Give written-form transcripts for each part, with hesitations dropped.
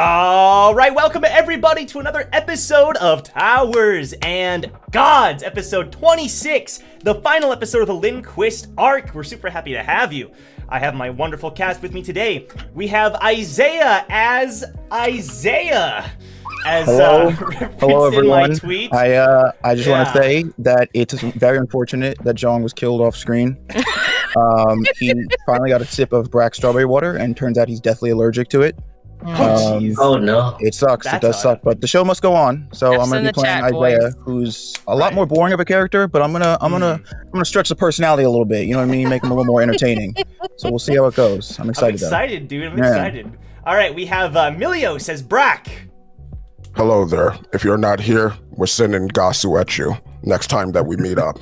All right, welcome everybody to another episode of Towers and Gods, episode 26, the final episode of the Lindquist arc. We're super happy to have you. I have my wonderful cast with me today. We have Isaiah as Isaiah, as Hello everyone. Tweet. I just want to say that it's very unfortunate that Jong was killed off screen. He finally got a sip of black strawberry water, and turns out he's deathly allergic to it. Oh no! It sucks. That's it does suck, but the show must go on. So I'm gonna be playing Isaiah, who's a lot more boring of a character, but I'm gonna stretch the personality a little bit. You know what I mean? Make him a little more entertaining. So we'll see how it goes. I'm excited. Dude. I'm excited. All right, we have Milios as Brack. Hello there. If you're not here, we're sending Gasu at you next time that we meet up,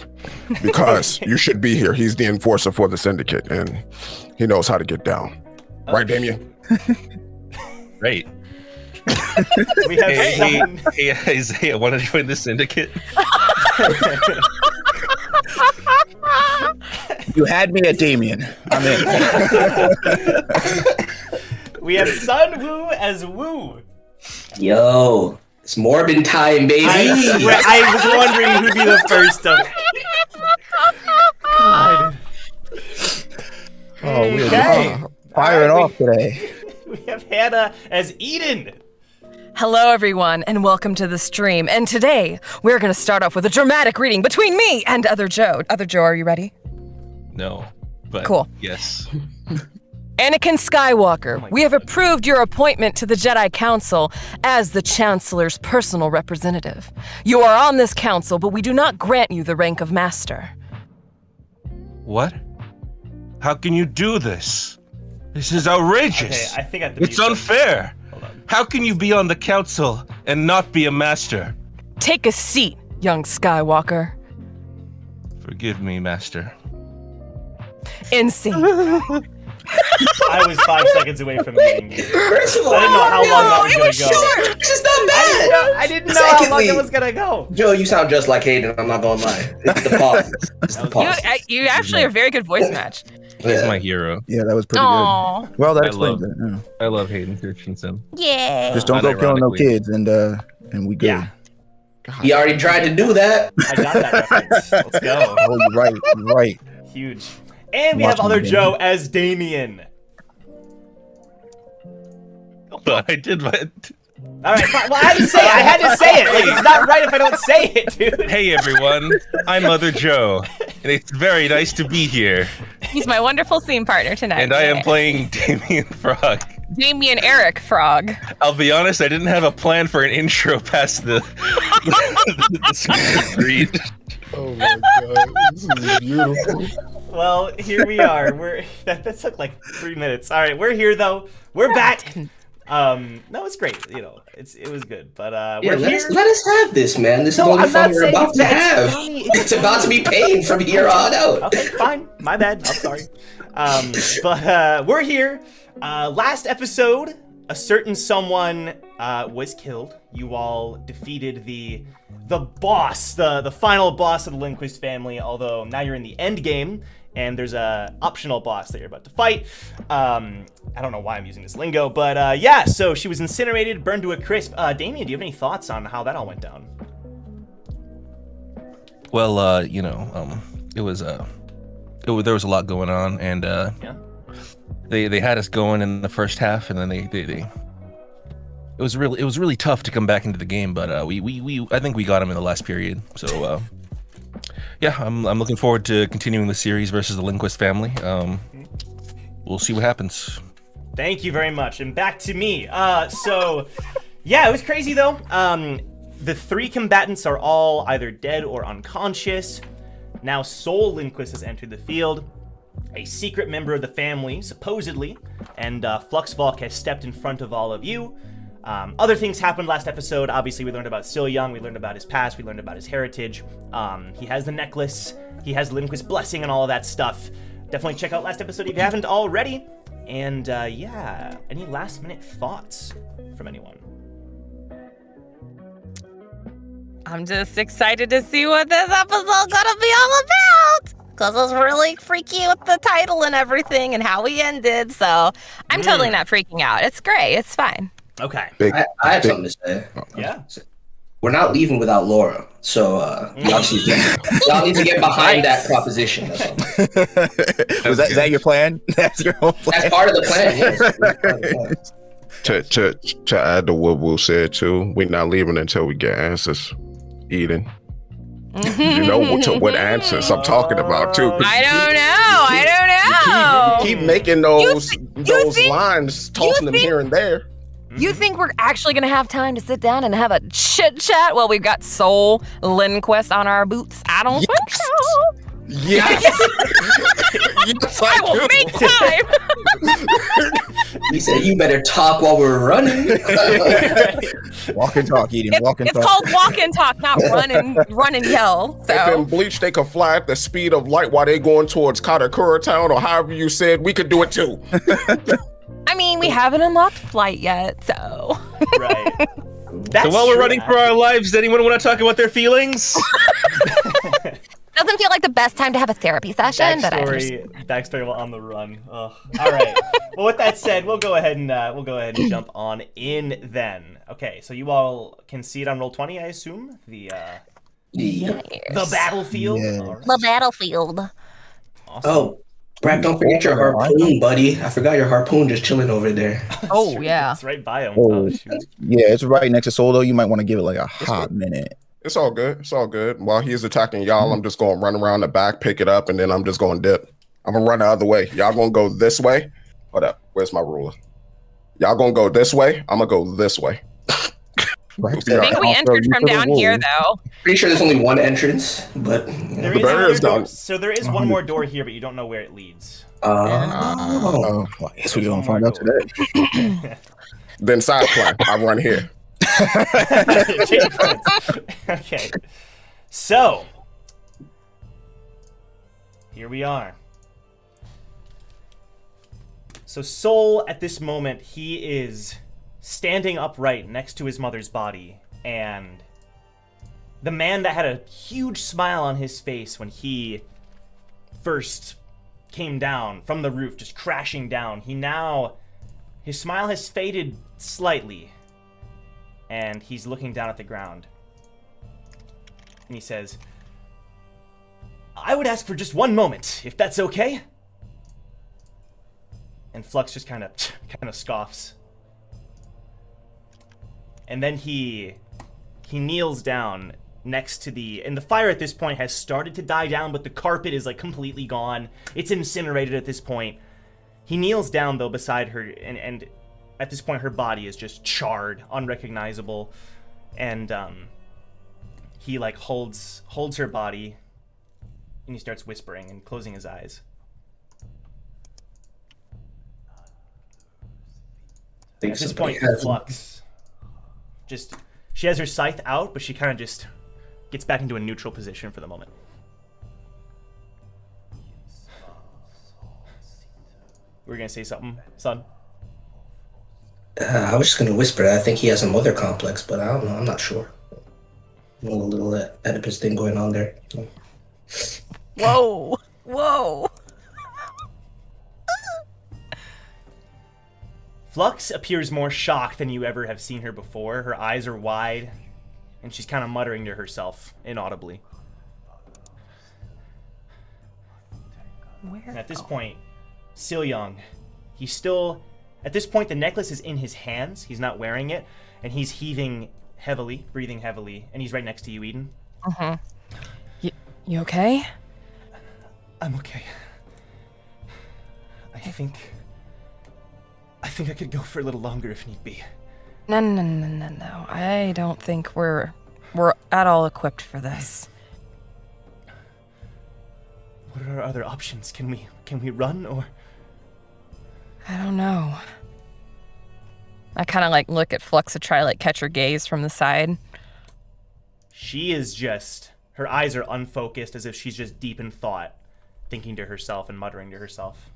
because you should be here. He's the enforcer for the syndicate, and he knows how to get down. Right, Damien? Great. We have hey, Isaiah, want to join the syndicate? You had me at Damien. I'm in. We have Sun Woo as Woo. Yo, it's Morbin time, baby. I was wondering who'd be the first of. God. Oh, we're firing off today. We have Hannah as Eden. Hello, everyone, and welcome to the stream. And today, we're going to start off with a dramatic reading between me and Other Joe. Other Joe, are you ready? No, but cool. Yes. Anakin Skywalker, we have approved your appointment to the Jedi Council as the Chancellor's personal representative. You are on this council, but we do not grant you the rank of Master. What? How can you do this? This is outrageous. Okay, I think it's unfair. How can you be on the council and not be a master? Take a seat, young Skywalker. Forgive me, Master. Insane. I was 5 seconds away from meeting you. First of all, I didn't know how long that was gonna go. Short. It's just not bad. I didn't know how long it was gonna go. Joe, you sound just like Hayden. I'm not gonna lie. It's the pause. It's the pause. You actually are a very good voice match. He's my hero. Yeah, that was pretty good. Well, that explains it. Yeah. I love Hayden Christensen. Yeah. Just don't go killing no kids, and we good. Yeah. He already tried to do that. I got that reference. Let's go. Oh, you're right. Huge. And we have Other Joe as Damien. But I did my... All right, fine. Well, I had to say it. Like, it's not right if I don't say it, dude. Hey, everyone. I'm Other Joe, and it's very nice to be here. He's my wonderful theme partner tonight. And I am playing Damien Frog. Damien Eric Frog. I'll be honest, I didn't have a plan for an intro past the script read. Oh my god, this is beautiful. Well, here we are. That took like 3 minutes. All right, we're here though. We're back. No, it's great. You know, it was good. But we're here. Let us have this, man. This is all the fun we're about to have. It's about to be paid from here on out. Okay, fine. My bad. I'm sorry. But we're here. Last episode, a certain someone was killed. You all defeated the boss, the final boss of the Lindquist family. Although now you're in the end game, and there's a optional boss that you're about to fight. I don't know why I'm using this lingo, but yeah. So she was incinerated, burned to a crisp. Damien, do you have any thoughts on how that all went down? Well, you know, there was a lot going on, and Yeah. they had us going in the first half, and then they it was really tough to come back into the game, but I think we got him in the last period. So yeah, I'm looking forward to continuing the series versus the Lindquist family. We'll see what happens. Thank you very much. And back to me. So yeah, it was crazy though. The 3 combatants are all either dead or unconscious. Now Soul Lindquist has entered the field. A secret member of the family, supposedly, and Fluxvalk has stepped in front of all of you. Other things happened last episode. Obviously, we learned about Still Young, we learned about his past, we learned about his heritage. He has the necklace, he has Lindquist blessing and all of that stuff. Definitely check out last episode if you haven't already. And yeah, any last minute thoughts from anyone? I'm just excited to see what this episode's gonna be all about. Because it's really freaky with the title and everything and how we ended. So I'm totally not freaking out. It's great. It's fine. Okay. I had something to say. Yeah. We're not leaving without Laura, so y'all need to get behind that proposition. That's all. Is that your plan? That's your whole plan. That's part of the plan. Yes. To add to what Will said too, we're not leaving until we get answers. Eden. You know what answers I'm talking about too. I don't know. You keep making those lines, tossing them here and there. You think we're actually gonna have time to sit down and have a chit chat while we've got Soul Lindquist on our boots? I don't think so. Yes. Yes, I will make time. He said, "You better talk while we're running." Walk and talk, Eden. Walk and talk. It's called walk and talk, not run and yell. So. If in Bleach they could fly at the speed of light while they going towards Katakura Town, or however you said, we could do it too. I mean, we haven't unlocked flight yet, so. Right. So while we're running for our lives, does anyone want to talk about their feelings? Doesn't feel like the best time to have a therapy session, but I understand. Backstory while on the run. Ugh. All right. Well, with that said, we'll go ahead and jump on in then. Okay, so you all can see it on roll 20, I assume. The battlefield. Yes. All right. The battlefield. Awesome. Oh, Brad, don't forget your harpoon, buddy. I forgot your harpoon just chilling over there. Oh, yeah. It's right by him. Oh, Oh, shoot. yeah, it's right next to Soul, though. You might want to give it like a hot minute. It's all good. It's all good. While he's attacking y'all, I'm just going to run around the back, pick it up, and then I'm just going to dip. I'm going to run the other way. Y'all going to go this way. Hold up. Where's my ruler? Y'all going to go this way. I'm going to go this way. Right. I think we entered from down here, though. Pretty sure there's only one entrance, but There barrier is another door. down. So there is one more door here, but you don't know where it leads. Oh, well, I guess we're going to find out today. Then side plan. I run here. Change plans. Okay. So here we are. So Soul, at this moment, he is standing upright next to his mother's body, and the man that had a huge smile on his face when he first came down from the roof, just crashing down, his smile has faded slightly, and he's looking down at the ground. And he says, "I would ask for just one moment, if that's okay." And Flux just kind of scoffs. And then he kneels down next to and the fire at this point has started to die down, but the carpet is like completely gone. It's incinerated at this point. He kneels down though beside her, and at this point her body is just charred, unrecognizable, and he like holds her body, and he starts whispering and closing his eyes. At this point, Flux she has her scythe out, but she kind of just gets back into a neutral position for the moment. We're gonna say something, son? I was just gonna whisper. I think he has a mother complex, but I don't know. I'm not sure. A little Oedipus thing going on there. Whoa. Whoa. Flux appears more shocked than you ever have seen her before. Her eyes are wide, and she's kind of muttering to herself inaudibly. And at this point, Silyong, he's still... At this point, the necklace is in his hands. He's not wearing it, and he's heaving heavily, breathing heavily, and he's right next to you, Eden. Uh-huh. You okay? I'm okay. I think I could go for a little longer if need be. No. I don't think we're at all equipped for this. What are our other options? Can we run, or? I don't know. I kind of like look at Flux to try like catch her gaze from the side. She is just, her eyes are unfocused, as if she's just deep in thought, thinking to herself and muttering to herself.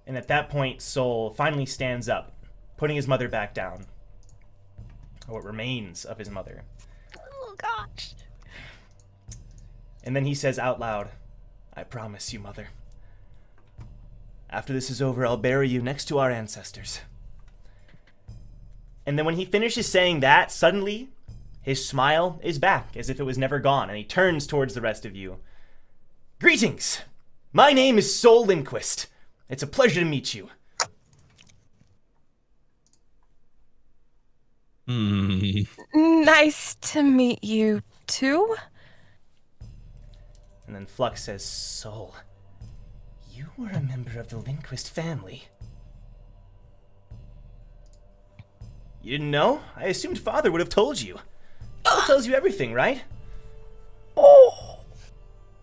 And at that point, Soul finally stands up, putting his mother back down. Or what remains of his mother. Oh, gosh. And then he says out loud, "I promise you, Mother, After this is over, I'll bury you next to our ancestors. And then when he finishes saying that, suddenly, his smile is back, as if it was never gone, and he turns towards the rest of you. Greetings! My name is Sol Lindquist. It's a pleasure to meet you. Nice to meet you, too. And then Flux says, Sol, you were a member of the Lindquist family. You didn't know? I assumed Father would have told you. Sol tells you everything, right? Oh.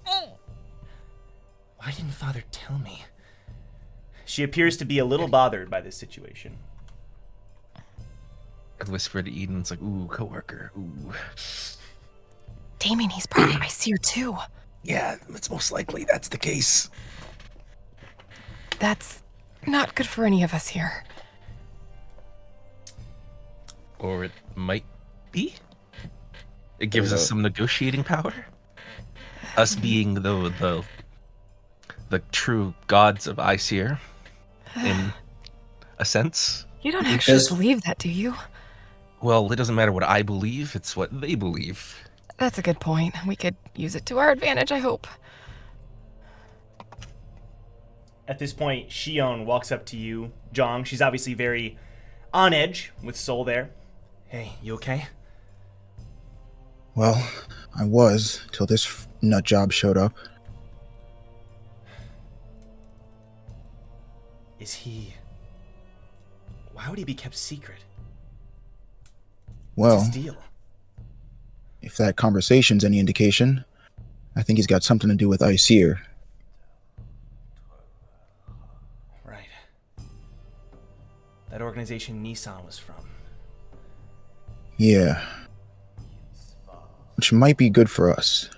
Why didn't Father tell me? She appears to be a little bothered by this situation. I'd whisper to Eden, it's like, ooh, coworker, ooh. Damien, he's part of my seer too. Yeah, it's most likely that's the case. That's not good for any of us here. Or it might be. It gives us some negotiating power. Us being the true gods of Aesir, in a sense. You don't actually believe that, do you? Well, it doesn't matter what I believe, it's what they believe. That's a good point. We could use it to our advantage, I hope. At this point, Shion walks up to you, Jong. She's obviously very on edge with Sol there. Hey, you okay? Well, I was, till this nut job showed up. Is he... Why would he be kept secret? Well, What's his deal? if that conversation's any indication, I think he's got something to do with Aesir. Right. That organization Nissan was from. Yeah. Which might be good for us.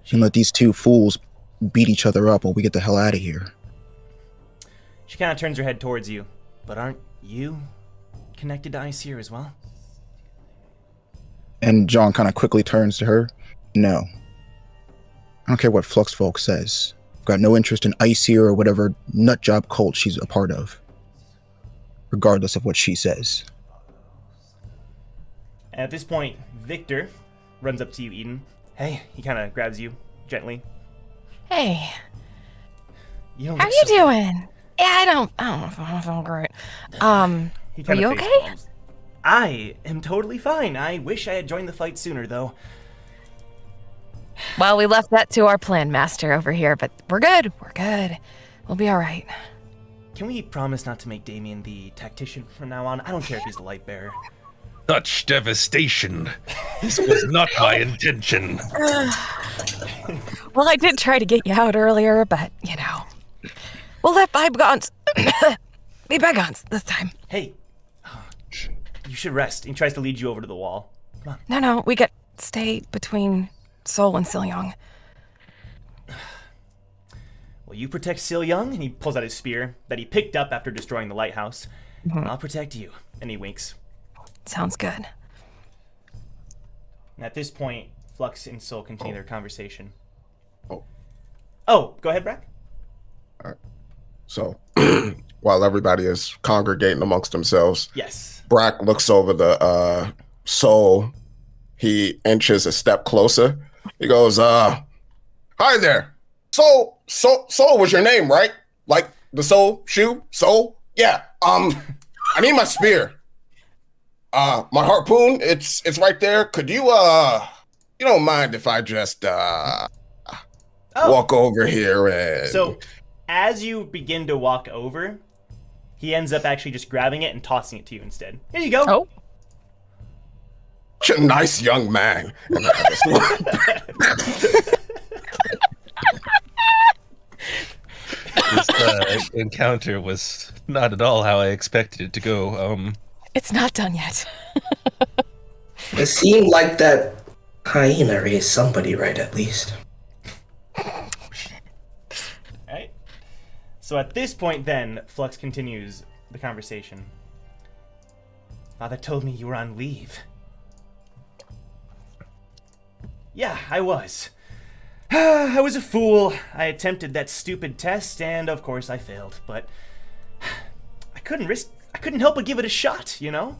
You can let these two fools beat each other up while we get the hell out of here. She kind of turns her head towards you. But aren't you connected to Aesir as well? And John kind of quickly turns to her. No. I don't care what Fluxvalk says. I've got no interest in Aesir or whatever nutjob cult she's a part of. Regardless of what she says. And at this point, Victor runs up to you, Eden. Hey, he kind of grabs you gently. Hey. You How you doing? Yeah, I don't know if I'm feeling great. Are you okay? Palms. I am totally fine. I wish I had joined the fight sooner, though. Well, we left that to our plan master over here, but we're good. We're good. We'll be all right. Can we promise not to make Damien the tactician from now on? I don't care if he's the light bearer. Such devastation. This was not my intention. Well, I did try to get you out earlier, but, you know. We'll let bygones be bygones this time. Hey, you should rest. He tries to lead you over to the wall. Come on. No, we get stay between Sol and Silyong. Well, you protect Sil Young, and he pulls out his spear that he picked up after destroying the lighthouse. And I'll protect you. And he winks. Sounds good. And at this point, Flux and Sol continue their conversation. Oh, go ahead, Brack. all right. So, while everybody is congregating amongst themselves, Yes. Brack looks over the Sol. He inches a step closer. He goes, "Hi there. Sol was your name, right? Like the soul shoe? Sol? Yeah. I need my spear. My harpoon, it's right there. Could you you don't mind if I just walk over here and..." So, as you begin to walk over, he ends up actually just grabbing it and tossing it to you instead. Here you go. Oh. Such a nice young man. This encounter was not at all how I expected it to go. It's not done yet. It seemed like that hyena raised somebody right, at least. Alright. So at this point then, Flux continues the conversation. Father told me you were on leave. Yeah, I was. I was a fool. I attempted that stupid test, and of course I failed. But I couldn't help but give it a shot, you know?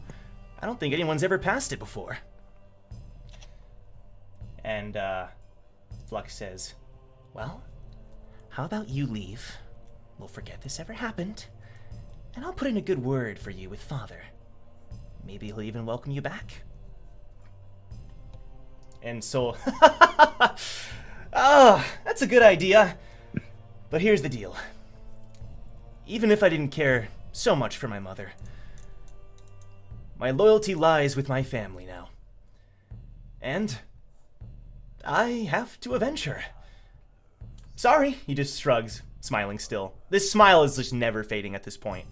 I don't think anyone's ever passed it before. And, Flux says, well, how about you leave? We'll forget this ever happened. And I'll put in a good word for you with Father. Maybe he'll even welcome you back. And so, that's a good idea. But here's the deal. Even if I didn't care so much for my mother, my loyalty lies with my family now. And I have to avenge her. Sorry, he just shrugs, smiling still. This smile is just never fading at this point.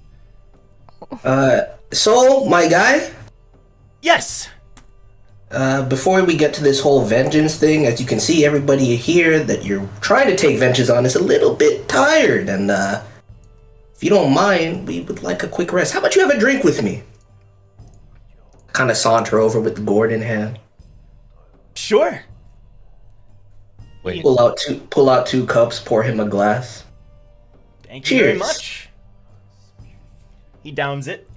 Soul, my guy? Yes! Before we get to this whole vengeance thing, as you can see, everybody here that you're trying to take vengeance on is a little bit tired, and, if you don't mind, we would like a quick rest. How about you have a drink with me? Kind of saunter over with the gourd in hand. Sure. Wait. Pull out two cups, pour him a glass. Thank you very Cheers. much. He downs it.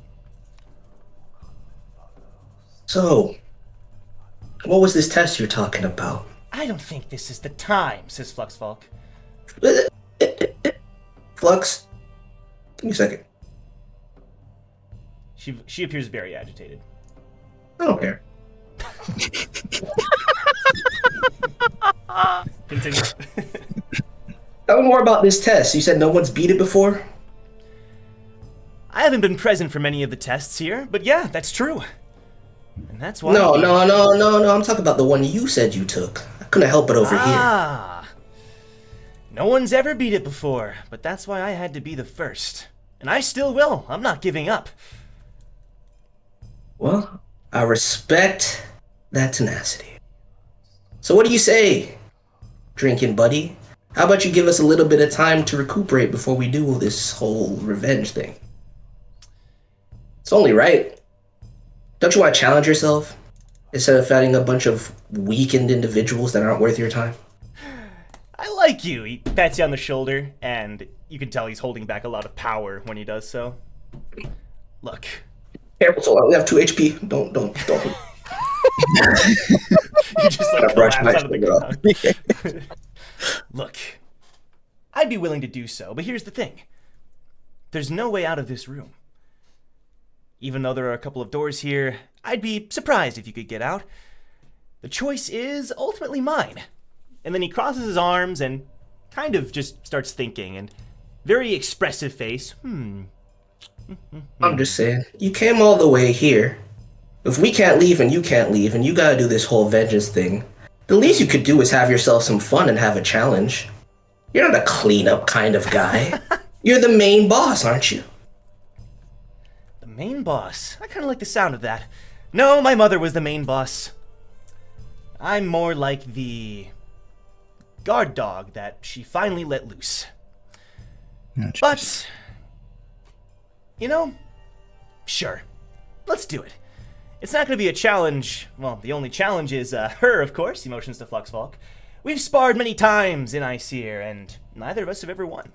So, what was this test you're talking about? I don't think this is the time, says Fluxvalk. Flux, give me a second. She appears very agitated. I don't care. Continue. Tell me more about this test. You said no one's beat it before? I haven't been present for many of the tests here, but yeah, that's true. And that's why... No. I'm talking about the one you said you took. I couldn't help it over here. No one's ever beat it before, but that's why I had to be the first. And I still will. I'm not giving up. Well, I respect that tenacity. So what do you say, drinking buddy? How about you give us a little bit of time to recuperate before we do this whole revenge thing? It's only right. Don't you want to challenge yourself instead of fighting a bunch of weakened individuals that aren't worth your time? I like you. He pats you on the shoulder, and you can tell he's holding back a lot of power when he does so. Look. Careful, so I only have 2 HP. Don't. You just like brush collapse my out of the finger ground. Look, I'd be willing to do so, but here's the thing. There's no way out of this room. Even though there are a couple of doors here, I'd be surprised if you could get out. The choice is ultimately mine. And then he crosses his arms and kind of just starts thinking, and very expressive face. I'm just saying, you came all the way here. If we can't leave and you can't leave and you gotta do this whole vengeance thing, the least you could do is have yourself some fun and have a challenge. You're not a cleanup kind of guy. You're the main boss, aren't you? The main boss. I kind of like the sound of that. No, my mother was the main boss. I'm more like the guard dog that she finally let loose. Oh, But, you know, sure, let's do it. It's not going to be a challenge. Well, the only challenge is her, of course. He motions to Fluxvalk. We've sparred many times in Icere, and neither of us have ever won.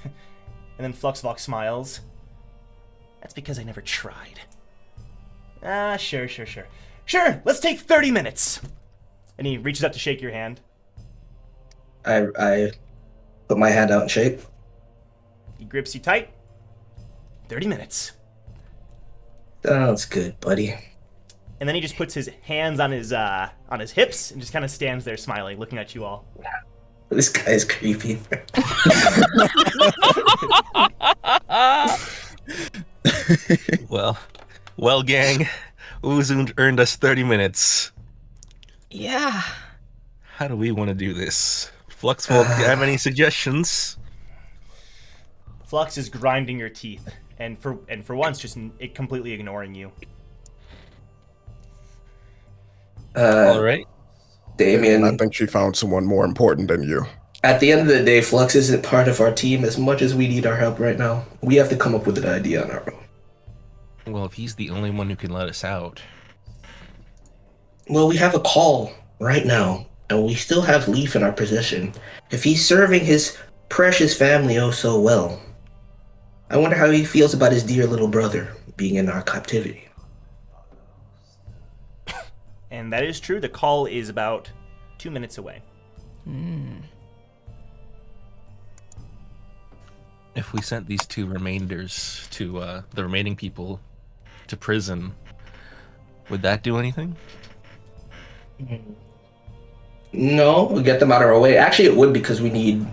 And then Fluxvalk smiles. That's because I never tried. Sure. Sure, let's take 30 minutes. And he reaches out to shake your hand. I put my hand out and shake. He grips you tight. 30 minutes. Sounds good, buddy. And then he just puts his hands on his hips and just kind of stands there smiling, looking at you all. This guy is creepy. Well, gang, Uzun earned us 30 minutes. Yeah. How do we want to do this? Fluxvalk, do you have any suggestions? Flux is grinding your teeth, and for once, just completely ignoring you. All right. Damien, I think she found someone more important than you. at the end of the day, Flux isn't part of our team as much as we need our help right now. We have to come up with an idea on our own. Well, if he's the only one who can let us out. Well, we have a call right now and we still have Leaf in our possession. If he's serving his precious family oh so well, I wonder how he feels about his dear little brother being in our captivity. And that is true. The call is about 2 minutes away. If we sent these two remainders to the remaining people to prison, would that do anything? No, we'll get them out of our way. Actually, it would because we need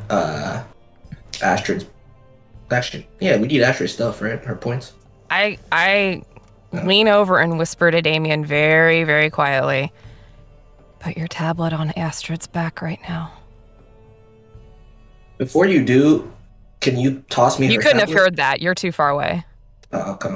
Astrid's. Actually, yeah, we need Astrid's stuff, right? Her points. I lean over and whisper to Damien very, very quietly, "Put your tablet on Astrid's back right now." Before you do, can you toss me You her couldn't have tablet? heard that. You're too far away. Oh, okay.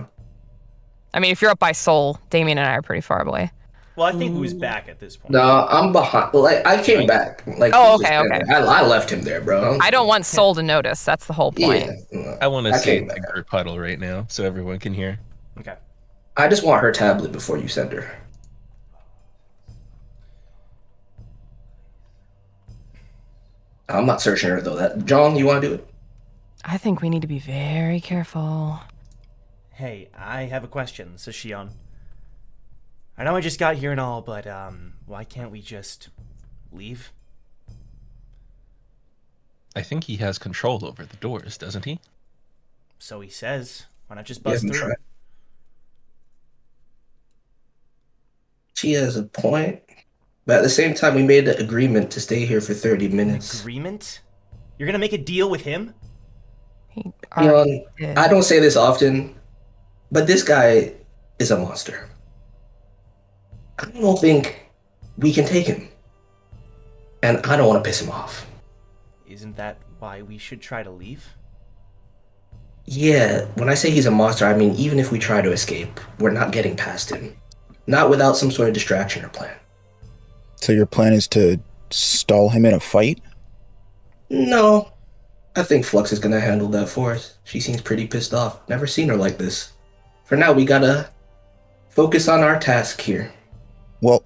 I mean, if you're up by Soul, Damien and I are pretty far away. Well, I think who's back at this point? No, I'm behind. Like, I came back. Like, Oh, he was okay, there. okay. I left him there, bro. I don't want Soul to notice. That's the whole point. Yeah. I want to I say came the back. group huddle right now so everyone can hear. Okay. I just want her tablet before you send her. I'm not searching her though. That John, you want to do it? I think we need to be very careful. Hey, I have a question, says Shion. I know I just got here and all, but why can't we just leave? I think he has control over the doors, doesn't he? So he says. Why not just He buzz hasn't through? tried. She has a point. But at the same time, we made an agreement to stay here for 30 minutes. Agreement? You're gonna make a deal with him? He Leon, did. I don't say this often, but this guy is a monster. I don't think we can take him. And I don't want to piss him off. Isn't that why we should try to leave? Yeah, when I say he's a monster, I mean even if we try to escape, we're not getting past him. Not without some sort of distraction or plan. So your plan is to stall him in a fight? No, I think Flux is gonna handle that for us. She seems pretty pissed off. Never seen her like this. For now, we gotta focus on our task here. Well,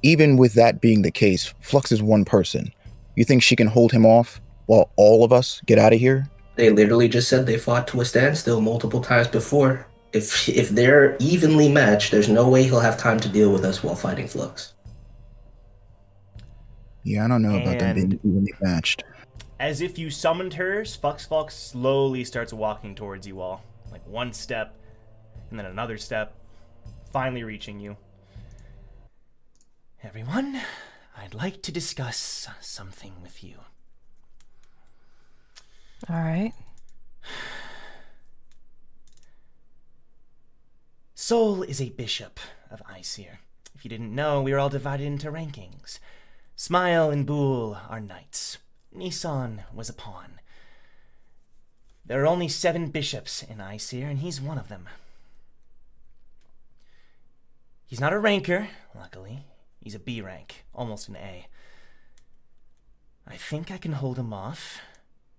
even with that being the case, Flux is one person. You think she can hold him off while all of us get out of here? They literally just said they fought to a standstill multiple times before. If they're evenly matched, there's no way he'll have time to deal with us while fighting Flux. Yeah, I don't know about them being And- evenly matched. As if you summoned her, Fluxvalk slowly starts walking towards you all. Like one step, and then another step, finally reaching you. Everyone, I'd like to discuss something with you. All right. Sol is a bishop of Aesir. If you didn't know, we are all divided into rankings. Smile and Bool are knights. Nissan was a pawn. There are only 7 bishops in Aesir, and he's one of them. He's not a ranker, luckily. He's a B rank, almost an A. I think I can hold him off,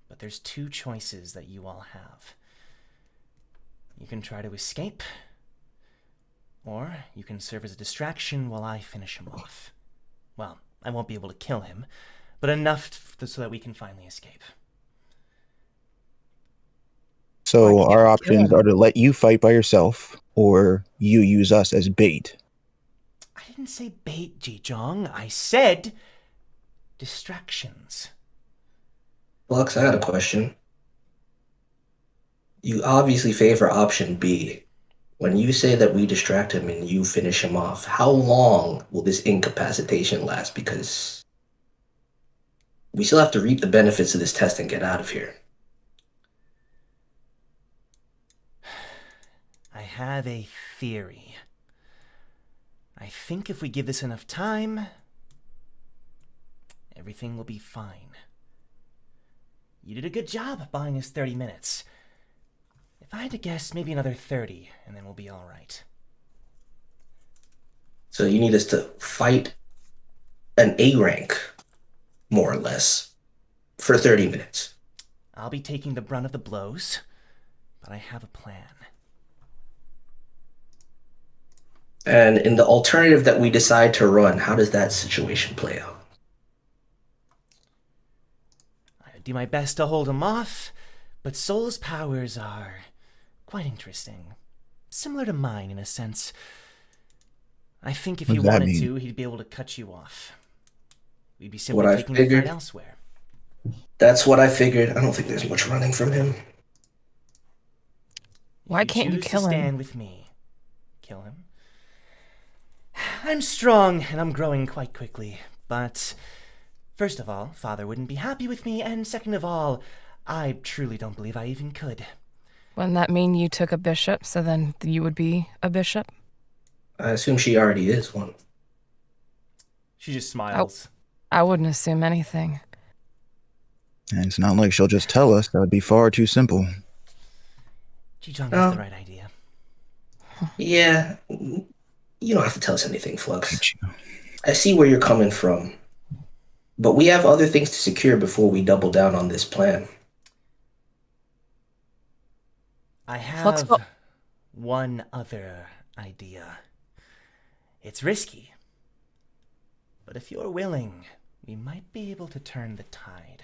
but there's 2 choices that you all have. You can try to escape, or you can serve as a distraction while I finish him off. Well, I won't be able to kill him, but enough so that we can finally escape. So Why can't our we options kill are to let you fight by yourself, or you use us as bait. I didn't say bait, Jijong. I said distractions. Flux, I had a question. You obviously favor option B. When you say that we distract him and you finish him off, how long will this incapacitation last? Because we still have to reap the benefits of this test and get out of here. I have a theory. I think if we give this enough time, everything will be fine. You did a good job buying us 30 minutes. If I had to guess, maybe another 30, and then we'll be all right. So you need us to fight an A rank, more or less, for 30 minutes. I'll be taking the brunt of the blows, but I have a plan. And in the alternative that we decide to run, how does that situation play out? do my best to hold him off, but Soul's powers are quite interesting. Similar to mine, in a sense. I think if he wanted to, he'd be able to cut you off. We'd be simply taking the fight elsewhere. That's what I figured. I don't think there's much running from him. Why can't you kill him? Stand with me. Kill him. I'm strong, and I'm growing quite quickly. But, first of all, Father wouldn't be happy with me, and second of all, I truly don't believe I even could. Wouldn't that mean you took a bishop, so then you would be a bishop? I assume she already is one. She just smiles. I wouldn't assume anything. And it's not like she'll just tell us. That would be far too simple. Jijong has the right idea. Yeah. You don't have to tell us anything, Flux. I see where you're coming from. But we have other things to secure before we double down on this plan. I have one other idea. It's risky. But if you're willing, we might be able to turn the tide.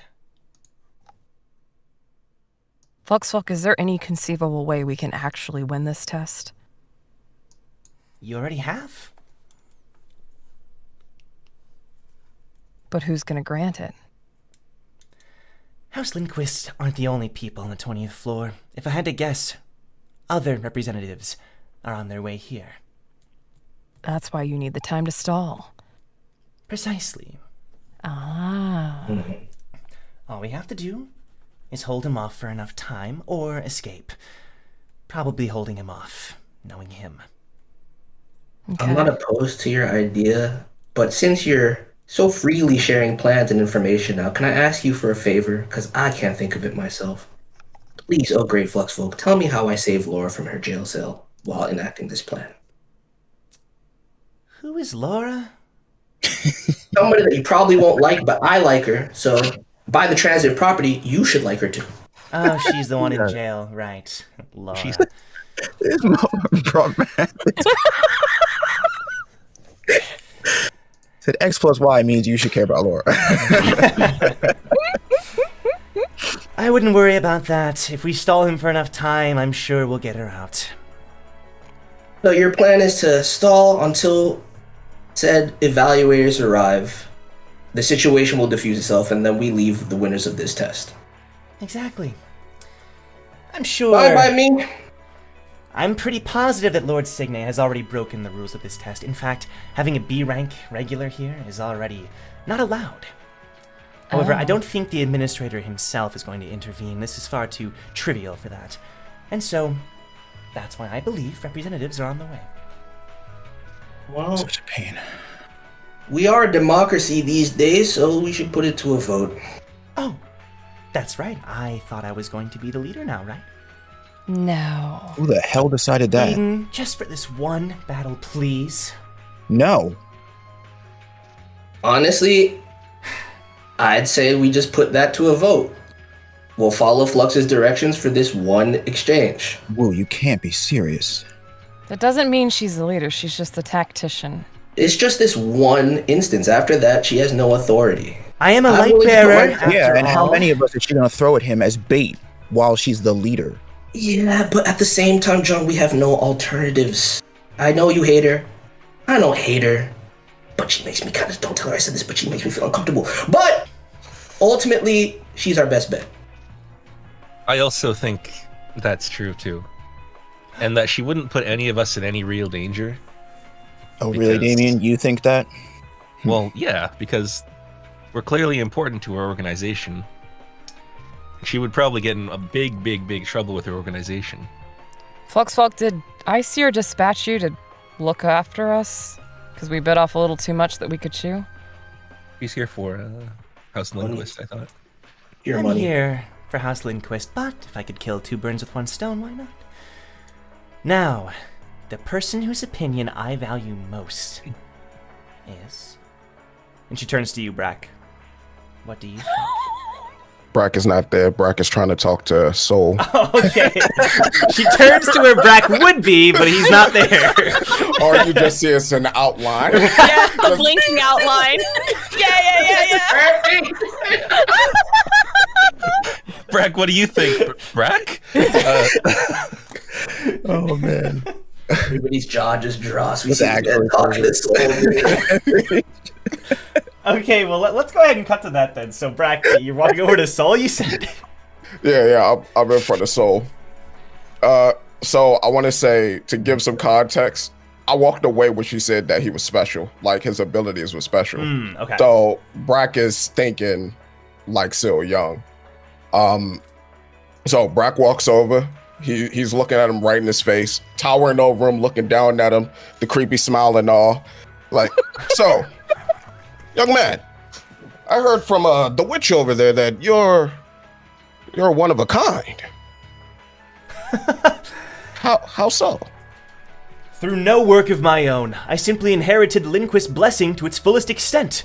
Fluxvalk, is there any conceivable way we can actually win this test? You already have. But who's going to grant it? House Lindquist aren't the only people on the 20th floor. If I had to guess, other representatives are on their way here. That's why you need the time to stall. Precisely. Ah. All we have to do is hold him off for enough time or escape. Probably holding him off, knowing him. Okay. I'm not opposed to your idea, but since you're so freely sharing plans and information now, can I ask you for a favor? Because I can't think of it myself. Please, oh great Fluxvalk, tell me how I saved Laura from her jail cell while enacting this plan. Who is Laura? Somebody that you probably won't like, but I like her, so by the transitive property, you should like her too. Oh, she's the one in jail, right. Laura. It's more problematic. Said X plus Y means you should care about Laura. I wouldn't worry about that. If we stall him for enough time, I'm sure we'll get her out. So your plan is to stall until said evaluators arrive, the situation will diffuse itself, and then we leave the winners of this test. Exactly. I'm sure... Bye by me. I'm pretty positive that Lord Signe has already broken the rules of this test. In fact, having a B rank regular here is already not allowed. However, I don't think the administrator himself is going to intervene. This is far too trivial for that. And so, that's why I believe representatives are on the way. Well, Such a pain. we are a democracy these days, so we should put it to a vote. Oh, that's right. I thought I was going to be the leader now, right? No. Who the hell decided that? Aiden, just for this one battle, please. No. Honestly, I'd say we just put that to a vote. We'll follow Flux's directions for this one exchange. Whoa, you can't be serious. That doesn't mean she's the leader. She's just the tactician. It's just this one instance. After that, she has no authority. I am a I'm light willing to bearer. put my- Yeah, after and how all. many of us is she gonna throw at him as bait while she's the leader? Yeah, but at the same time, John, we have no alternatives. I know you hate her. I don't hate her. But she makes me kind of, don't tell her I said this, but she makes me feel uncomfortable. But ultimately, she's our best bet. I also think that's true too, and that she wouldn't put any of us in any real danger. Oh, really, Because- Damien? You think that? Well, yeah, because we're clearly important to our organization. She would probably get in a big trouble with her organization. Fluxvalk, did I see her dispatch you to look after us? Because we bit off a little too much that we could chew? He's here for House Lindquist, I thought. Your I'm money. here for House Lindquist, but if I could kill two birds with one stone, why not? Now, the person whose opinion I value most is... And she turns to you, Brack. What do you think? Brack is not there. Brack is trying to talk to Soul. Okay. She turns to where Brack would be, but he's not there. Or you just see us in the outline. Yeah, the blinking outline. Yeah. Brack, what do you think? Brack? Oh man. Everybody's jaw just drops. We With see the this man actual talking to Soul. Okay, well, let's go ahead and cut to that then. So, Brack, you're walking over to Soul, you said? Yeah, I'm in front of Soul. So I want to say, to give some context, I walked away when she said that he was special, like his abilities were special. Okay. So Brack is thinking like still young. So Brack walks over. He's looking at him right in his face, towering over him, looking down at him, the creepy smile and all. Like, so, young man, I heard from the witch over there that you're one of a kind. How so? Through no work of my own, I simply inherited Lindquist's blessing to its fullest extent.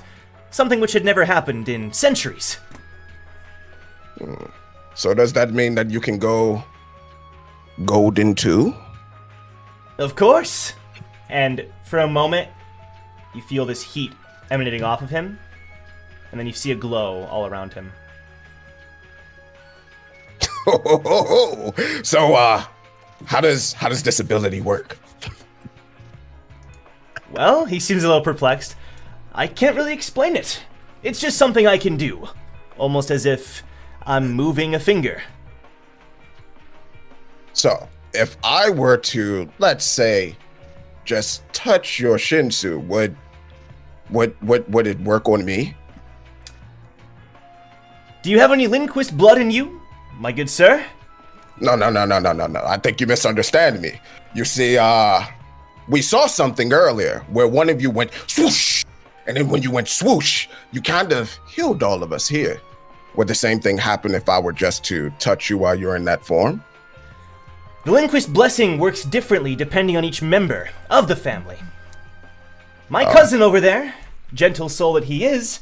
Something which had never happened in centuries. So does that mean that you can go golden too? Of course. And for a moment, you feel this heat emanating off of him, and then you see a glow all around him. So, how does this ability work? Well, he seems a little perplexed. I can't really explain it. It's just something I can do. Almost as if I'm moving a finger. So, if I were to, let's say, just touch your Shinsu, would it work on me? Do you have any Lindquist blood in you, my good sir? No. I think you misunderstand me. You see, we saw something earlier where one of you went swoosh, and then when you went swoosh, you kind of healed all of us here. Would the same thing happen if I were just to touch you while you're in that form? The Lindquist blessing works differently depending on each member of the family. My cousin over there, gentle soul that he is,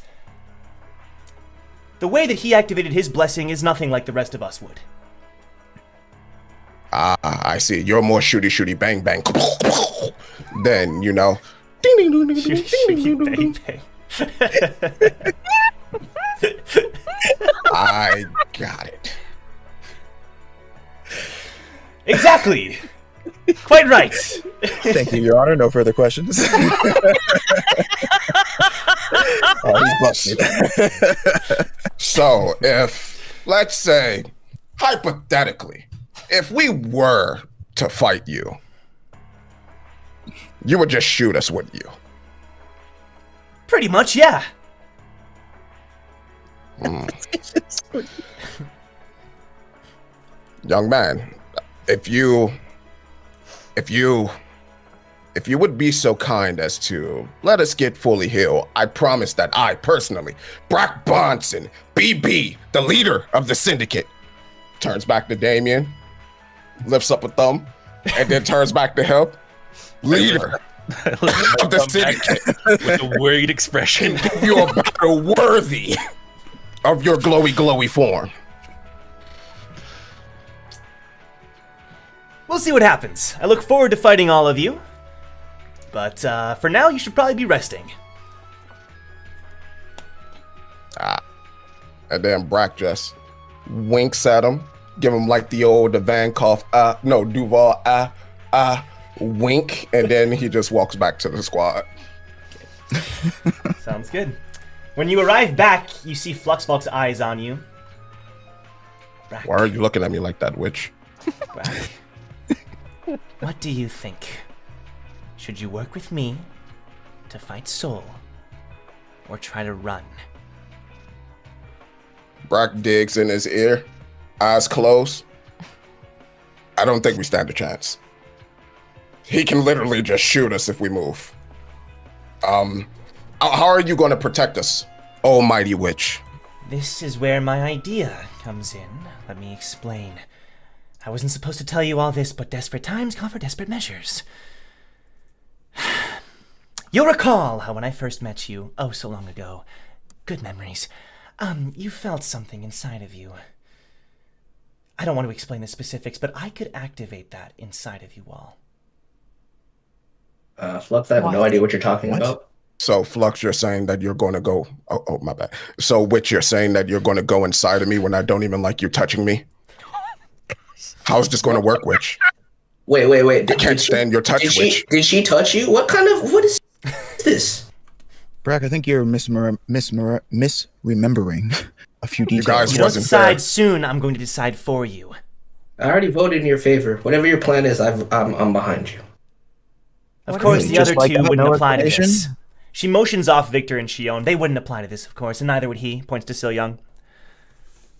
the way that he activated his blessing is nothing like the rest of us would. I see. You're more shooty bang bang. Then, you know. Ding, ding, ding, ding, ding, ding, ding, ding, ding. Bang, bang. I got it. Exactly. Quite right. Thank you, Your Honor. No further questions. Oh, he's busted. So, if, let's say, hypothetically, if we were to fight you, you would just shoot us, wouldn't you? Pretty much, yeah. Young man, if you would be so kind as to let us get fully healed, I promise that I personally, Brack Bonson, BB, the leader of the syndicate, turns back to Damien, lifts up a thumb, and then turns back to him, leader of the syndicate, with a worried expression. you are battle worthy of your glowy form. We'll see what happens. I look forward to fighting all of you. But for now, you should probably be resting. And then Brack just winks at him, give him like the old Duval wink, and then he just walks back to the squad. Sounds good. When you arrive back, you see Fluxvalk's eyes on you. Brack, Why are you looking at me like that, witch? Brack, what do you think? Should you work with me to fight Soul, or try to run? Brack digs in his ear, eyes closed. I don't think we stand a chance. He can literally just shoot us if we move. How are you going to protect us, almighty witch? This is where my idea comes in. Let me explain. I wasn't supposed to tell you all this, but desperate times call for desperate measures. You'll recall how when I first met you, oh so long ago, good memories, you felt something inside of you. I don't want to explain the specifics, but I could activate that inside of you all. Flux, I have no idea what you're talking about. So Flux, you're saying that you're going to go. Oh, my bad. So Witch, you're saying that you're going to go inside of me when I don't even like you touching me. How's this going to work, Witch? Wait. I can't stand your touch, Witch. Did she touch you? What is this? Brack, I think you're misremembering a few details. guys You don't wasn't decide there. soon. I'm going to decide for you. I already voted in your favor. Whatever your plan is, I'm behind you. Of What course, is the it? other Just like two that, wouldn't no apply to this. explanation? She motions off Victor and Shion. They wouldn't apply to this, of course, and neither would he. Points to Sil Young.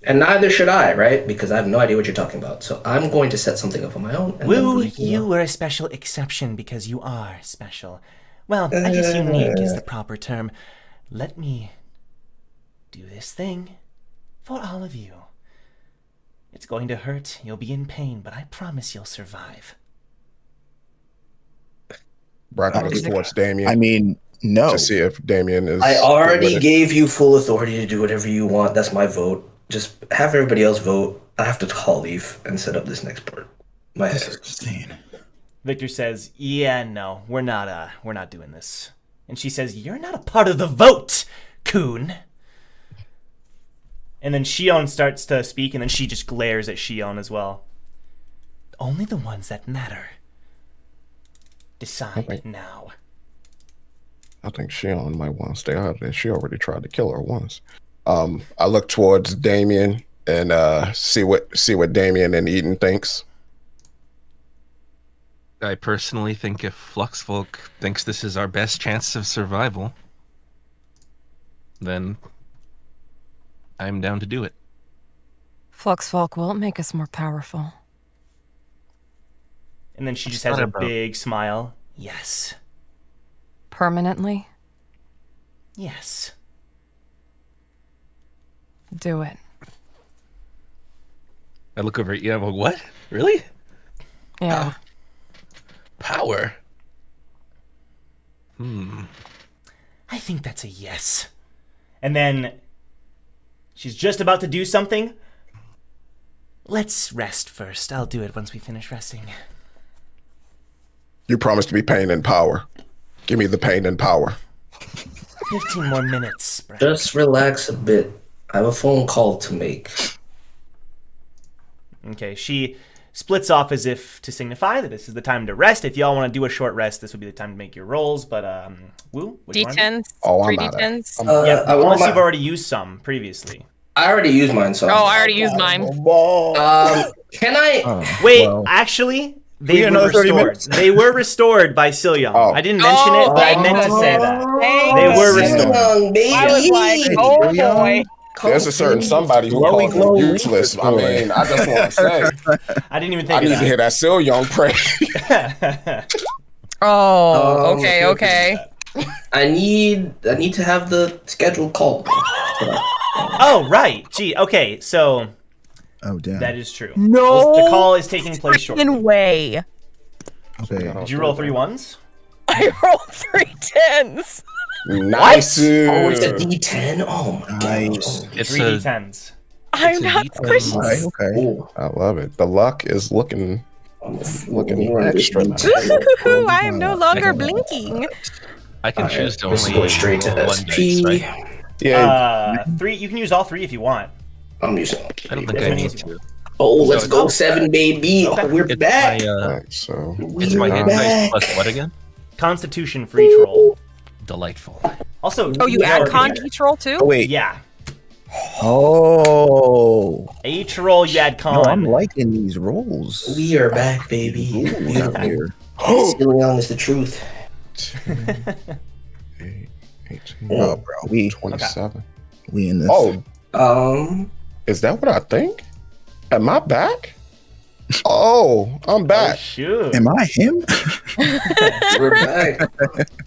And neither should I, right? Because I have no idea what you're talking about. So I'm going to set something up on my own. And then Woo, leave you you alone. were a special exception because you are special. Well, I guess unique is the proper term. Let me do this thing for all of you. It's going to hurt. You'll be in pain, but I promise you'll survive. Brack looks towards Damien I mean, no. to see if Damien is. I good already with it. gave you full authority to do whatever you want. That's my vote. Just have everybody else vote. I have to call leave and set up this next part. My head This is hurts. insane. Victor says, "Yeah, no, we're not doing this." And she says, "You're not a part of the vote, Coon." And then Shion starts to speak, and then she just glares at Shion as well. Only the ones that matter. Decide Okay. now. I think Shion might want to stay out of this. She already tried to kill her once. I look towards Damien and see what Damien and Eden thinks. I personally think if Fluxvalk thinks this is our best chance of survival, then I'm down to do it. Fluxvalk won't make us more powerful. And then she just What's has a that about? big smile. Yes. Permanently? Yes. Do it. I look over at you. I'm like, what? Really? Yeah. Power? I think that's a yes. And then she's just about to do something. Let's rest first. I'll do it once we finish resting. You promised to be pain and power. Give me the pain and power. 15 more minutes, Brad. Just relax a bit. I have a phone call to make. Okay, she splits off as if to signify that this is the time to rest. If y'all want to do a short rest, this would be the time to make your rolls. But, Woo, what do you want to do? D10s? Oh, I'm 3 out of it. D10s? Yeah, I want unless my- you've already used some previously. I already used mine, so. Oh, I already used mine. Can I? Wait, Well, actually, we they get were another 30 restored. minutes? They were restored by Silyon. Oh. I didn't mention it, but I meant to say that. They were restored. Young, baby. I was like, oh boy. There's a certain somebody who Glowy, calls you glowy. useless. I mean, I just want to say, I didn't even I think need of to hear that Sil Young pray. that. Oh, Um, okay. I need to have the scheduled call. Oh, right. Gee, okay, so Oh, damn. that is true. No The call is taking place shortly. In way. Okay. Did you roll 3 ones? I rolled 3 10s. Nice. Oh, it's a D10. Oh my Nice. god. It's 3 a, D10s. I'm a not D10. squishy. Alright, okay. Oh, I love it. The luck is looking looking extra. Ooh, I am no longer blinking. I can choose to Let's only go straight to roll one SP. dice, right? Yeah. 3. You can use all 3 if you want. I'm using. I don't think As I many need as you to. Oh, let's So- go 7, baby. Okay. Oh, we're It's back. my, Alright, so it's my hit dice plus what again? Constitution for each roll. Delightful. Also, Oh, you add con to each roll too? Oh, wait. Yeah. Oh. Each roll you add No, I'm con. liking these rolls. We are back, baby. Ooh, out Beautiful. here. Still young is the truth. 18, Oh, bro. We 27. in this. Oh, is that what I think? Am I back? Oh, I'm Oh, back. shoot. Am I him? We're back.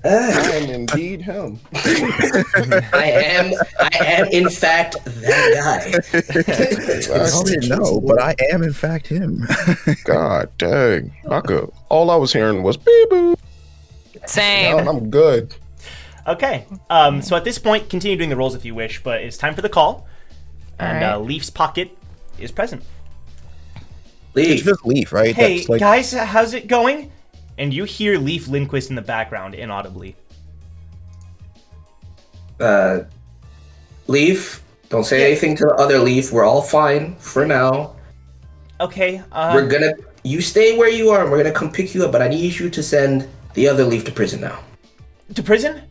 I am indeed him. I am in fact that guy. I didn't know, but I am in fact him. God dang. All I was hearing was beep boop. Same. I'm good. Okay. So at this point, continue doing the rolls if you wish, but it's time for the call. And Alright. Leaf's pocket is present. It's Leave. just Leaf, right? Hey, That's like, guys, how's it going? And you hear Leaf Lindquist in the background inaudibly. Leaf, don't say anything to the other Leaf. We're all fine for now. Okay. You stay where you are, and we're gonna come pick you up. But I need you to send the other Leaf to prison now. To prison?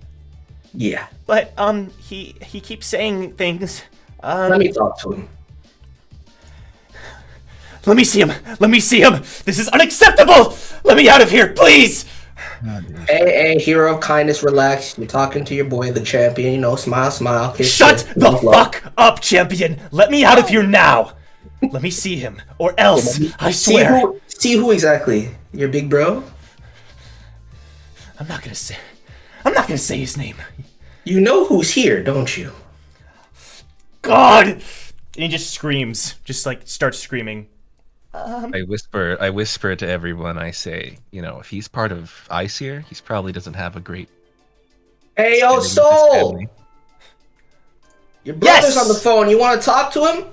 Yeah. But he keeps saying things. Let me talk to him. Let me see him. Let me see him. This is unacceptable. Let me out of here, please. Hey, hero of kindness, relax. You're talking to your boy, the champion. You know, smile, smile. Kiss, Shut kiss, the love. fuck up, champion. Let me out of here now. Let me see him, or else, I swear. See who exactly? Your big bro? I'm not gonna say his name. You know who's here, don't you? God! And he just screams, just like starts screaming. I whisper to everyone. I say, if he's part of Aesir, he probably doesn't have a great. Hey, yo, standing with his Soul! family. Your brother's Yes! on the phone. You want to talk to him?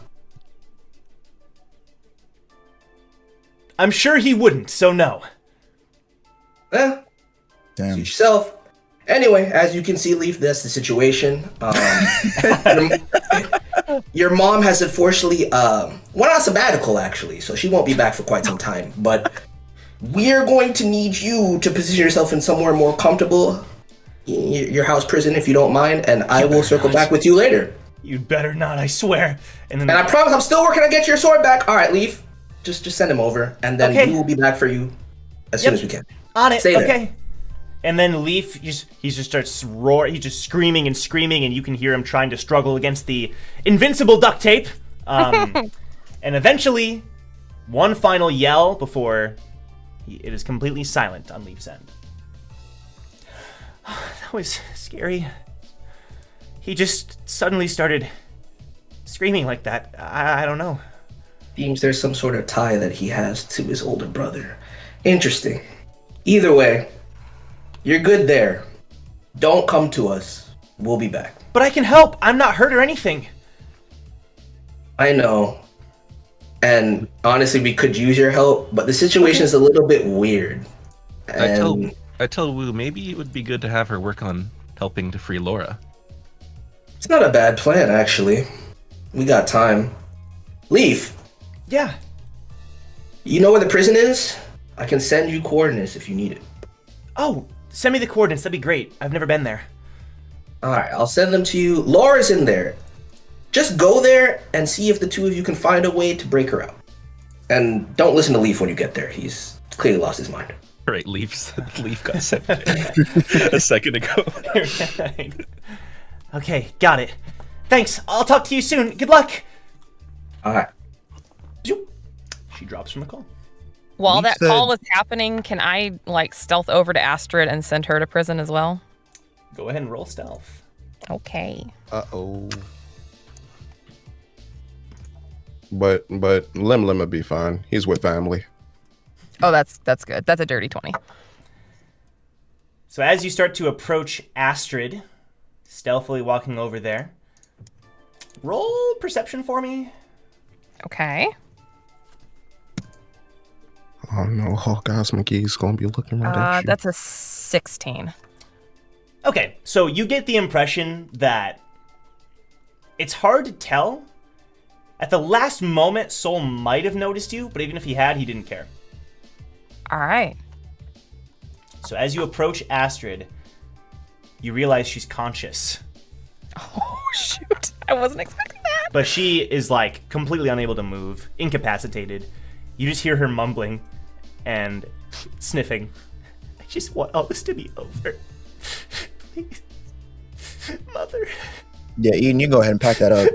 I'm sure he wouldn't, so no. Eh, Damn. suit yourself. Anyway, as you can see, Leaf, that's the situation. Your mom has unfortunately went on sabbatical, actually, so she won't be back for quite some time. But we're going to need you to position yourself in somewhere more comfortable, your house prison, if you don't mind, and I will circle back with you later. You'd better not, I swear. And I promise I'm still working on getting your sword back. All right, Leaf, just send him over, and then Okay. we will be back for you as soon as we can. On it, Stay there. okay. And then Leaf, he just starts he's just screaming and screaming, and you can hear him trying to struggle against the invincible duct tape. And eventually, one final yell before it is completely silent on Leaf's end. That was scary. He just suddenly started screaming like that. I don't know. Seems there's some sort of tie that he has to his older brother. Interesting. Either way, you're good there. Don't come to us. We'll be back. But I can help. I'm not hurt or anything. I know. And honestly, we could use your help, but the situation is a little bit weird. I tell Wu maybe it would be good to have her work on helping to free Laura. It's not a bad plan, actually. We got time. Leaf, Yeah. you know where the prison is? I can send you coordinates if you need it. Oh, send me the coordinates. That'd be great. I've never been there. Alright, I'll send them to you. Laura's in there. Just go there and see if the two of you can find a way to break her out. And don't listen to Leaf when you get there. He's clearly lost his mind. Right, Leaf got sent a second ago. Okay, got it. Thanks. I'll talk to you soon. Good luck. Alright. Zoop. She drops from the call. While You that said- call was happening, can I stealth over to Astrid and send her to prison as well? Go ahead and roll stealth. Okay. Uh-oh. But Lim would be fine. He's with family. Oh, that's good. That's a dirty 20. So as you start to approach Astrid, stealthily walking over there, roll perception for me. Okay. Oh no, Hawkeye's McGee's gonna be looking right at you. That's a 16. Okay, so you get the impression that it's hard to tell. At the last moment, Soul might have noticed you, but even if he had, he didn't care. All right. So as you approach Astrid, you realize she's conscious. Oh, shoot. I wasn't expecting that. But she is completely unable to move, incapacitated. You just hear her mumbling and sniffing. I just want all this to be over. Please. Mother. Yeah, Eden, you go ahead and pack that up.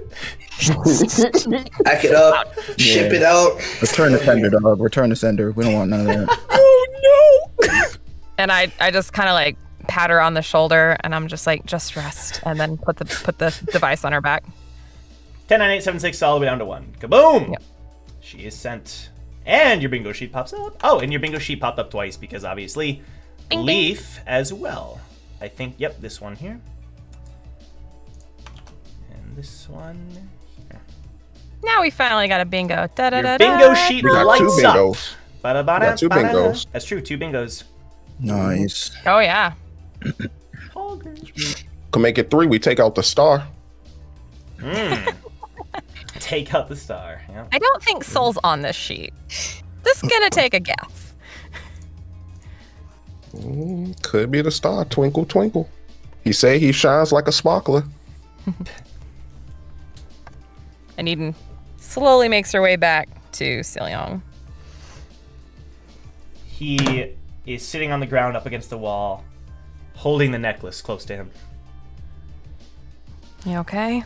Pack it up. Ship it out. Return the sender, dog. Return the sender. We don't want none of that. Oh no! And I just kind of pat her on the shoulder, and I'm just just rest, and then put the device on her back. 10, 9, 8, 7, 6, all the way down to 1. Kaboom! Yep. She is sent. And your bingo sheet pops up. Oh, and your bingo sheet popped up twice because obviously Ding, ding. Leaf as well. I think, yep, this one here. And this one here. Now we finally got a bingo. Da, da, Your da, bingo da. sheet We got lights two up. bingos. Ba-da-ba-da, We got two ba-da. bingos. That's true, 2 bingos. Nice. Oh yeah. Poggers. can make it 3. We take out the star. Take out the star. Yeah. I don't think Soul's on this sheet. Just gonna take a guess. Could be the star. Twinkle, twinkle. He say he shines like a sparkler. And Eden slowly makes her way back to Silyong. He is sitting on the ground up against the wall, holding the necklace close to him. You okay?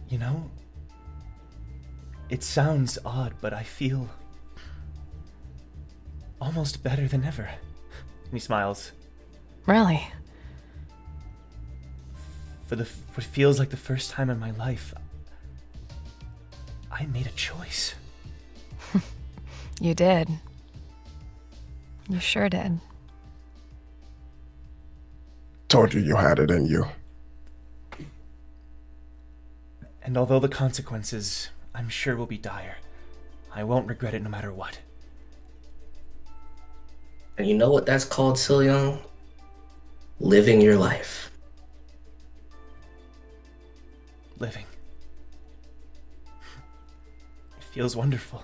You know, it sounds odd, but I feel almost better than ever. And he smiles. Really? For what feels like the first time in my life, I made a choice. You did. You sure did. Told you you had it in you. And although the consequences, I'm sure, will be dire, I won't regret it no matter what. And you know what that's called, Silyong? Living your life. Living. It feels wonderful.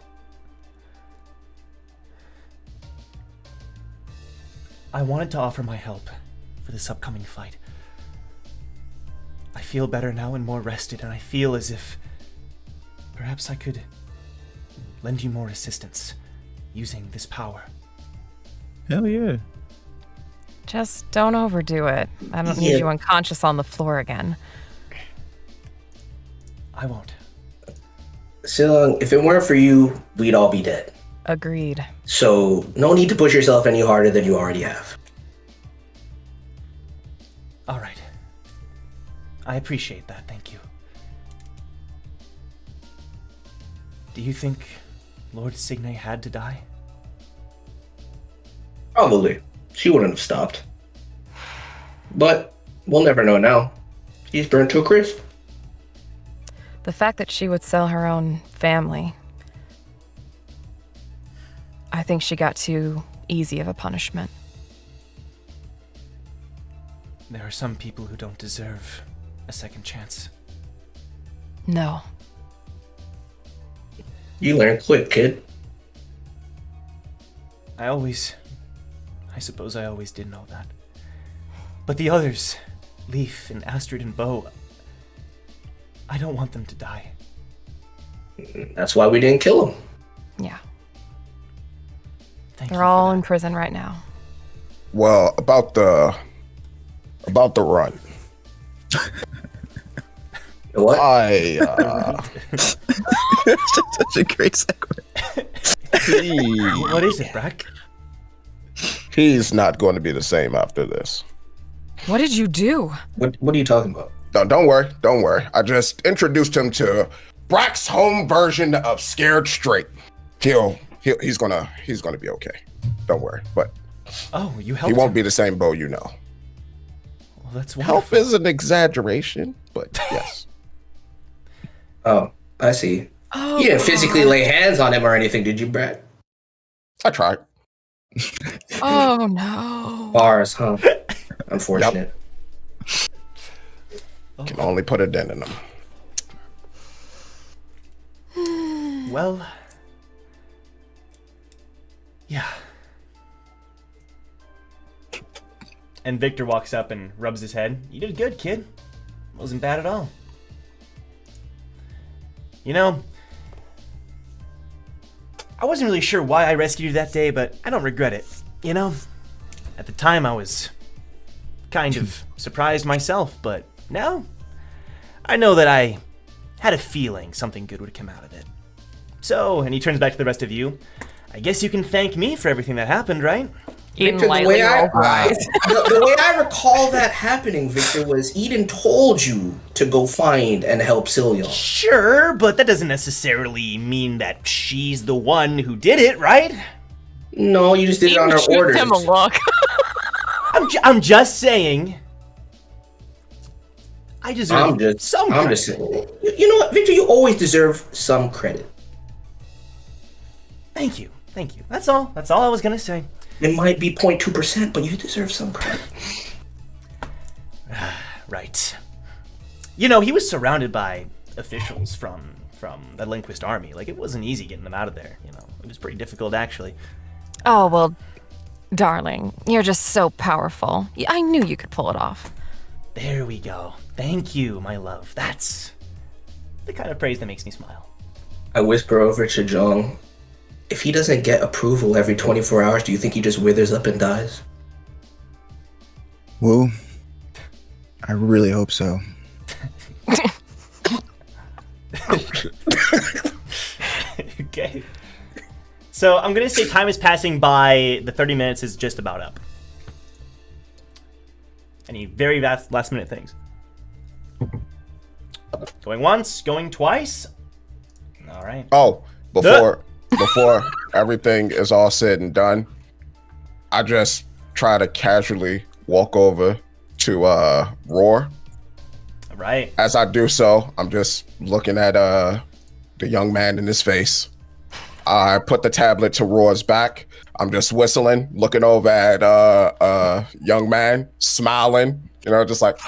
I wanted to offer my help for this upcoming fight. I feel better now and more rested, and I feel as if perhaps I could lend you more assistance using this power. Hell yeah. Just don't overdo it. I don't need you unconscious on the floor again. I won't. Silyong, if it weren't for you, we'd all be dead. Agreed. So, no need to push yourself any harder than you already have. All right. I appreciate that, thank you. Do you think Lord Signe had to die? Probably. She wouldn't have stopped. But, we'll never know now. He's burned to a crisp. The fact that she would sell her own family. I think she got too easy of a punishment. There are some people who don't deserve a second chance. No. You learn quick, kid. I suppose I always did know that. But the others, Leaf and Astrid and Bo, I don't want them to die. That's why we didn't kill him. Yeah. Thank you They're for all that. in prison right now. Well, about the run. What? Such a great segue. What is it, Brack? He's not going to be the same after this. What did you do? What are you talking about? No, don't worry. I just introduced him to Brack's home version of Scared Straight. He's gonna be okay. Don't worry. But Oh, you helped he won't him. be the same Bo you know. Well, that's wonderful. Help is an exaggeration, but yes. Oh, I see. Oh, You didn't physically lay hands on him or anything, did you, Brad? I tried. Oh no. Bars, huh? Unfortunate. Can only put a dent in him. Well, yeah. And Victor walks up and rubs his head. You did good, kid. Wasn't bad at all. You know, I wasn't really sure why I rescued you that day, but I don't regret it. You know, at the time I was kind of surprised myself, but now I know that I had a feeling something good would come out of it. So, and he turns back to the rest of you. I guess you can thank me for everything that happened, right? Eden Victor, the lightly way rolls her eyes. the way I recall that happening, Victor, was Eden told you to go find and help Silyong. Sure, but that doesn't necessarily mean that she's the one who did it, right? No, you just did it on Eden her shoots orders. him a look. I'm just saying. I deserve some credit. I'm just saying. You know what, Victor? You always deserve some credit. Thank you. That's all I was gonna say. It might be 0.2%, but you deserve some credit. Right. You know, he was surrounded by officials from the Lindquist army. Like, it wasn't easy getting them out of there, you know. It was pretty difficult, actually. Oh, well, darling, you're just so powerful. I knew you could pull it off. There we go. Thank you, my love. That's the kind of praise that makes me smile. I whisper over to Jong, if he doesn't get approval every 24 hours, do you think he just withers up and dies? Well, I really hope so. Okay. So I'm going to say time is passing by. The 30 minutes is just about up. Any very last minute things? Going once, going twice. All right. Oh, before everything is all said and done, I just try to casually walk over to Roar. Right. As I do so, I'm just looking at the young man in his face. I put the tablet to Roar's back. I'm just whistling, looking over at young man, smiling, you know, just like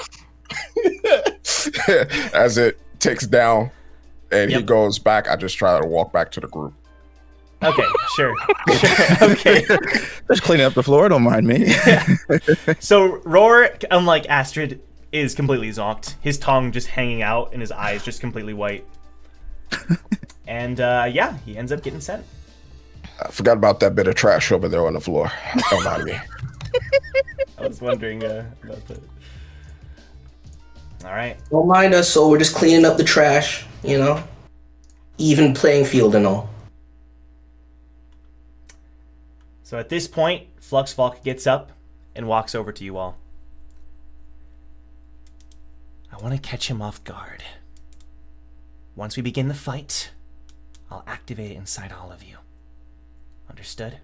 as it ticks down and he goes back. I just try to walk back to the group. Okay, sure. Okay. Just cleaning up the floor, don't mind me. So Roar, unlike Astrid, is completely zonked. His tongue just hanging out and his eyes just completely white. And yeah, he ends up getting sent. I forgot about that bit of trash over there on the floor. Don't mind me. I was wondering about that. All right. Don't mind us, so we're just cleaning up the trash, you know? Even playing field and all. So at this point, Fluxvalk gets up and walks over to you all. I want to catch him off guard. Once we begin the fight, I'll activate it inside all of you. Understood?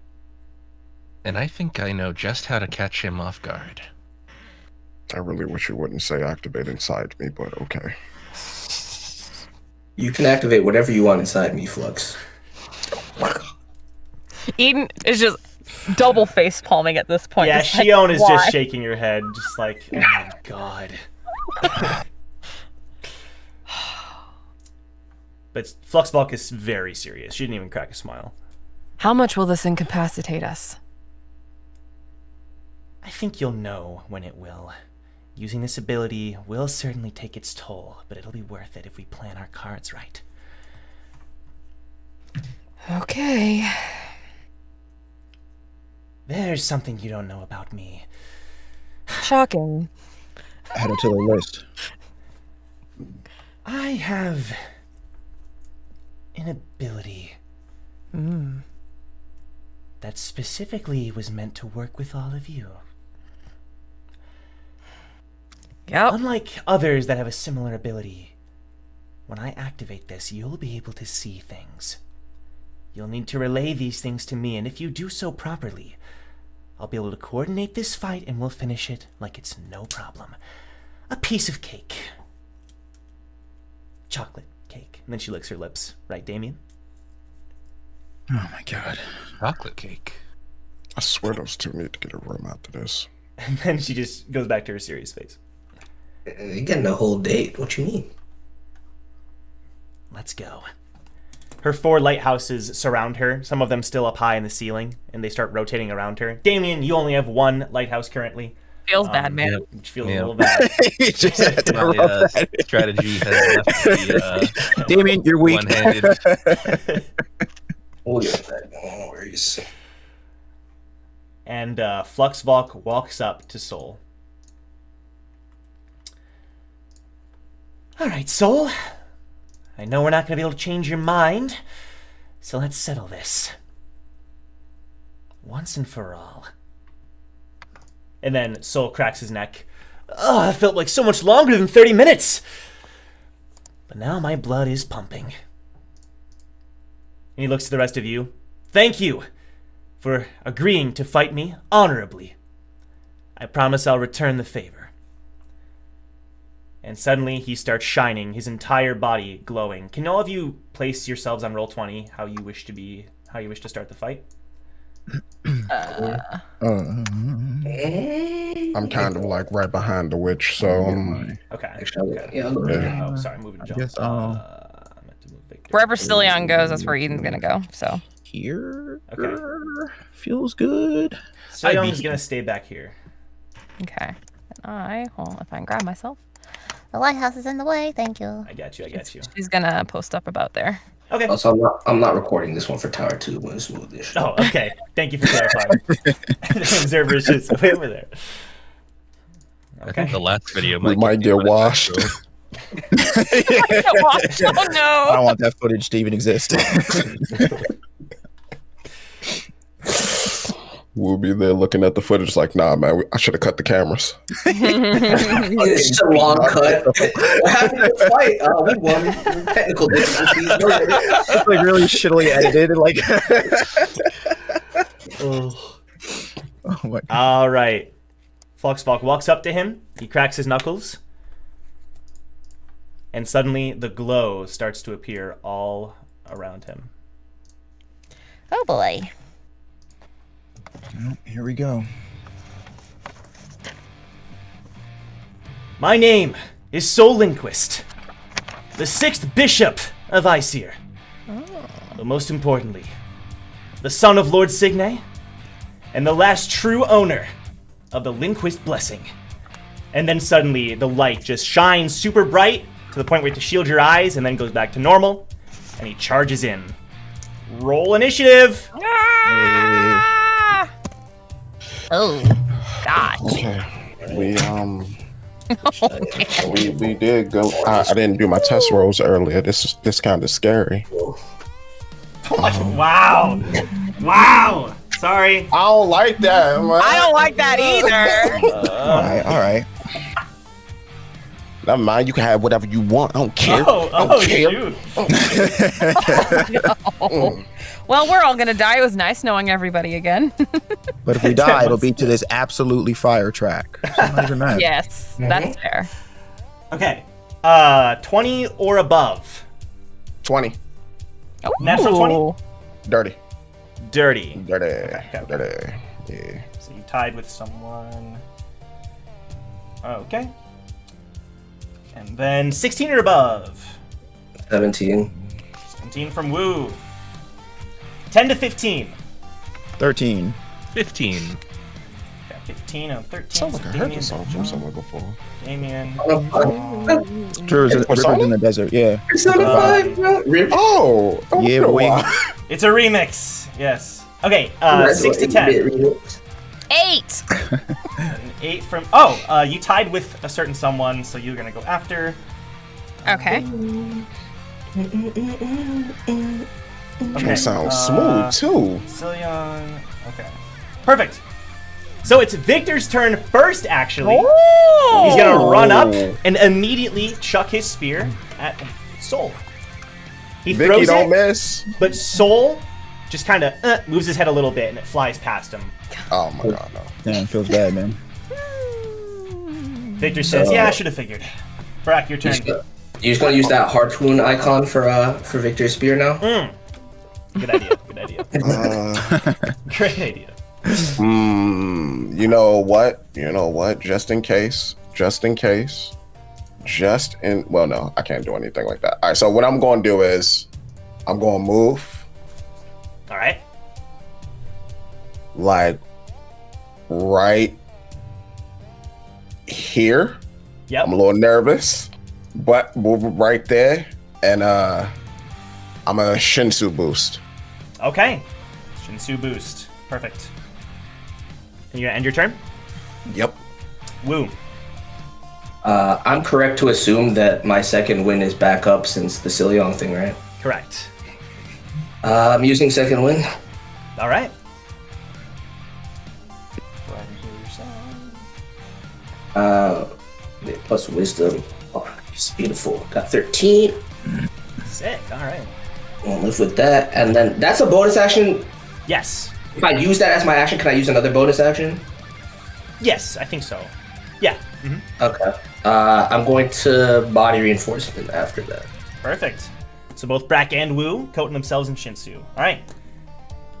And I think I know just how to catch him off guard. I really wish you wouldn't say activate inside me, but okay. You can activate whatever you want inside me, Flux. Eden is just double face palming at this point. Yeah, Just like, Shion is why? just shaking her head, just like, oh my god. But Fluxvalk is very serious. She didn't even crack a smile. How much will this incapacitate us? I think you'll know when it will. Using this ability will certainly take its toll, but it'll be worth it if we plan our cards right. Okay. There's something you don't know about me. Shocking. Add it to the list. I have an ability that specifically was meant to work with all of you. Yep. Unlike others that have a similar ability, when I activate this, you'll be able to see things. You'll need to relay these things to me, and if you do so properly, I'll be able to coordinate this fight and we'll finish it like it's no problem. A piece of cake. Chocolate cake. And then she licks her lips. Right, Damien? Oh my god. Chocolate cake. I swear those two need to get a room after this. And then she just goes back to her serious face. You're getting a whole date. What you mean? Let's go. Her 4 lighthouses surround her, some of them still up high in the ceiling, and they start rotating around her. Damien, you only have 1 lighthouse currently. Feels bad, man. Yep. Which feels a Yeah. little bad. You just had to My rub that. strategy has left the Damien, you're weak. one-handed. We'll get that. No worries. And Fluxvalk walks up to Soul. Alright, Soul. I know we're not going to be able to change your mind, so let's settle this. Once and for all. And then Soul cracks his neck. Oh, it felt like so much longer than 30 minutes! But now my blood is pumping. And he looks to the rest of you. Thank you for agreeing to fight me honorably. I promise I'll return the favor. And suddenly he starts shining, his entire body glowing. Can all of you place yourselves on roll 20 how you wish to start the fight? I'm kind of like right behind the witch, so Okay. Actually, Okay. yeah, I'll go Okay. there. Oh, sorry, moving jump. guess I I'll- meant to move Victor. Wherever Stylion goes, that's where Eden's gonna go. So Here. Okay. Feels good. So Young's gonna stay back here. okay. And hold on, if I can grab myself. The lighthouse is in the way. Thank you. I got you. She's gonna post up about there. Okay. Also, I'm not recording this one for Tower 2 when it's smooth this. Oh, okay. Thank you for clarifying. The observer is just way over there. I think the last video we might get washed. Oh I no! don't want that footage to even exist. We'll be there looking at the footage like, nah, man, I should have cut the cameras. It's just a long cut. What happened to the fight? We won. Technical difficulties. It's like really shittily edited. Like, oh my god. All right. Fluxvalk walks up to him. He cracks his knuckles. And suddenly the glow starts to appear all around him. Oh boy. Well, here we go. My name is Sol Lindquist, the 6th Bishop of Aesir. But most importantly, the son of Lord Signe, and the last true owner of the Lindquist Blessing. And then suddenly the light just shines super bright to the point where you have to shield your eyes and then goes back to normal. And he charges in. Roll initiative! Oh, God. Okay. We did go. I didn't do my test rolls earlier. This kind of scary. Wow! Wow! Sorry. I don't like that. Man. I don't like that either. All right. Never mind. You can have whatever you want. I don't care. Shoot. No. Well, we're all gonna die. It was nice knowing everybody again. But if we die, it'll be to this absolutely fire track. So I'm not even mad. Yes, that's fair. Okay. 20 or above. 20. Natural 20? Dirty. Dirty. Yeah. So you tied with someone. Okay. And then 16 or above. 17. 17 from Woo. 10 to 15. 13. 15. Okay, 15 and 13. Sounds like I heard this song from somewhere before. Damien. True, Rivers in the desert. Yeah. Persona 5, bro. Oh. Yeah, boy. It's a remix. Yes. Okay, 6 to 10. 8. An 8 from... you tied with a certain someone, so you're going to go after. Okay. Okay. Sounds smooth, too. Cillian. Okay. Perfect. So it's Victor's turn first, actually. Oh! He's going to run up and immediately chuck his spear at Sol. He Vicky, throws don't it, miss. but Sol just kind of moves his head a little bit, and it flies past him. Oh my god, no. Damn, feels bad, man. Victor says, "Yeah, I should have figured." Brack, your turn. You're just gonna use that harpoon icon for Victor's spear now? Good idea. Good idea. Great idea. You know what? Just in case. Well, no, I can't do anything like that. All right, so what I'm going to do is I'm going to move All right. like right here. Yep. I'm a little nervous, but move right there, and I'm a Shinsu boost. Okay. Shinsu boost. Perfect. And you're gonna end your turn? Yep. Woo. I'm correct to assume that my second win is back up since the Cillian thing, right? Correct. I'm using second win. All right. Plus wisdom. Oh, it's beautiful. Got 13. Sick. All right. I'll live with that. And then that's a bonus action. Yes. If I use that as my action, can I use another bonus action? Yes, I think so. Yeah. Okay. I'm going to body reinforcement after that. Perfect. So both Brack and Woo coating themselves in Shinsu. All right.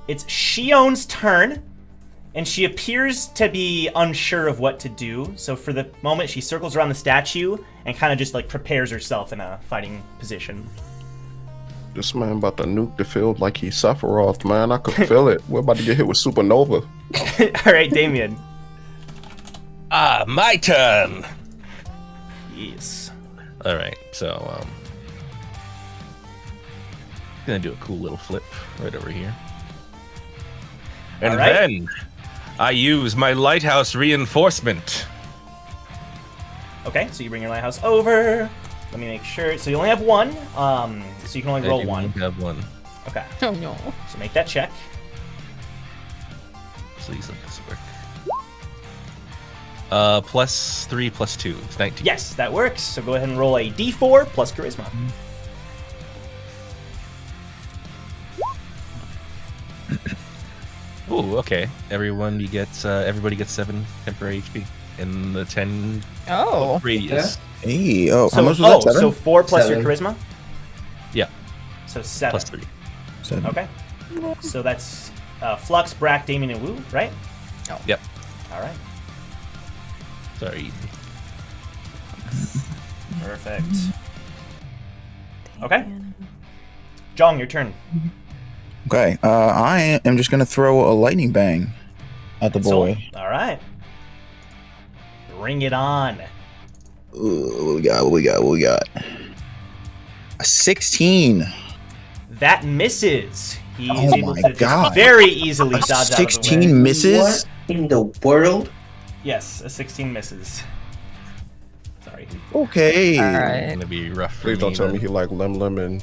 It's Shion's turn. and she appears to be unsure of what to do. So for the moment, she circles around the statue and kind of just like prepares herself in a fighting position. This man about to nuke the field like he's Sephiroth, man. I could feel it. We're about to get hit with supernova. All right, Damien. My turn. Yes. All right, so gonna do a cool little flip right over here, and right. then I use my lighthouse reinforcement. Okay, so you bring your lighthouse over. Let me make sure. So you only have one. So you can only roll one. Have one. Okay. Oh no. So make that check. Please let this work. +3 +2. It's 19. Yes, that works. So go ahead and roll a d4 plus charisma. Ooh, okay. Everybody gets 7 temporary HP in the 10 Oh. radius. Hey, So, how much was that? 7? so 4 plus your 7. charisma? Yeah, So 7. +3. 7. Okay. So that's Flux, Brack, Damien, and Wu, right? Yep. All right. Sorry. Perfect. Okay. Jong, your turn. Okay, I am just gonna throw a lightning bang at the boy. All right. Bring it on. Ooh, what we got? A 16. That misses. He's Oh able my to God. very easily A dodge out of the way. 16 misses? What in the world? Yes, a 16 misses. Sorry. Okay. All It's right. gonna be rough for Please don't tell then. me he like lemon.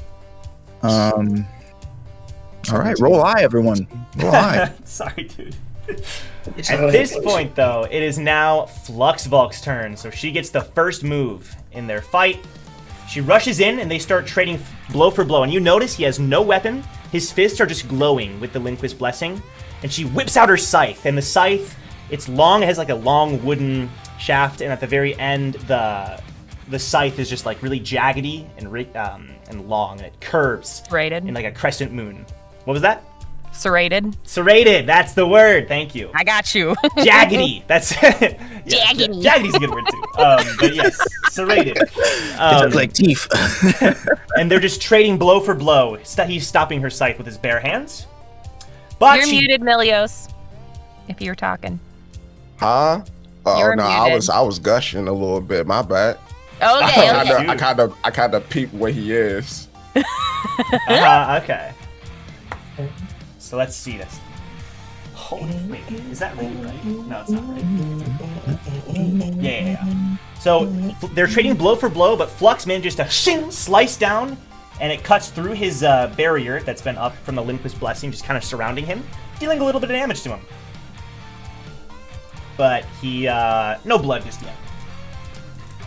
All right, roll high, everyone. Roll high. Sorry, dude. It's At not this like- point, though, it is now Fluxvalk's turn, so she gets the first move in their fight. She rushes in, and they start trading blow for blow. And you notice he has no weapon. His fists are just glowing with the Lindquist blessing. And she whips out her scythe, and the scythe, it's long, it has like a long wooden shaft, and at the very end, the scythe is just like really jaggedy and long, and it curves Serrated. in like a crescent moon. What was that? Serrated. Serrated, that's the word. Thank you. I got you. Jaggedy. That's Jaggedy. Jaggedy's a good word too. But yes, serrated. Like teeth. And they're just trading blow for blow. He's stopping her scythe with his bare hands. But You're she, muted, Milios. If you're talking. Huh? Oh You're no, muted. I was gushing a little bit. My bad. Okay. Oh, Okay. shoot. I kind of peeped where he is. Okay. So let's see this. Holy wait, is that right? No, it's not right. Yeah. So they're trading blow for blow, but Flux manages to slice down, and it cuts through his barrier that's been up from the Lindquist blessing, just kind of surrounding him, dealing a little bit of damage to him. But he, no blood just yet.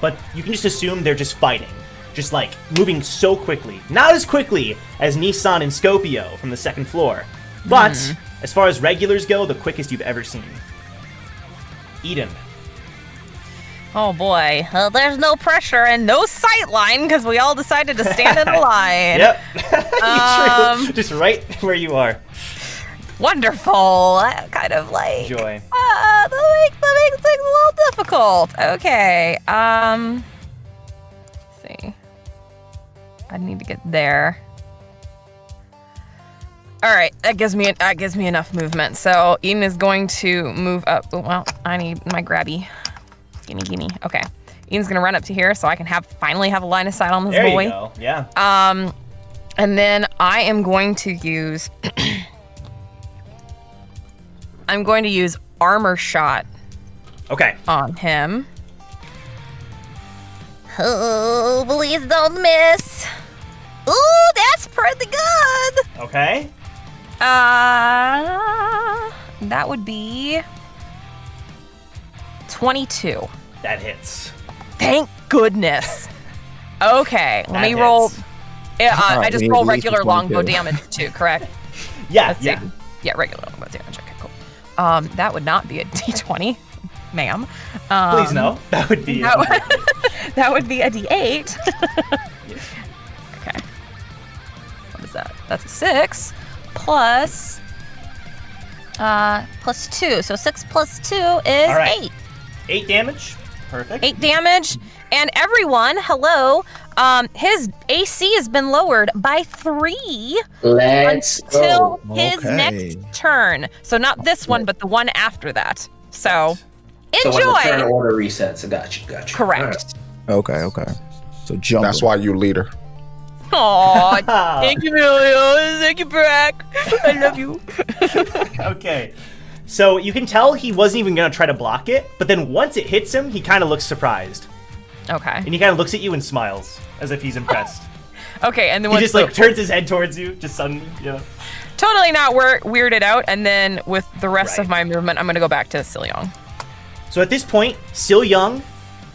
But you can just assume they're just fighting. Just like moving so quickly. Not as quickly as Nissan and Scopio from the second floor. But as far as regulars go, the quickest you've ever seen. Eden. Oh boy. There's no pressure and no sight line because we all decided to stand in a line. Yep. True. Just right where you are. Wonderful. That kind of like. Joy. That makes things a little difficult. Okay. Let's see. I need to get there. All right, that gives me enough movement. So Eden is going to move up. Oh, well, I need my grabby. Gimme. Okay. Eden's gonna run up to here so I can finally have a line of sight on this There boy. you go. Yeah. And then I am going to use. I'm going to use armor shot Okay. on him. Oh, please don't miss. Ooh, that's pretty good. Okay. That would be 22. That hits. Thank goodness. Okay, let That me roll. hits. I just we roll need at least regular 22. longbow damage too, correct? Yeah. Let's Yeah. see. Yeah, regular longbow damage. Okay, cool. That would not be a D20, ma'am. Please no. That would be. That would be a D8. Okay. What is that? That's a 6 plus +2. So 6 + 2 is All right. 8. 8 damage. Perfect. 8 damage. And everyone, hello. His AC has been lowered by 3 Let's until go. his Okay. next turn. So not this one, but the one after that. So So when the turn enjoy. order resets, I got you. Correct. Okay. So jump. That's why you leader. Aw, thank you, Emilio. Thank you, Brack. I love you. Okay. So you can tell he wasn't even going to try to block it, but then once it hits him, he kind of looks surprised. Okay. And he kind of looks at you and smiles as if he's impressed. Okay, and then He once just like turns his head towards you, just suddenly, you know. totally not weirded out, and then with the rest of Right. my movement, I'm gonna go back to Silyong. So at this point, still young,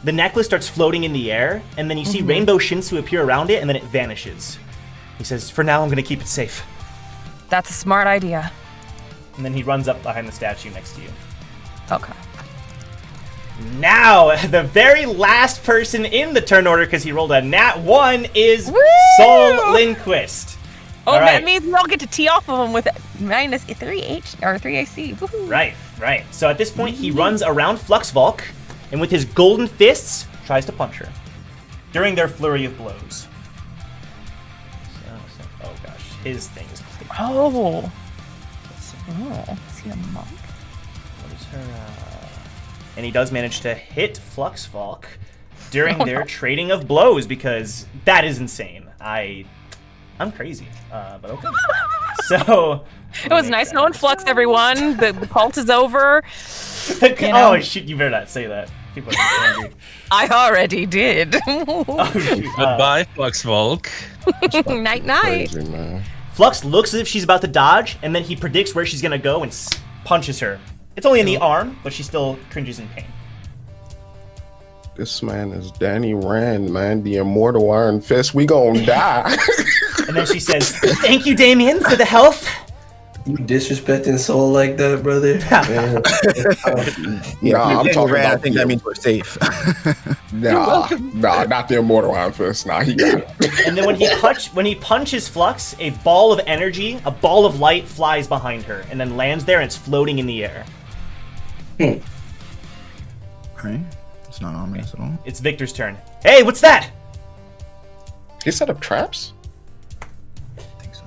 the necklace starts floating in the air, and then you see rainbow shinsu appear around it, and then it vanishes. He says, "For now, I'm going to keep it safe." That's a smart idea. And then he runs up behind the statue next to you. Okay. Now, the very last person in the turn order, because he rolled a nat 1, is Woo! Soul Lindquist. Oh, All that right. means we all get to tee off of him with -3 H or 3 AC. Woohoo. Right. So at this point, he runs around Fluxvalk, and with his golden fists, tries to punch her during their flurry of blows. Oh gosh, his thing is complete. Oh. Oh. Is he a monk? What is her? And he does manage to hit Fluxvalk during their trading of blows, because that is insane. I'm crazy, but okay. So It was nice knowing Flux, everyone. The cult is over. You know. Oh shit! You better not say that. People are gonna be angry. I already did. Oh, shoot. Goodbye, Fluxvalk. Night night. Crazy, man. Flux looks as if she's about to dodge, and then he predicts where she's gonna go and punches her. It's only in the arm, but she still cringes in pain. This man is Danny Rand, man. The immortal Iron Fist. We gonna die. And then she says, "Thank you, Damien, for the health." You disrespecting Soul like that, brother? Man. Yeah, Nah, I'm talking I about think the- that means we're safe. Nah, not the immortal Iron Fist. Nah, he got it. And then when he punches Flux, a ball of energy, a ball of light flies behind her, and then lands there, and it's floating in the air. Right? It's not ominous at all. It's Victor's turn. Hey, what's that? He set up traps. I think so.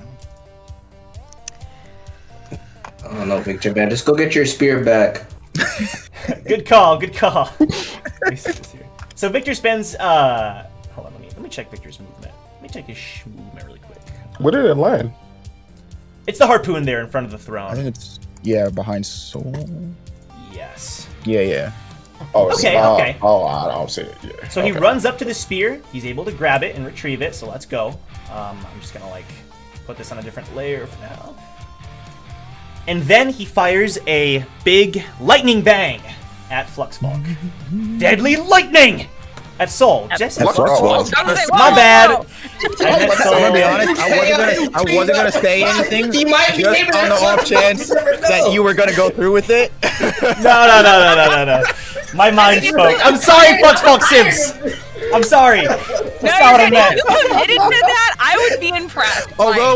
I don't know, Victor, man. Just go get your spear back. Good call. Let me see this here. So Victor spends. Hold on. Let me check Victor's movement. Let me check his movement really quick. Where did it land? It's the harpoon there in front of the I throne. think it's behind Soul. Yes. Yeah. Oh, it's, Okay. Oh, I don't see it. Yeah. So he Okay. runs up to the spear. He's able to grab it and retrieve it. So let's go. I'm just gonna put this on a different layer for now. And then he fires a big lightning bang at Fluxvalk. Deadly lightning at Soul. Just Fluxvalk. I was like, my whoa, bad. whoa. I meant Soul. I'm gonna be honest. I wasn't gonna say anything. He might be Just able on to the off chance that you were gonna go through with it. No. My mind spoke. I'm sorry, Fluxvalk Sims. I'm sorry. That's No, not what I if meant. you admitted to that, I would be impressed. Although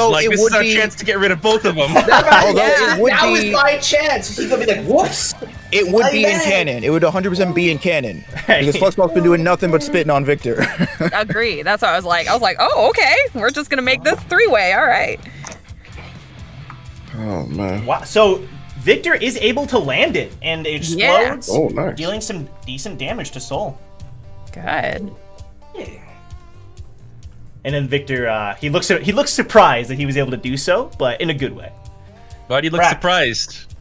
Like, it this would is our be, chance to get rid of both of them. although Yeah. it would That was be, my chance. He's gonna be like, whoops. it would be in Amen. canon. It would 100% be in canon Right. because Fluxvalk's been doing nothing but spitting on Victor. Agree. That's what I was like. Oh, okay. We're just gonna make this 3-way. All right. Oh man. Wow. So Victor is able to land it, and it explodes, Oh, nice. dealing some decent damage to Soul. Good. And then Victor, he looks surprised that he was able to do so, but in a good way. Why do you look Brack. surprised?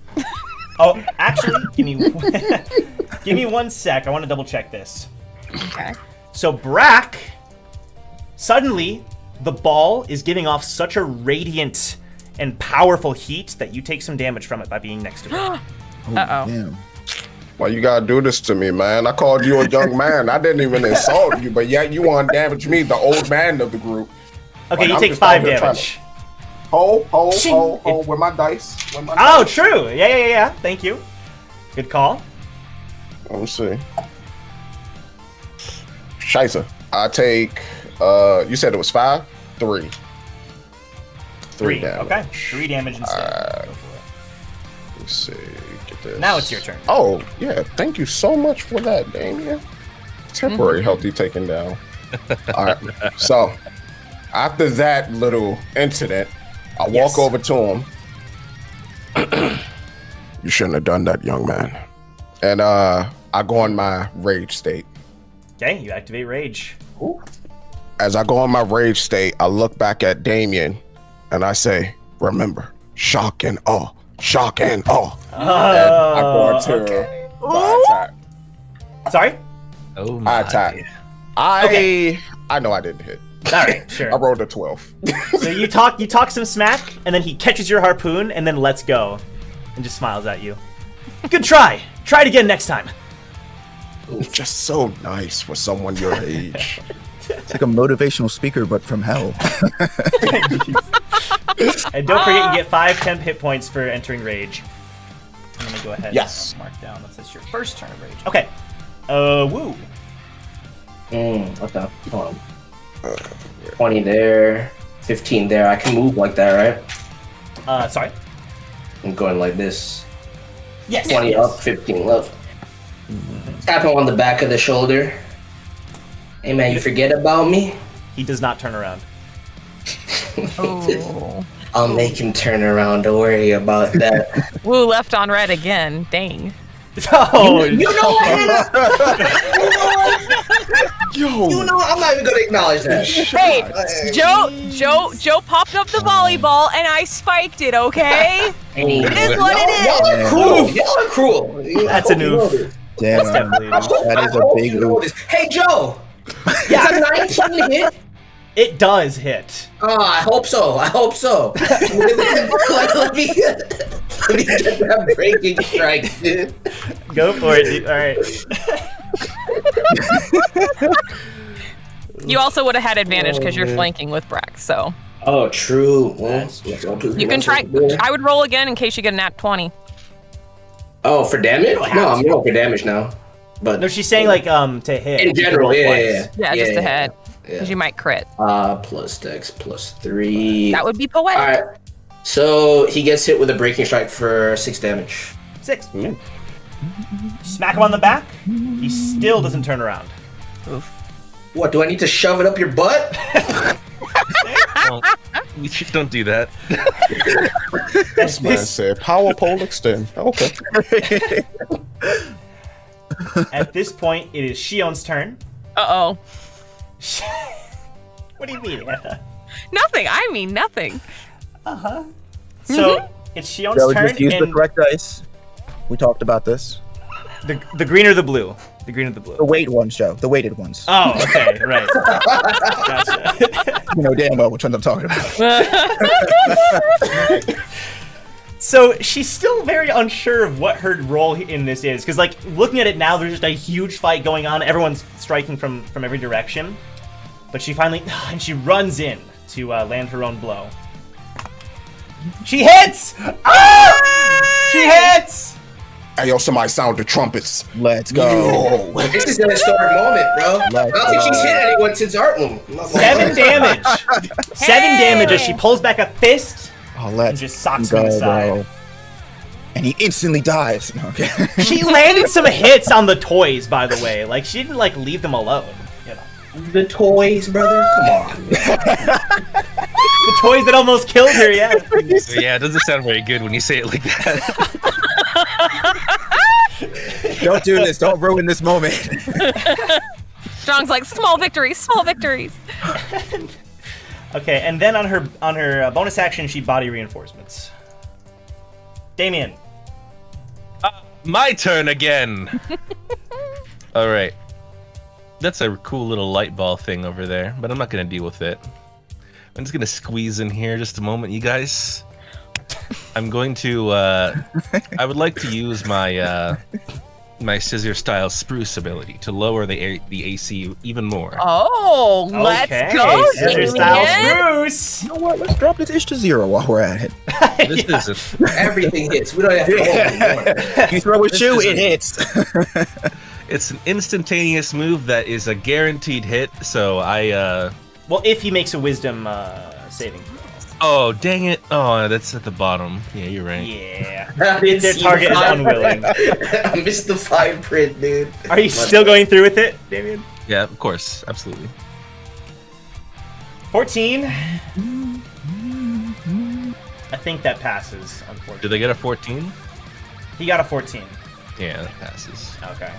Oh, actually, give me 1 sec. I want to double check this. Okay. So Brack, suddenly, the ball is giving off such a radiant and powerful heat that you take some damage from it by being next to it. Uh-oh. Damn. Why you gotta do this to me, man? I called you a young man. I didn't even insult you, but yet you want to damage me, the old man of the group. Okay, Like, you I'm take just 5 out here trying damage. Ho, with my dice. Oh, true. Yeah. Thank you. Good call. Let me see. Scheisse. I take, you said it was 5? 3. 3 damage. Okay, 3 damage instead. Go for it. Let's see. Get this. Now it's your turn. Oh, yeah. Thank you so much for that, Damien. Temporary healthy taken down. All right. So, after that little incident, I walk over to him. You shouldn't have done that, young man. And I go on my rage state. Okay, you activate rage. Ooh. As I go on my rage state, I look back at Damien and I say, remember, shock and awe. Shock and awe. And I go into my attack. Sorry? Oh I my. attack. I know I didn't hit. All right, sure. I rolled a 12. So you talk some smack, and then he catches your harpoon, and then lets go, and just smiles at you. Good try. Try it again next time. Just so nice for someone your age. It's like a motivational speaker, but from hell. And don't forget, you get 5 temp hit points for entering rage. I'm gonna go ahead. Yes. And mark down. That's your first turn of rage. Okay. Woo. Okay. Hold on. 20 there, 15 there. I can move like that, right? Sorry. I'm going like this. Yes. 20 yes. up, 15 left. Tap him on the back of the shoulder. Hey man, you forget about me? He does not turn around. Oh. I'll make him turn around. Don't worry about that. Woo, left on red again. Dang. Oh, You know what? You know what? I'm not even gonna acknowledge that. Hey, Joe popped up the volleyball and I spiked it, okay? It is what it is. Y'all are cruel. Y'all are cruel. That's an oof. Damn, definitely that is a big oof. Hey Joe, yeah, 19 hit. It does hit. Oh, I hope so. I hope so. let me get that breaking strike, dude. Go for it, dude. All right. You also would have had advantage because you're flanking with Brack, so. Oh, true. Well, You can try. I would roll again in case you get a nat 20. Oh, for damage? No, I'm rolling for damage now. But No, she's saying like to hit. in general, yeah. Yeah, just a head. Because you might crit. Plus dex plus 3. That would be poetic. All right. So he gets hit with a breaking strike for 6 damage. 6. Okay. Smack him on the back. He still doesn't turn around. What, do I need to shove it up your butt? Well, don't do that. This man said power pole extend. Okay. At this point, it is Shion's turn. Uh-oh. What do you mean? Nothing. I mean nothing. So it's Shion's Joe, turn, just use the and correct dice. We talked about this. the green or the blue? The green or the blue? The weight ones, Joe. The weighted ones. Oh, okay, right. Gotcha. You know damn well which ones I'm talking about. So she's still very unsure of what her role in this is, because like looking at it now, there's just a huge fight going on. Everyone's striking from every direction, but she finally and she runs in to land her own blow. She hits! Ah! She hits! Hey, yo, somebody sound the trumpets. Let's go. This is an historic moment, bro. I don't think she's hit anyone since Artloom. 7 damage. 7 damage as she pulls back a fist Oh, and let's just socks him in the go, side. bro. And he instantly dies. Okay. She landed some hits on the toys, by the way. Like, she didn't, like, leave them alone. You know. The toys, brother? Come on. The toys that almost killed her, yeah. Yeah, it doesn't sound very good when you say it like that. Don't do this. Don't ruin this moment. Strong's like, small victories, small victories. Okay, and then on her bonus action, she body reinforcements. Damien. My turn again. All right. That's a cool little light ball thing over there, but I'm not going to deal with it. I'm just going to squeeze in here just a moment, you guys. I'm going to, I would like to use my my scissor style spruce ability to lower the AC even more. Oh, let's go, Scissor style spruce. You know what? Let's drop this ish to 0 while we're at it. This is Everything hits. We don't have to hold anymore. You throw a shoe, it hits. it's an instantaneous move that is a guaranteed hit, so I Well, if he makes a wisdom saving. Oh, dang it. Oh, that's at the bottom. Yeah, you're right. Yeah. I didn't Their see target the is fine- unwilling. I missed the fine print, dude. Are you still going through with it, Damien? Yeah, of course. Absolutely. 14. I think that passes, unfortunately. Did they get a 14? He got a 14. Yeah, that passes. Okay.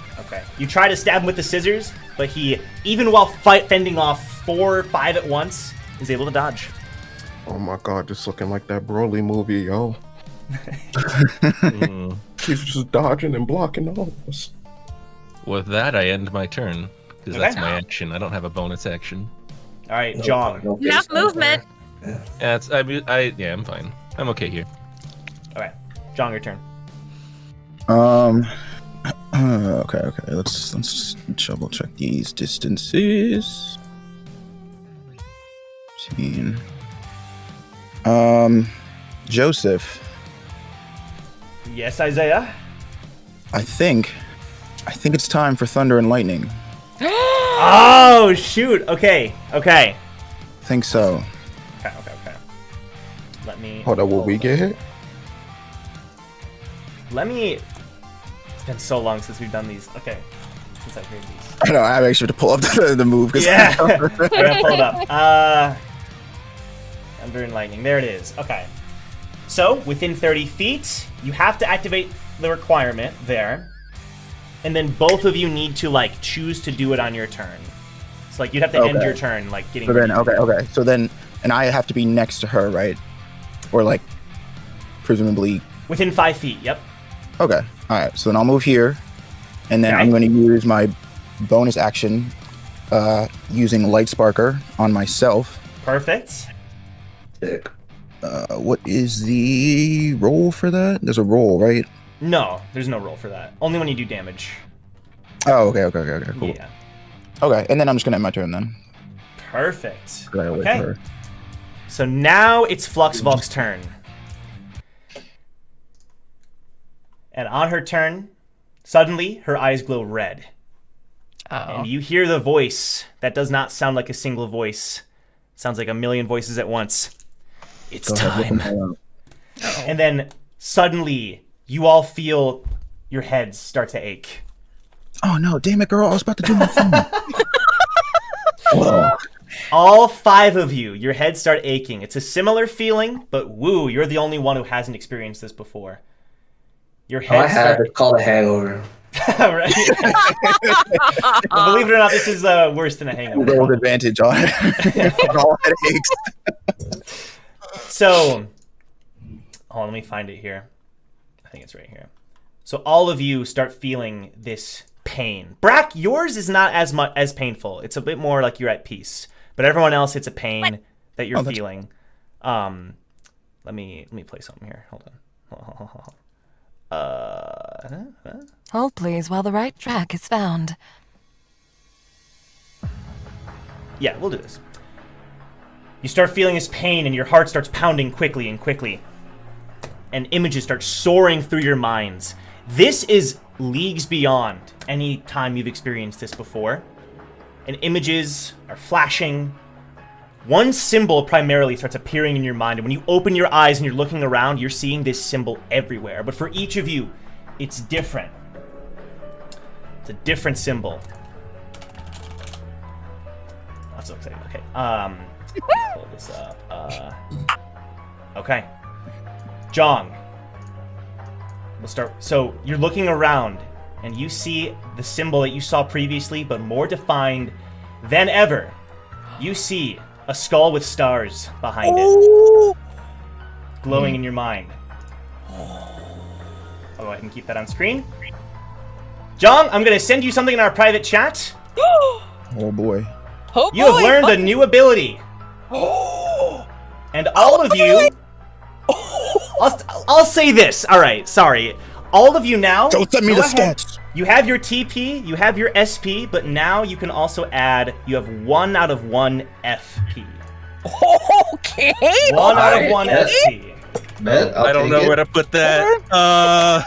You try to stab him with the scissors, but he, even while fending off 4 or 5 at once, is able to dodge. Oh my god, just looking like that Broly movie, yo. He's just dodging and blocking all of us. With that, I end my turn. Because Okay. that's my action. I don't have a bonus action. All right, Jong. No Enough face on movement. there. Yeah, yeah, I'm fine. I'm okay here. All right, Jong, your turn. Okay. Let's double check these distances. 15. Joseph, Yes, Isaiah. I think it's time for thunder and lightning. Oh, shoot. Okay. Think so. Okay. Let me... Hold up, will we get hit? Let me... It's been so long since we've done these. Okay. Since I've heard these. I know, I have actually to pull up the move. Yeah. I'm gonna pull it up. Thunder and lightning. There it is. Okay. So, within 30 feet, you have to activate the requirement there. And then both of you need to, like, choose to do it on your turn. So, like, you'd have to end Okay. your turn, like, getting... So then, okay. So then, and I have to be next to her, right? Or like, presumably. Within 5 feet, yep. Okay. All right. So then I'll move here, and then Okay. I'm going to use my bonus action, using Light Sparker on myself. Perfect. Sick. What is the roll for that? There's a roll, right? No, there's no roll for that. Only when you do damage. Oh, okay. Cool. Yeah. Okay, and then I'm just gonna end my turn then. Perfect. Right away Okay. for her. So now it's Fluxvalk's turn. And on her turn, suddenly her eyes glow red. Oh. And you hear the voice that does not sound like a single voice. Sounds like a million voices at once. It's Go ahead, look time. them all up. And then suddenly you all feel your heads start to ache. Oh no, damn it, girl! I was about to do my thing. Whoa. All 5 of you, your heads start aching. It's a similar feeling, but woo, you're the only one who hasn't experienced this before. Your I heads have start... it called a hangover. Right? Believe it or not, this is worse than a hangover. Rolled advantage on it. All headaches. So, hold on, let me find it here. I think it's right here. So all of you start feeling this pain. Brack, yours is not as painful. It's a bit more like you're at peace. But everyone else, it's a pain that you're feeling. Let me play something here. Hold on. Hold please while the right track is found. Yeah, we'll do this. You start feeling this pain and your heart starts pounding quickly and quickly. And images start soaring through your minds. This is leagues beyond any time you've experienced this before. And images are flashing. One symbol primarily starts appearing in your mind. And when you open your eyes and you're looking around, you're seeing this symbol everywhere. But for each of you, it's different. It's a different symbol. That's so exciting. Okay. Pull this up. Okay. Jong. We'll start. So you're looking around and you see the symbol that you saw previously, but more defined than ever. You see a skull with stars behind it, glowing in your mind. Oh, I can keep that on screen. Jong, I'm gonna send you something in our private chat. Oh boy. Oh, You have learned a new ability. And all of you... I'll say this. All right, sorry. All of you now... Don't send me go the ahead. stats. You have your TP, you have your SP, but now you can also add... You have 1 out of 1 FP. Okay. 1 out of 1 Alright, SP. Bet, I don't know where to put that. I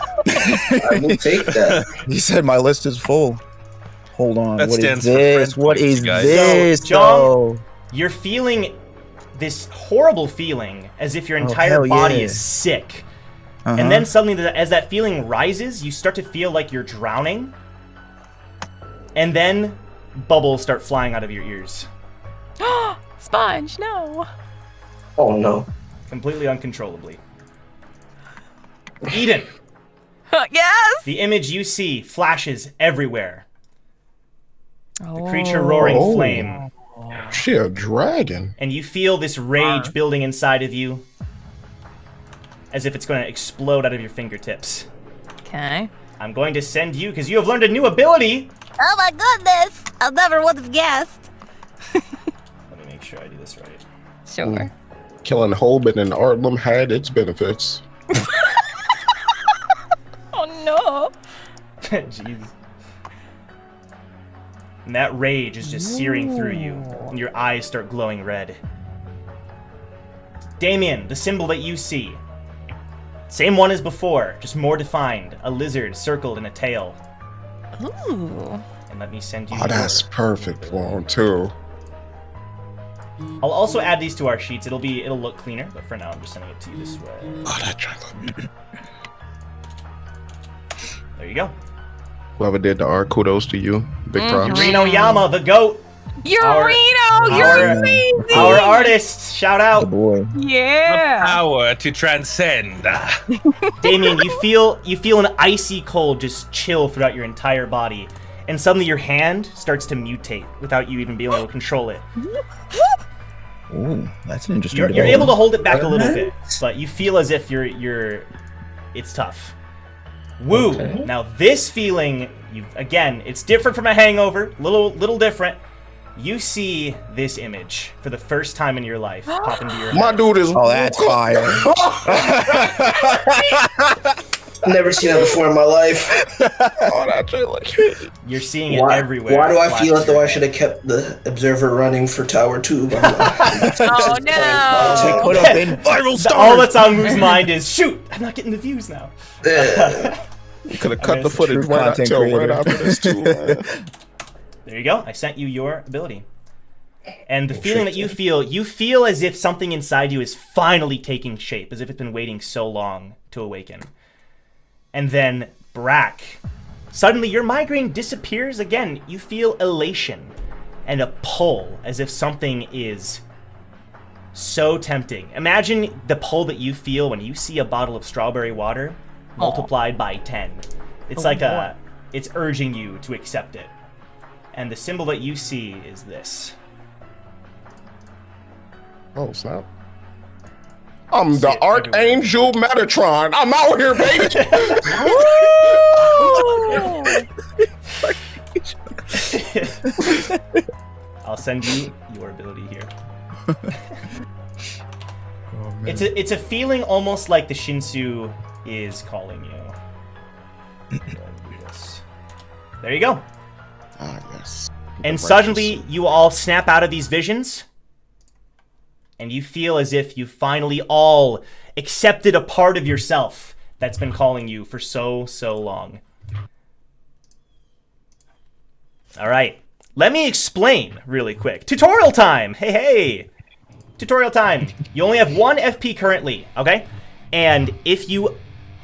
will take that. He said my list is full. Hold on. That What is stands for this? friend What points, is guys. this? So, John, though? You're feeling this horrible feeling as if your entire hell body yeah. is sick. Uh-huh. And then suddenly, as that feeling rises, you start to feel like you're drowning. And then bubbles start flying out of your ears. Sponge, no. Oh no. Completely uncontrollably. Eden, Yes. the image you see flashes everywhere. The creature Oh. roaring Oh. flame. She a dragon. And you feel this rage building inside of you. As if it's going to explode out of your fingertips. Okay. I'm going to send you, because you have learned a new ability. Oh my goodness! I never would have guessed. Let me make sure I do this right. Sure. Killing Holben and Artlam had its benefits. Oh no. Jeez. And that rage is just searing through you, and your eyes start glowing red. Damien, the symbol that you see. Same one as before, just more defined. A lizard circled in a tail. Ooh. And let me send you Oh, that's your- perfect for him too. I'll also add these to our sheets. It'll look cleaner, but for now I'm just sending it to you this way. Oh, that dragon. There you go. Whoever did the art, kudos to you. Big props. Reno Yama, the goat. Reno, you're our- amazing. Our artist, shout The out. boy. Yeah. Power to transcend. Damien, you feel an icy cold just chill throughout your entire body, and suddenly your hand starts to mutate without you even being able to control it. Ooh, that's an interesting. You're able to development. hold it back a little bit, but you feel as if it's tough. Woo! Okay. Now this feeling, again, it's different from a hangover, little different. You see this image for the first time in your life pop into your My head. dude is. Oh, that's fire. I've never seen that before in my life. Oh, that like. You're seeing it Why, everywhere. why do I flash feel as through though I your should have kept the observer running for Tower 2? Oh They no. could have been viral head. stars. All that's on Moo's mind is, shoot, I'm not getting the views now. You could have cut mean, the it's a footage true right, content right creator. after this too, man. There you go. I sent you your ability. And the feeling that you feel as if something inside you is finally taking shape, as if it's been waiting so long to awaken. And then, Brack, suddenly your migraine disappears again. You feel elation and a pull, as if something is so tempting. Imagine the pull that you feel when you see a bottle of strawberry water multiplied by 10. It's it's urging you to accept it. And the symbol that you see is this. Oh, snap. I'm the Archangel Metatron. I'm out here, baby. I'll send you your ability here. Oh, man. It's a feeling almost like the Shinsu is calling you. There you go. Ah, yes. And The suddenly righteous. you all snap out of these visions, and you feel as if you finally all accepted a part of yourself that's been calling you for so long. All right, let me explain really quick. Tutorial time! Hey! Tutorial time. You only have 1 FP currently, okay? And if you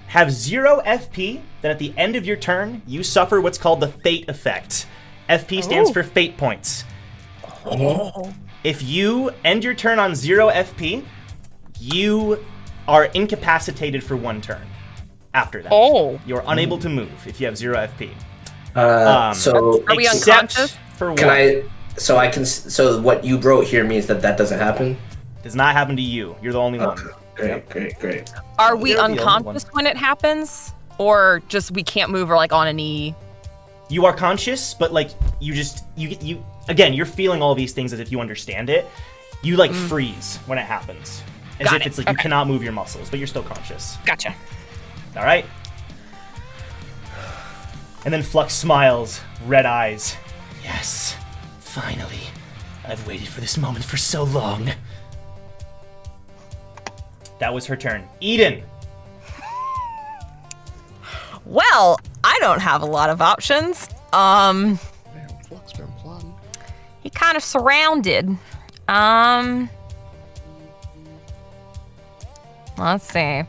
have 0 FP, then at the end of your turn, you suffer what's called the Fate Effect. FP stands for Fate Points. If you end your turn on 0 FP, you are incapacitated for 1 turn. After that, Oh. you're unable to move if you have 0 FP. So Are we Except unconscious? for 1. can I? So what you wrote here means that doesn't happen. Does not happen to you. You're the only one. Great. Are we You're the only unconscious when it happens? Or just we can't move or like on a knee? You are conscious, but like you again, you're feeling all these things as if you understand it. You like freeze when it happens. As Got if it. it's like you Okay. cannot move your muscles, but you're still conscious. Gotcha. All right? And then Flux smiles, red eyes. Yes, finally. I've waited for this moment for so long. That was her turn. Eden. Well, I don't have a lot of options. Damn, Flux been plotting. He kind of surrounded. Let's see.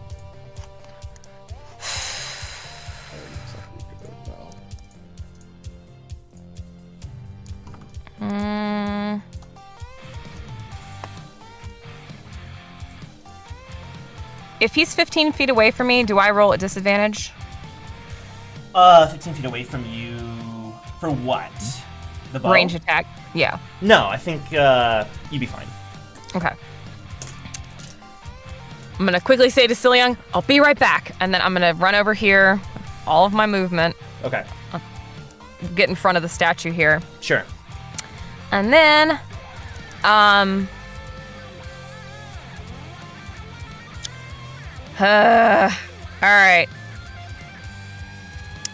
If he's 15 feet away from me, do I roll at disadvantage? 15 feet away from you. For what? The bow? Range attack. Yeah. No, I think you'd be fine. Okay. I'm gonna quickly say to Silyoung, I'll be right back, and then I'm gonna run over here, all of my movement, Okay. get in front of the statue here, Sure. and then, all right.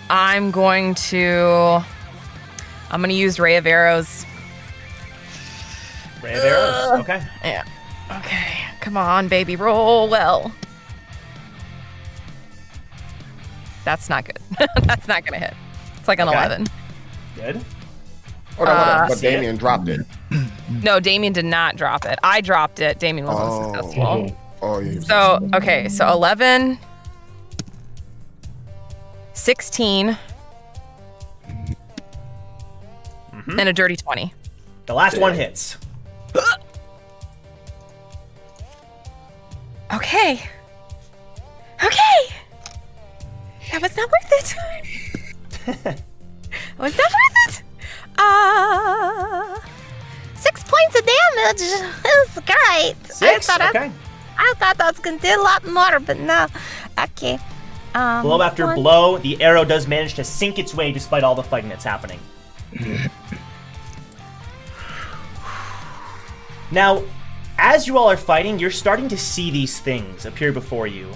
I'm gonna use Ray of Arrows. Ray of arrows. Okay. Yeah. Okay. Come on, baby. Roll well. That's not good. That's not gonna hit. It's like an Okay. 11. Good. Hold on. But See it? Damien dropped it. No, Damien did not drop it. I dropped it. Damien wasn't successful. Oh, yeah. So, okay. So 11, 16, and a dirty 20. The last one hits. Okay. Okay. That was not worth it. That was not worth it. 6 points of damage. That's great. 6. I Okay. thought that was gonna do a lot more, but no. Okay. Blow after one- blow, the arrow does manage to sink its way despite all the fighting that's happening. Now, as you all are fighting, you're starting to see these things appear before you.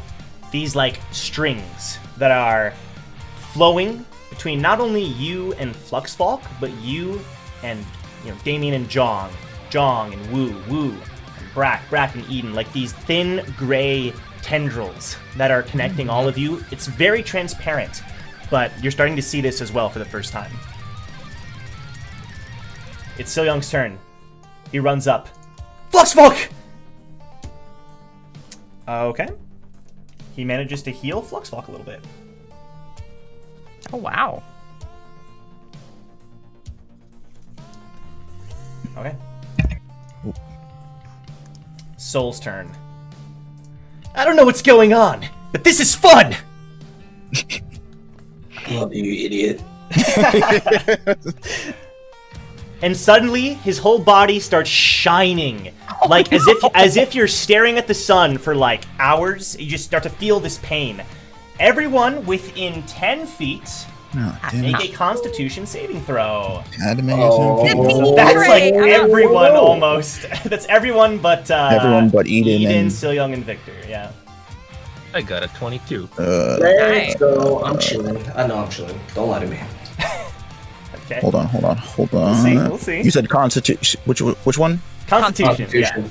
These, like, strings that are flowing between not only you and Fluxvalk, but you and, Damien and Jong and Woo, and Brack and Eden, like these thin gray tendrils that are connecting all of you. It's very transparent, but you're starting to see this as well for the first time. It's Silyoung's turn. He runs up. Fluxvalk! Okay. He manages to heal Fluxvalk a little bit. Oh, wow. Okay. Soul's turn. I don't know what's going on, but this is fun! Oh, you idiot. And suddenly, his whole body starts shining, like as if you're staring at the sun for like hours. You just start to feel this pain. Everyone within 10 feet make a Constitution saving throw. Had to make That's like everyone almost. That's everyone but everyone but Eden, Silyoung, and Victor. Yeah. I got a 22. Let's go. I'm chilling. I know I'm chilling. Don't lie to me. Okay. Hold on. We'll see. You said Constitution. Which one? Constitution. Yeah.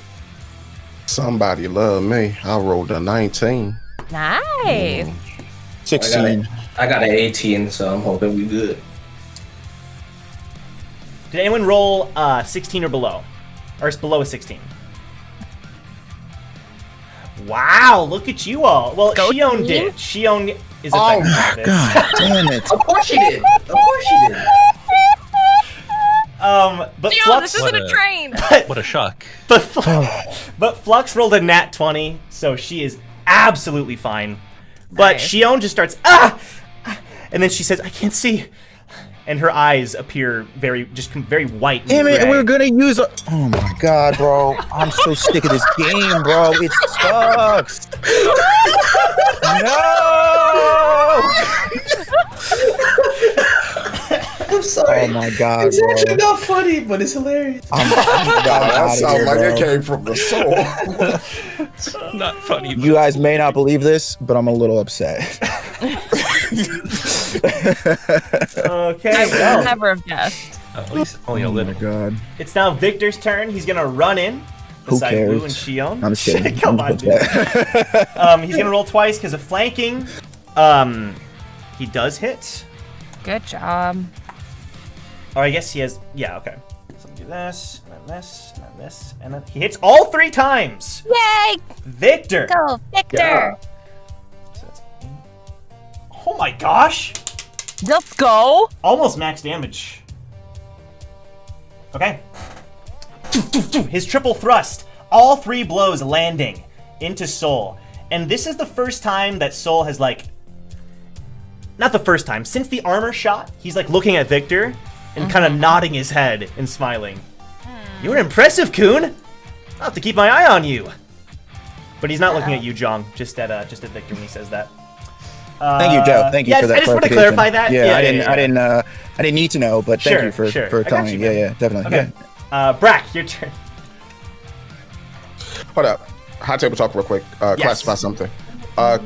Somebody love me. I rolled a 19. Nice. 16. I got an 18, so I'm hoping we good. Did anyone roll 16 or below? Or is below a 16? Wow, look at you all. Well, Go Shion team. did. Shion is Oh affected my by this. God damn it. Of course she did. Of course she did. But Yo, Flux, this isn't a train. What a shock. but Flux rolled a nat 20, so she is absolutely fine. But Nice. Shion just starts and then she says, "I can't see," and her eyes appear very white. And Damn it, gray. we're gonna use a. Oh my God, bro. I'm so sick of this game, bro. It sucks. No! I'm sorry. Oh my God, It's actually bro. not funny, but it's hilarious. That sounds like it came from the soul. Not funny. You guys may not believe this, but I'm a little upset. Okay, I would well, never have guessed. At least only a Oh my little. God. it's now Victor's turn. He's gonna run in Who beside cares? Wu and Shion. I'm just kidding. Come I'm on, dude. upset. He's gonna roll twice because of flanking. He does hit. Good job. Or I guess he has. Yeah, okay. So do this, and then this, and then this, and then he hits all 3 times. Yay! Victor. Go, Victor! Yeah. So that's- oh my gosh! Let's go. Almost max damage. Okay. His triple thrust. All 3 blows landing into Soul. And this is the first time that Soul has not the first time. Since the armor shot, he's looking at Victor and kind of nodding his head and smiling. You were impressive, Coon. I'll have to keep my eye on you. But he's not looking at you, Jong. Just at Victor when he says that. Thank you, Joe. Thank you for that. I just want to clarify that. Yeah, I didn't need to know, but thank you for I got telling you, me. Yeah, man. yeah, definitely. Okay. Yeah. Brack, your turn. Hold up. Hot table talk real quick. Classify something.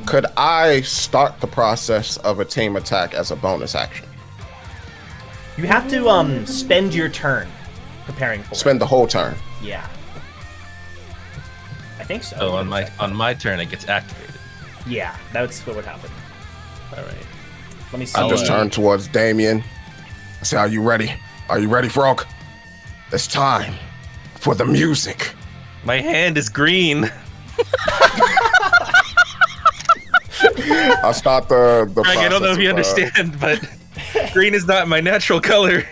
Could I start the process of a team attack as a bonus action? You have to spend your turn preparing for Spend the whole turn. it. Yeah. I think so. So on my turn, it gets activated. Yeah, that's what would happen. All right. Let me see. I just turn towards Damien. I say, "Are you ready? Are you ready, Frog? It's time for the music." My hand is green. I'll start the Greg, I don't know if you understand, but green is not my natural color.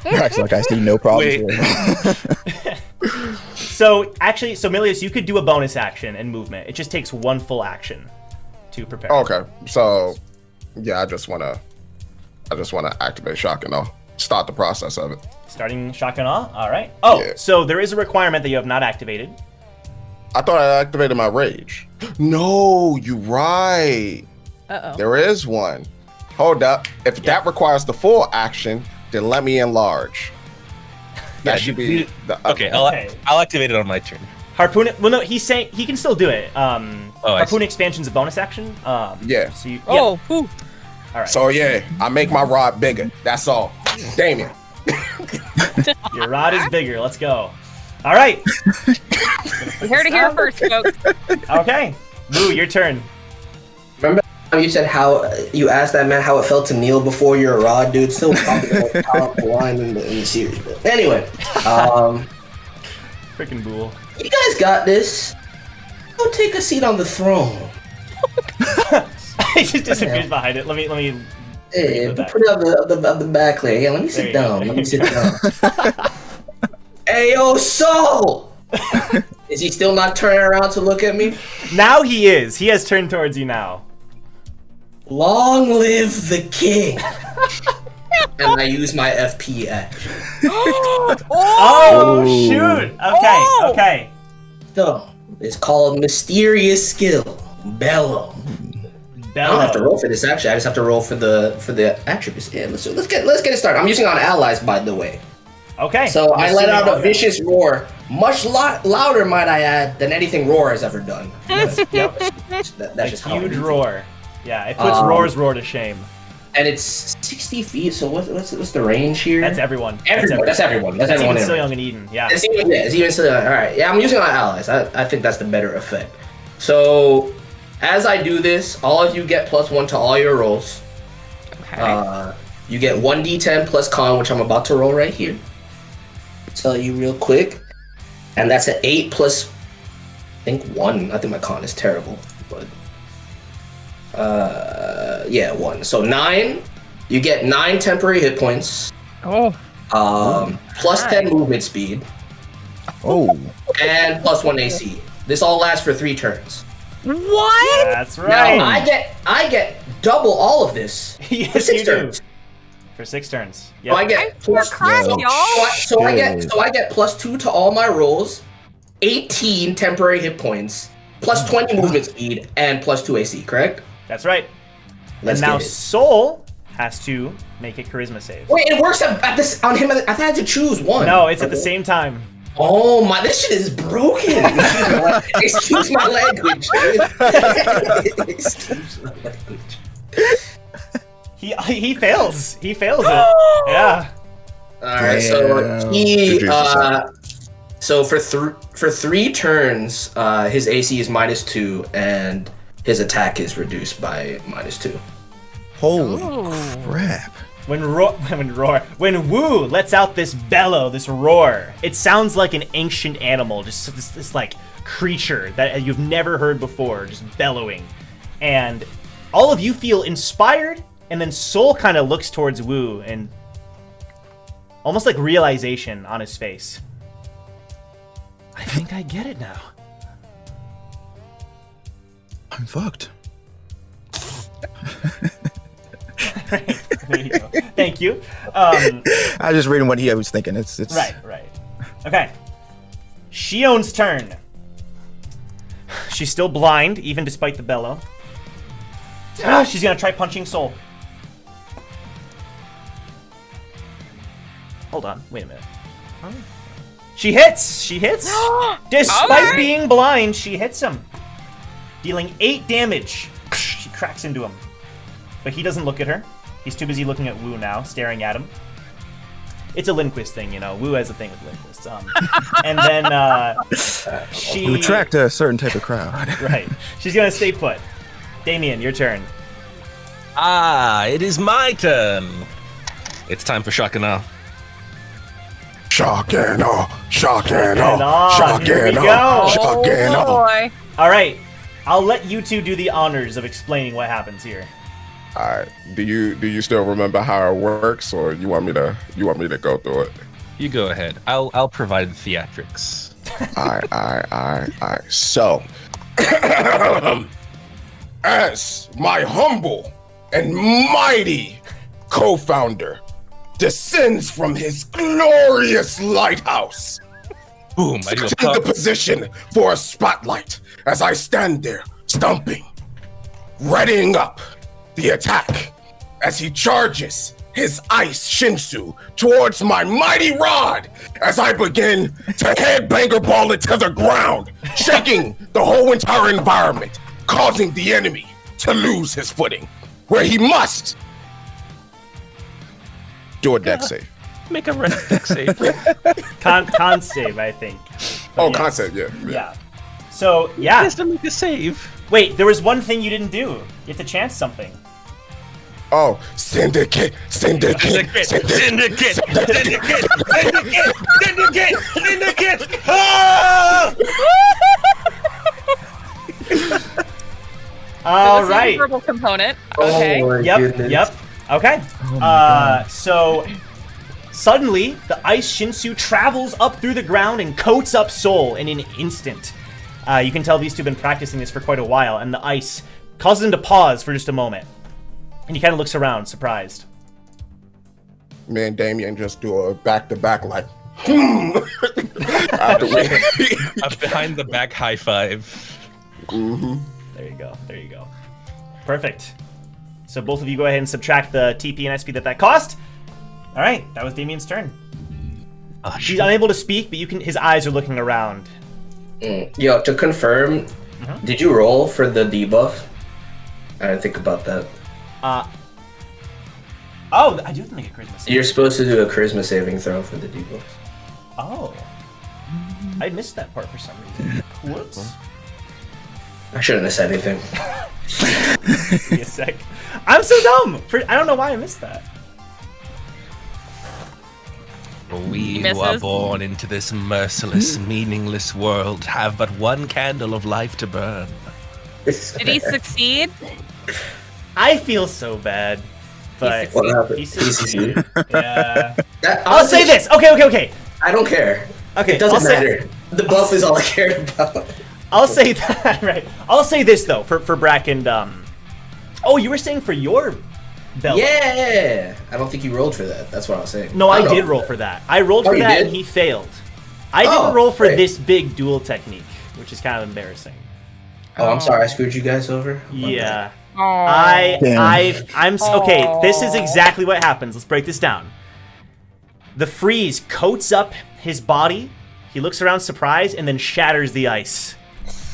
Acts like I see no problem Wait. here. So Milius, you could do a bonus action and movement. It just takes 1 full action to prepare. Okay, so yeah, I just wanna activate shock and I'll start the process of it. Starting shock and awe. All right. Oh, Yeah. so there is a requirement that you have not activated. I thought I activated my rage. No, you right. Uh-oh. There is one. Hold up. If that requires the full action, then let me enlarge. That should be the Okay, Okay. I'll activate it on my turn. Harpoon. Well, no, he's saying he can still do it. I Harpoon see. expansion's a bonus action. Yeah. So you, Oh, whew. All right. So yeah, I make my rod bigger. That's all. Damien. Your rod is bigger. Let's go. All right. You heard it here first, folks. Okay. Moo, your turn. Remember how you said how you asked that man how it felt to kneel before your rod, dude? Still probably the most powerful line in the series. But anyway, Freaking Bool. you guys got this. Go take a seat on the throne. He just disappears behind it. Let me. Hey, Put that. put it on the back there. Yeah, let me sit There you go. down. Let me sit down. Hey, yo, Soul! Is he still not turning around to look at me? Now he is. He has turned towards you now. Long live the king! And I use my FP action. Oh, shoot. Okay. Okay. So, it's called Mysterious Skill. Bellow. I don't have to roll for this actually. I just have to roll for the attributes. Yeah, let's get it started. I'm using on allies, by the way. Okay. So I let out a Okay. vicious roar, much louder, might I add, than anything Roar has ever done. That's just how I Huge do it. roar. Yeah, it puts Roar's roar to shame. And it's 60 feet. So what's the range here? That's everyone. Everyone. That's everyone. That's everyone. Even in still it. young and Eden. Yeah. It's even still. All right. Yeah, I'm using on allies. I think that's the better effect. So as I do this, all of you get +1 to all your rolls. Okay. You get 1d10 plus con, which I'm about to roll right here. Tell you real quick, and that's an 8 plus, I think 1. I think my con is terrible, but yeah, 1. So 9. You get 9 temporary hit points. Oh. Plus 10 movement speed, Oh, and +1 AC. This all lasts for 3 turns. What? That's right. Now I get double all of this for Yes, 6 you do. turns. For 6 turns. So I Yep. get We're cracked, Yo. y'all. so I get +2 to all my rolls, 18 temporary hit points, plus 20 movement speed, and +2 AC. Correct? That's right. Let's and now get it. Soul has to make a charisma save. Wait, it works at this on him. I had to choose one. No, it's at the same time. Oh my! This shit is broken. Excuse my language. Excuse my language. He fails. He fails it. Yeah. All right, so he so for 3 turns, his AC is -2 and his attack is reduced by -2. holy crap. When Wu lets out this bellow, this roar, it sounds like an ancient animal, just this like creature that you've never heard before, just bellowing. And all of you feel inspired, and then Soul kind of looks towards Wu and almost like realization on his face. I think I get it now. I'm fucked. Right, there you go. Thank you. I was just reading what he was thinking. It's Right. Okay. Shion's turn. She's still blind, even despite the bellow. She's gonna try punching Soul. Hold on, wait a minute. She hits! Despite being blind, she hits him. Dealing 8 damage. She cracks into him. But he doesn't look at her. He's too busy looking at Wu now, staring at him. It's a Lindquist thing, you know. Wu has a thing with Lindquist. And then she... You attract a certain type of crowd. Right. She's gonna stay put. Damien, your turn. It is my turn. It's time for shock and awe. Shock and awe, shock and and awe, awe. shock Here and we awe, go. shock and awe. boy. All right. I'll let you two do the honors of explaining what happens here. All right. Do you still remember how it works, or you want me to go through it? You go ahead. I'll provide the theatrics. All right. So, as my humble and mighty co-founder descends from his glorious lighthouse, Boom! I do a taking the pop. position for a spotlight as I stand there, stomping, readying up the attack as he charges his ice Shinsu towards my mighty rod as I begin to headbanger ball it to the ground, shaking the whole entire environment, causing the enemy to lose his footing, where he must do a deck save. Make a rest deck save. Con save, I think. Oh, yeah. concept, yeah. Yeah. So, yeah. He has to make a save. Wait, there was one thing you didn't do. You have to chance something. Oh, syndicate. Ah! All So this is right. a verbal component. Okay. Oh my Yep. goodness. Yep. Okay. So suddenly the ice Shinsu travels up through the ground and coats up Soul in an instant. You can tell these two have been practicing this for quite a while, and the ice causes him to pause for just a moment. And he kind of looks around, surprised. Me and Damien just do a back-to-back like, after we... A behind the back high five. Mm-hmm. There you go. Perfect. So both of you go ahead and subtract the TP and SP that cost. All right, that was Damien's turn. He's unable to speak, but his eyes are looking around. Yo, to confirm, did you roll for the debuff? I didn't think about that. Oh, I do have to make a charisma save. You're supposed to do a charisma saving throw for the debuff. Oh. I missed that part for some reason. Whoops. I shouldn't have said anything. Give me a sec. I'm so dumb. I don't know why I missed that. We who are born into this merciless, meaningless world have but one candle of life to burn. Did he succeed? I feel so bad. But What happened? he PCC? yeah. I'll say this. Okay. I don't care. Okay, It doesn't I'll say- matter. The buff is all I cared about. I'll say that, right. I'll say this though for Brack and oh, you were saying for your belt. Yeah! I don't think you rolled for that. That's what I was saying. No, I don't know. did roll for that. I rolled Oh, for you that did? and he failed. I didn't Oh, roll for great. this big duel technique, which is kind of embarrassing. Oh, I'm sorry. I screwed you guys over. My Yeah. bad. I'm okay. This is exactly what happens. Let's break this down. The freeze coats up his body. He looks around surprised and then shatters the ice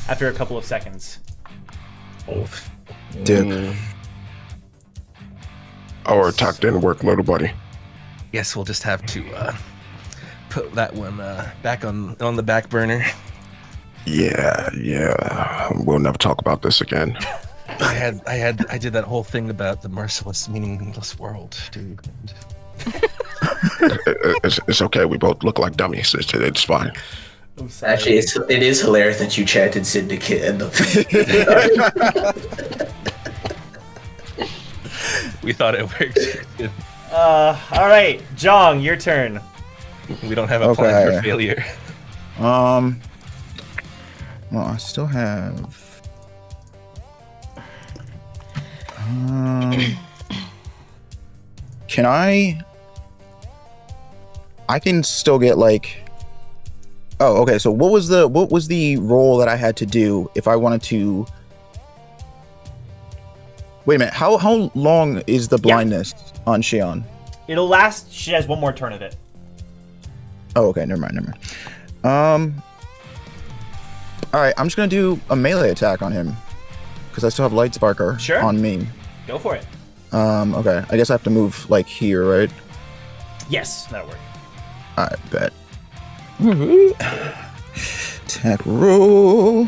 after a couple of seconds. Dip. Our attack didn't work, little buddy. Guess we'll just have to put that one back on the back burner. Yeah. We'll never talk about this again. I did that whole thing about the merciless, meaningless world, dude. It's okay. We both look like dummies. It's fine. I'm sorry. Actually, it is hilarious that you chanted Syndicate and the. We thought it worked. All right, Jong, your turn. We don't have a plan for failure. Well, I still have. Can I can still get like. Oh, okay. So what was the role that I had to do if I wanted to? Wait a minute. How long is the blindness on Xion? It'll last. She has one more turn of it. Oh, okay. Never mind. All right. I'm just gonna do a melee attack on him because I still have Light Sparker on me. Go for it. Okay. I guess I have to move like here, right? Yes, that'll work. I bet. Attack roll.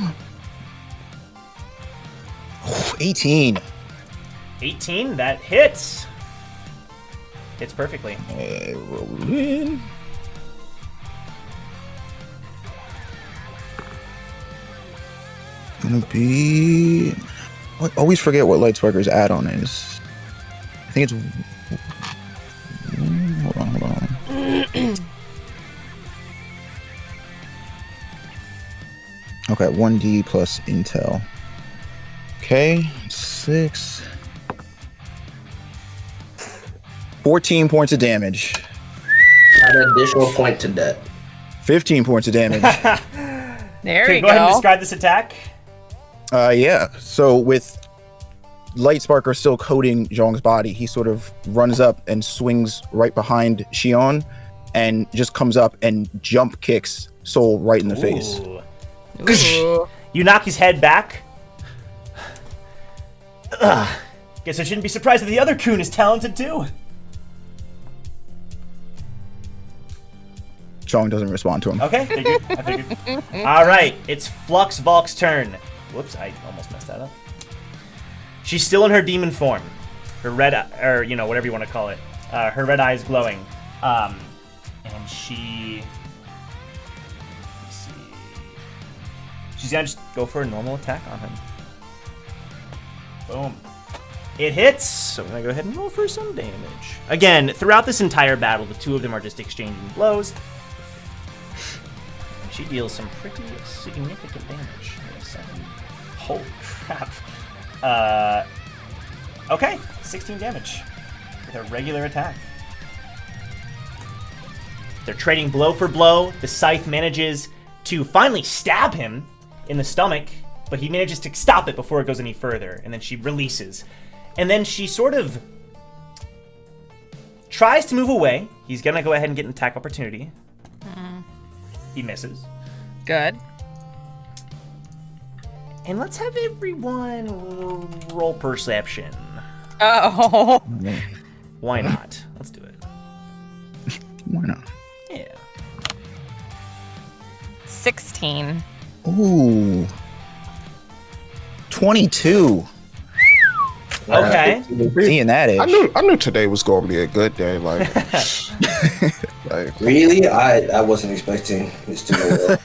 18. 18. That hits. Hits perfectly. Roll in. Gonna be. I always forget what Light Sparker's add-on is. I think it's. Hold on. Okay, 1d plus intel. Okay, 6. 14 points of damage. Add an additional point to that. 15 points of damage. There Okay, you go ahead and go. describe this attack. Yeah. So with Light Sparker still coating Zhong's body, he sort of runs up and swings right behind Xion and just comes up and jump kicks Soul right in the face. Ooh. Ooh. You knock his head back. Guess I shouldn't be surprised that the other coon is talented too. Zhong doesn't respond to him. Okay, I figured. All right, it's Fluxvalk's turn. Whoops, I almost messed that up. She's still in her demon form. Her red, or whatever you want to call it. Her red eye is glowing. And she... Let's see. She's gonna just go for a normal attack on him. Boom. It hits, so I'm gonna go ahead and roll for some damage. Again, throughout this entire battle, the two of them are just exchanging blows. And she deals some pretty significant damage. Wait a second. Holy crap. Okay, 16 damage with a regular attack. They're trading blow for blow. The scythe manages to finally stab him in the stomach, but he manages to stop it before it goes any further, and then she releases. And then she sort of tries to move away. He's gonna go ahead and get an attack opportunity. He misses. Good. And let's have everyone roll perception. Oh. Why not? Let's do it. Why not? Yeah. 16. Ooh. 22. Okay. Seeing that I edge. knew today was gonna be a good day. Like, Really? I wasn't expecting this to go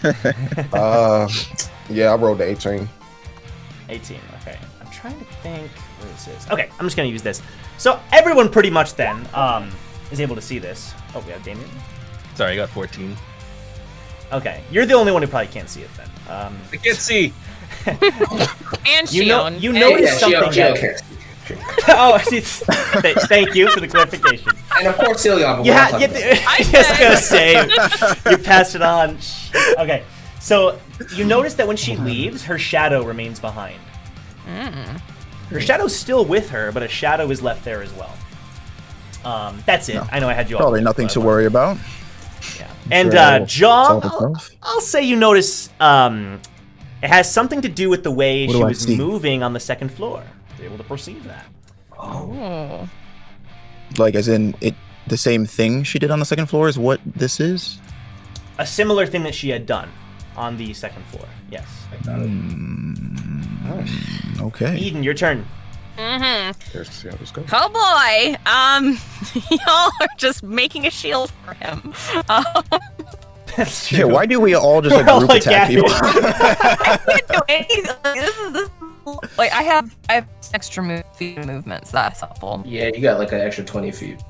well. yeah, I rolled the 18. 18, okay. I'm trying to think where this is. Okay, I'm just gonna use this. So everyone pretty much then is able to see this. Oh, we have Damien. Sorry, I got 14. Okay, you're the only one who probably can't see it then. I can't see. And You know, Shion. you And- noticed something. Gio that- cares. Oh, thank you for the clarification. And of course, Cillian. Yeah, I was just gonna say you passed it on. Okay, so you notice that when she leaves, her shadow remains behind. Her shadow's still with her, but a shadow is left there as well. That's it. No. I know I had you all. Probably nothing to worry about. Yeah. And Sure, John, solve itself. I'll say you notice it has something to do with the way What she do I was see? moving on the second floor. You're able to perceive that. Oh. Like, as in, the same thing she did on the second floor is what this is? A similar thing that she had done on the second floor. Yes. Okay. Eden, your turn. Here's to see how this goes. Oh boy. Y'all are just making a shield for him. That's Yeah, true. why do we all just like We're all group like, attack yeah, people? I can't do anything. This is like I have extra feet movements. That's helpful. Yeah, you got like an extra 20 feet.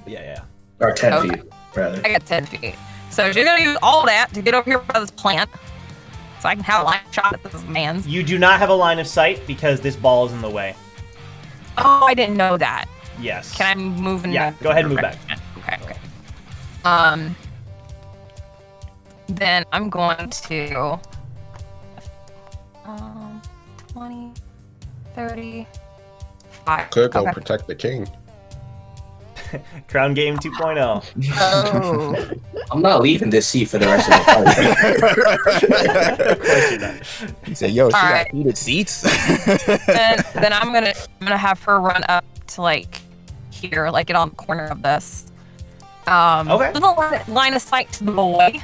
Yeah. Or 10 Okay. feet, rather. I got 10 feet. So you're gonna use all that to get over here by this plant, so I can have a line shot at this man's. You do not have a line of sight because this ball is in the way. Oh, I didn't know that. Yes. Can I move in? Yeah, go ahead and move back. Okay. Then I'm going to 20, 30, 5. Could go Okay. protect the king. Crown Game 2.0. Oh. I'm not leaving this seat for the rest of the fight. Of course you're not. He said, "Yo, she got Alright. heated seats." then I'm gonna have her run up to like here, like get on the corner of this. Okay. Little line of sight to the boy.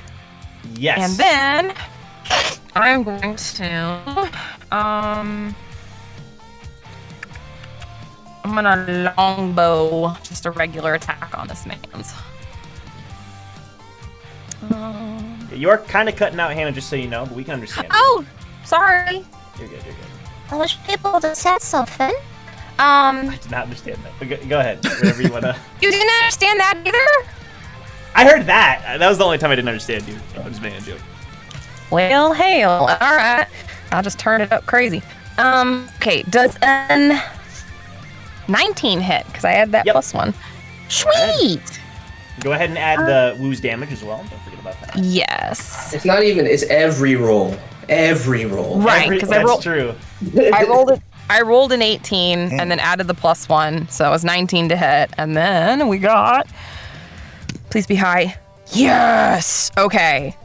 Yes. And then I'm going to I'm gonna longbow just a regular attack on this man's. You're kind of cutting out Hannah, just so you know, but we can understand. Oh, sorry. You're good. I wish people had said something. I did not understand that. But go ahead. Whatever you want to. You didn't understand that either? I heard that. That was the only time I didn't understand you. I'm just making a joke. Well, hail. Alright. I'll just turn it up crazy. Okay, does an 19 hit? Because I had that Yep. +1. Sweet! Go ahead and add the woo's damage as well. Don't forget about that. Yes. It's not even, it's every roll. Every roll. Right, because I That's rolled true. I rolled an 18 and then added the +1, so it was 19 to hit. And then we got, please be high. Yes. Okay.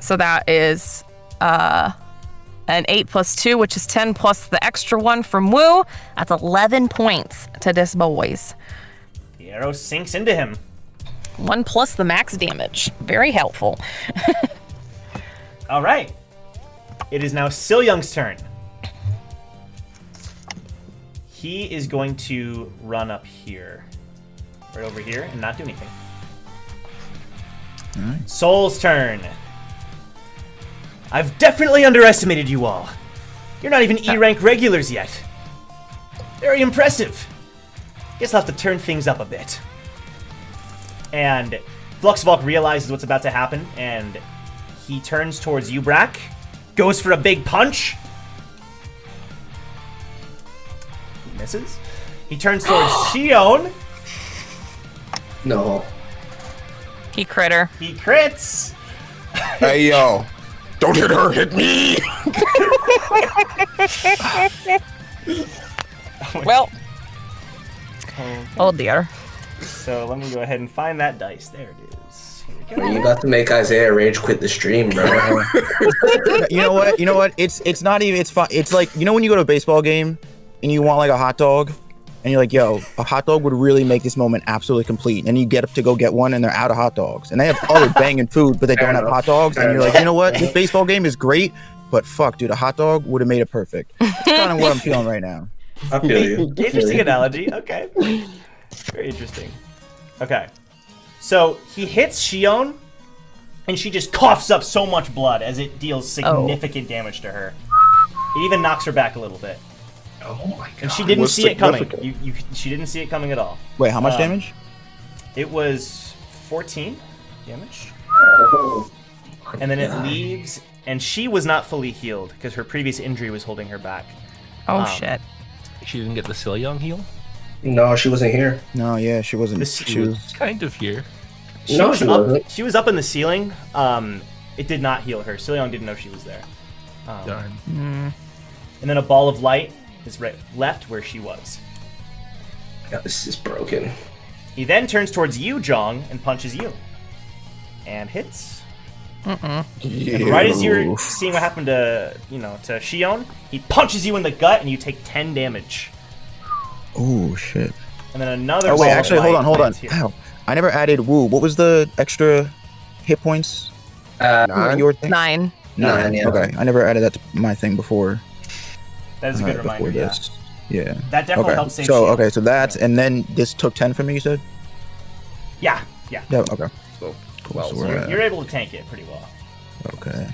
So that is an 8 + 2, which is 10 plus the extra one from Woo. That's 11 points to this boys. The arrow sinks into him. 1 plus the max damage. Very helpful. All right. It is now Silyoung's turn. He is going to run up here. Right over here and not do anything. Soul's turn. I've definitely underestimated you all. You're not even E-rank regulars yet. Very impressive. Guess I'll have to turn things up a bit. And Fluxvalk realizes what's about to happen, and he turns towards you, Brack. Goes for a big punch. He misses. He turns towards Shion. No. He critter. He crits. Hey, yo. Don't hit her, hit me! Well, Okay. oh dear. So let me go ahead and find that dice. There it is. Here we go. You about to make Isaiah Rage quit the stream, bro. You know what? It's not even. It's fun. It's like, you know when you go to a baseball game and you want like a hot dog, and you're like, yo, a hot dog would really make this moment absolutely complete. And you get up to go get one, and they're out of hot dogs, and they have other banging food, but they don't have hot dogs. And you're like, you know what? This baseball game is great, but fuck, dude, a hot dog would have made it perfect. That's kind of what I'm feeling right now. I feel you. Interesting analogy. Okay. Very interesting. Okay. So he hits Shion, and she just coughs up so much blood as it deals significant damage to her. It even knocks her back a little bit. Oh my god. And she didn't Was see it coming. significant. She didn't see it coming at all. Wait, how much damage? It was 14 damage. And then it leaves, and she was not fully healed because her previous injury was holding her back. Oh shit. She didn't get the Silyoung heal? No, she wasn't here. No, yeah, she wasn't. This- She was. Kind of here. No, she wasn't. She was up in the ceiling. It did not heal her. Silyoung didn't know she was there. Darn. And then a ball of light is right left where she was. God, this is broken. He then turns towards you, Jong, and punches you. And hits. And right as you're seeing what happened to, to Shion, he punches you in the gut and you take 10 damage. Oh shit. And then another Oh wait, ball of actually, light hold on. lands here. Ow. I never added Woo. What was the extra hit points? Nine. Your thing? 9. Nine, yeah. Okay, I never added that to my thing before. That is a good reminder. Yeah. Yeah. That definitely Okay. helps save So shield. okay, so that's and then this took 10 for me. You said? Yeah. Yeah. Yeah. Okay. So, Cool. So So we're you're able to tank it pretty well. okay.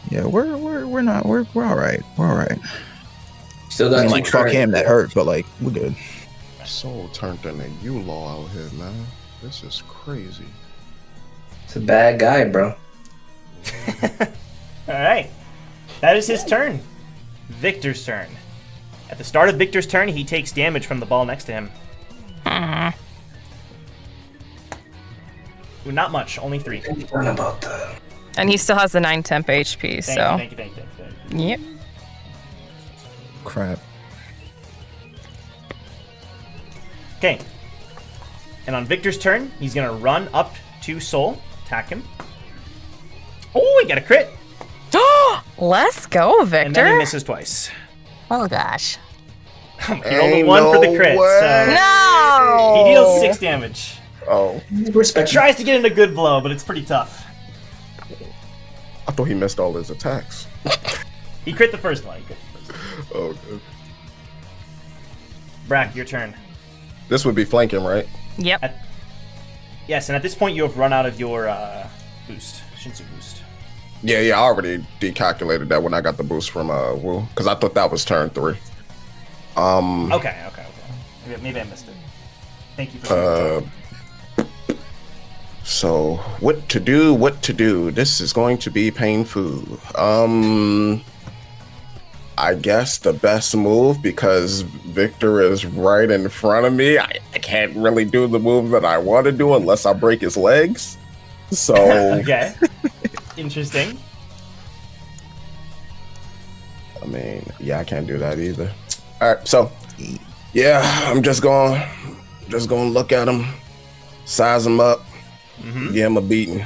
Yeah, we're all right. We're all right. Still I got mean, two like fuck turns. him, that hurt, but like we're good. Soul turned into U-Law out here, man. This is crazy. It's a bad guy, bro. All right. That is his turn. Victor's turn. At the start of Victor's turn, he takes damage from the ball next to him. Ooh, not much, only 3. What about the... And he still has the 9 temp HP, so. Thank you. Yep. Crap. Okay. And on Victor's turn, he's gonna run up to Soul, attack him. Oh, he got a crit! Let's go, And then he Victor. misses twice. Oh gosh. He rolled a 1 for the crit, so No! he deals 6 damage. Oh, Respect. Tries to get in a good blow, but it's pretty tough. I thought he missed all his attacks. He crit the first one. Oh, good. Brack, your turn. This would be flanking, right? Yep. Yes, and at this point you have run out of your boost, Shinsu boost. Yeah, I already decalculated that when I got the boost from Wu, because I thought that was turn 3. Okay. Maybe I missed it. Thank you for So what to do? This is going to be painful. I guess the best move, because Victor is right in front of me, I can't really do the move that I want to do unless I break his legs. So Okay. Interesting. I mean, yeah, I can't do that either. All right, so yeah, I'm just gonna look at him, size him up, give him a beating.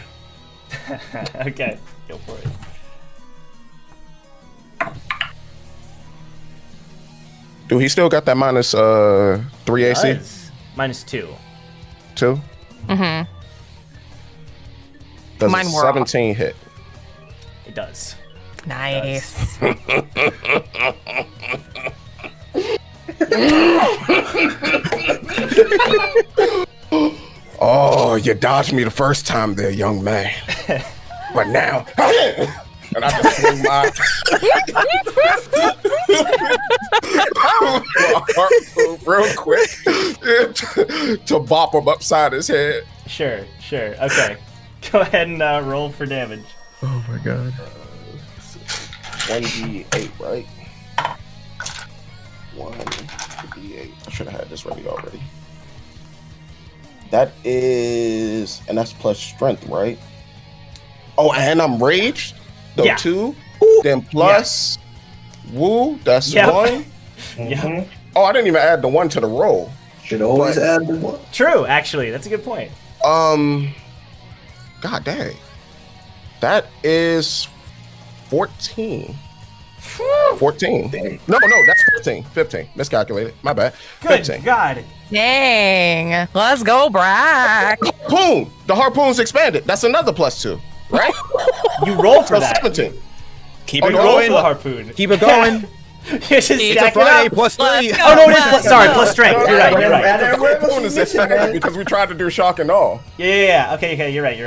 Okay, go for it. Do he still got that minus 3 AC? Does. -2. 2? Mm-hmm. Does Mine a were off. 17 hit? It does. Nice. Oh, you dodged me the first time there, young man. But now, and I just swing my harpoon real quick to bop him upside his head. Sure. Okay. Go ahead and roll for damage. Oh my god. 1d8, right? 1d8. I should have had this ready already. That is, and that's plus strength, right? Oh, and I'm raged? So Yeah. 2, then plus Woo, that's Yep. 1. Yeah. Oh, I didn't even add the 1 to the roll. Should always add the one. True, actually. That's a good point. God dang. That is 14. 14. No, that's 15. 15. Miscalculated. My bad. Good 15. God. Dang. Let's go, Brack. Harpoon. The harpoon's expanded. That's another plus 2, right? You roll for So that. 17. Keep Oh, it You roll for going. the harpoon. Keep it going. You just It's a stack it Friday up. plus 3. Let's go. Oh, no, it is plus. Sorry, plus strength. You're right. The harpoon is expanded because we tried to do shock and awe. Yeah. Okay, you're right.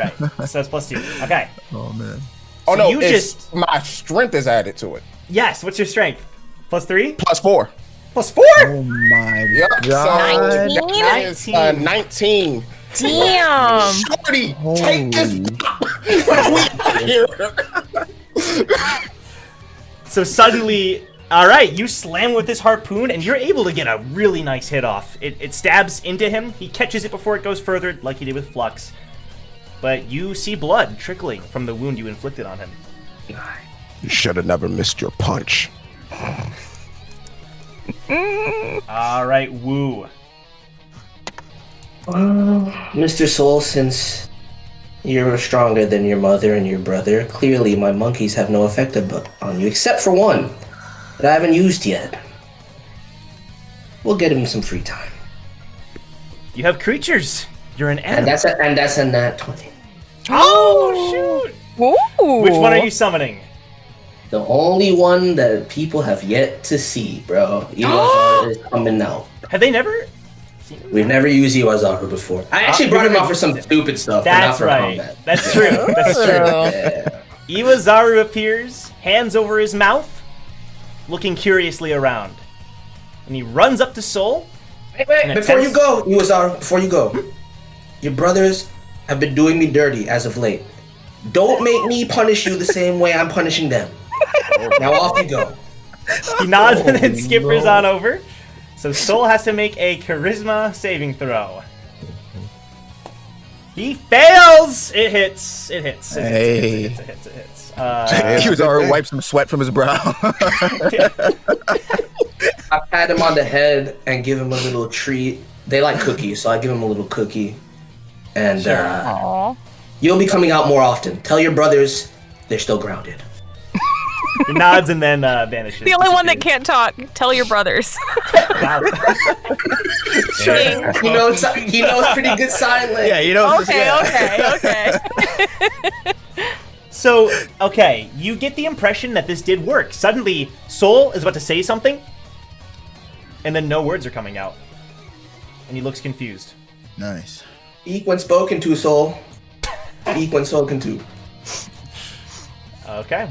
So that's plus 2. Okay. Oh man. Oh, So no, you it's, just- my strength is added to it. Yes, what's your strength? Plus 3? Plus 4. Plus 4? Oh my Yep. god. So that is 19. Damn. Shorty, take this. We out here. So suddenly, alright, you slam with this harpoon and you're able to get a really nice hit off. It stabs into him, he catches it before it goes further, like he did with Flux. But you see blood trickling from the wound you inflicted on him. You should have never missed your punch. Alright, Woo. Mr. Soul, since you're stronger than your mother and your brother, clearly my monkeys have no effect on you, except for one that I haven't used yet. We'll get him some free time. You have creatures. You're an And animal. that's a nat 20. Oh, shoot! Ooh. Which one are you summoning? The only one that people have yet to see, bro. Iwazaru is coming out. Have they never? We've never used Iwazaru before. I actually brought him out for some stupid stuff, but not That's for right. combat. That's true. That's true. Yeah. Iwazaru appears, hands over his mouth, looking curiously around. And he runs up to Soul. Wait, before you go, Iwazaru, before you go. Your brothers have been doing me dirty as of late. Don't make me punish you the same way I'm punishing them. Now off you go. He nods and then skippers on over. So Soul has to make a charisma saving throw. He fails! It hits. It hits. It hits. It hits. It hits. He was already wiped some sweat from his brow. I pat him on the head and give him a little treat. They like cookies, so I give him a little cookie. And you'll be coming out more often. Tell your brothers they're still grounded. He nods and then vanishes. The only one that can't talk. Tell your brothers. He knows pretty good sign language. Yeah, you know. Okay. So, okay, you get the impression that this did work. Suddenly, Soul is about to say something, and then no words are coming out. And he looks confused. Nice. Speak when spoken to, Soul. Speak when spoken to. Okay.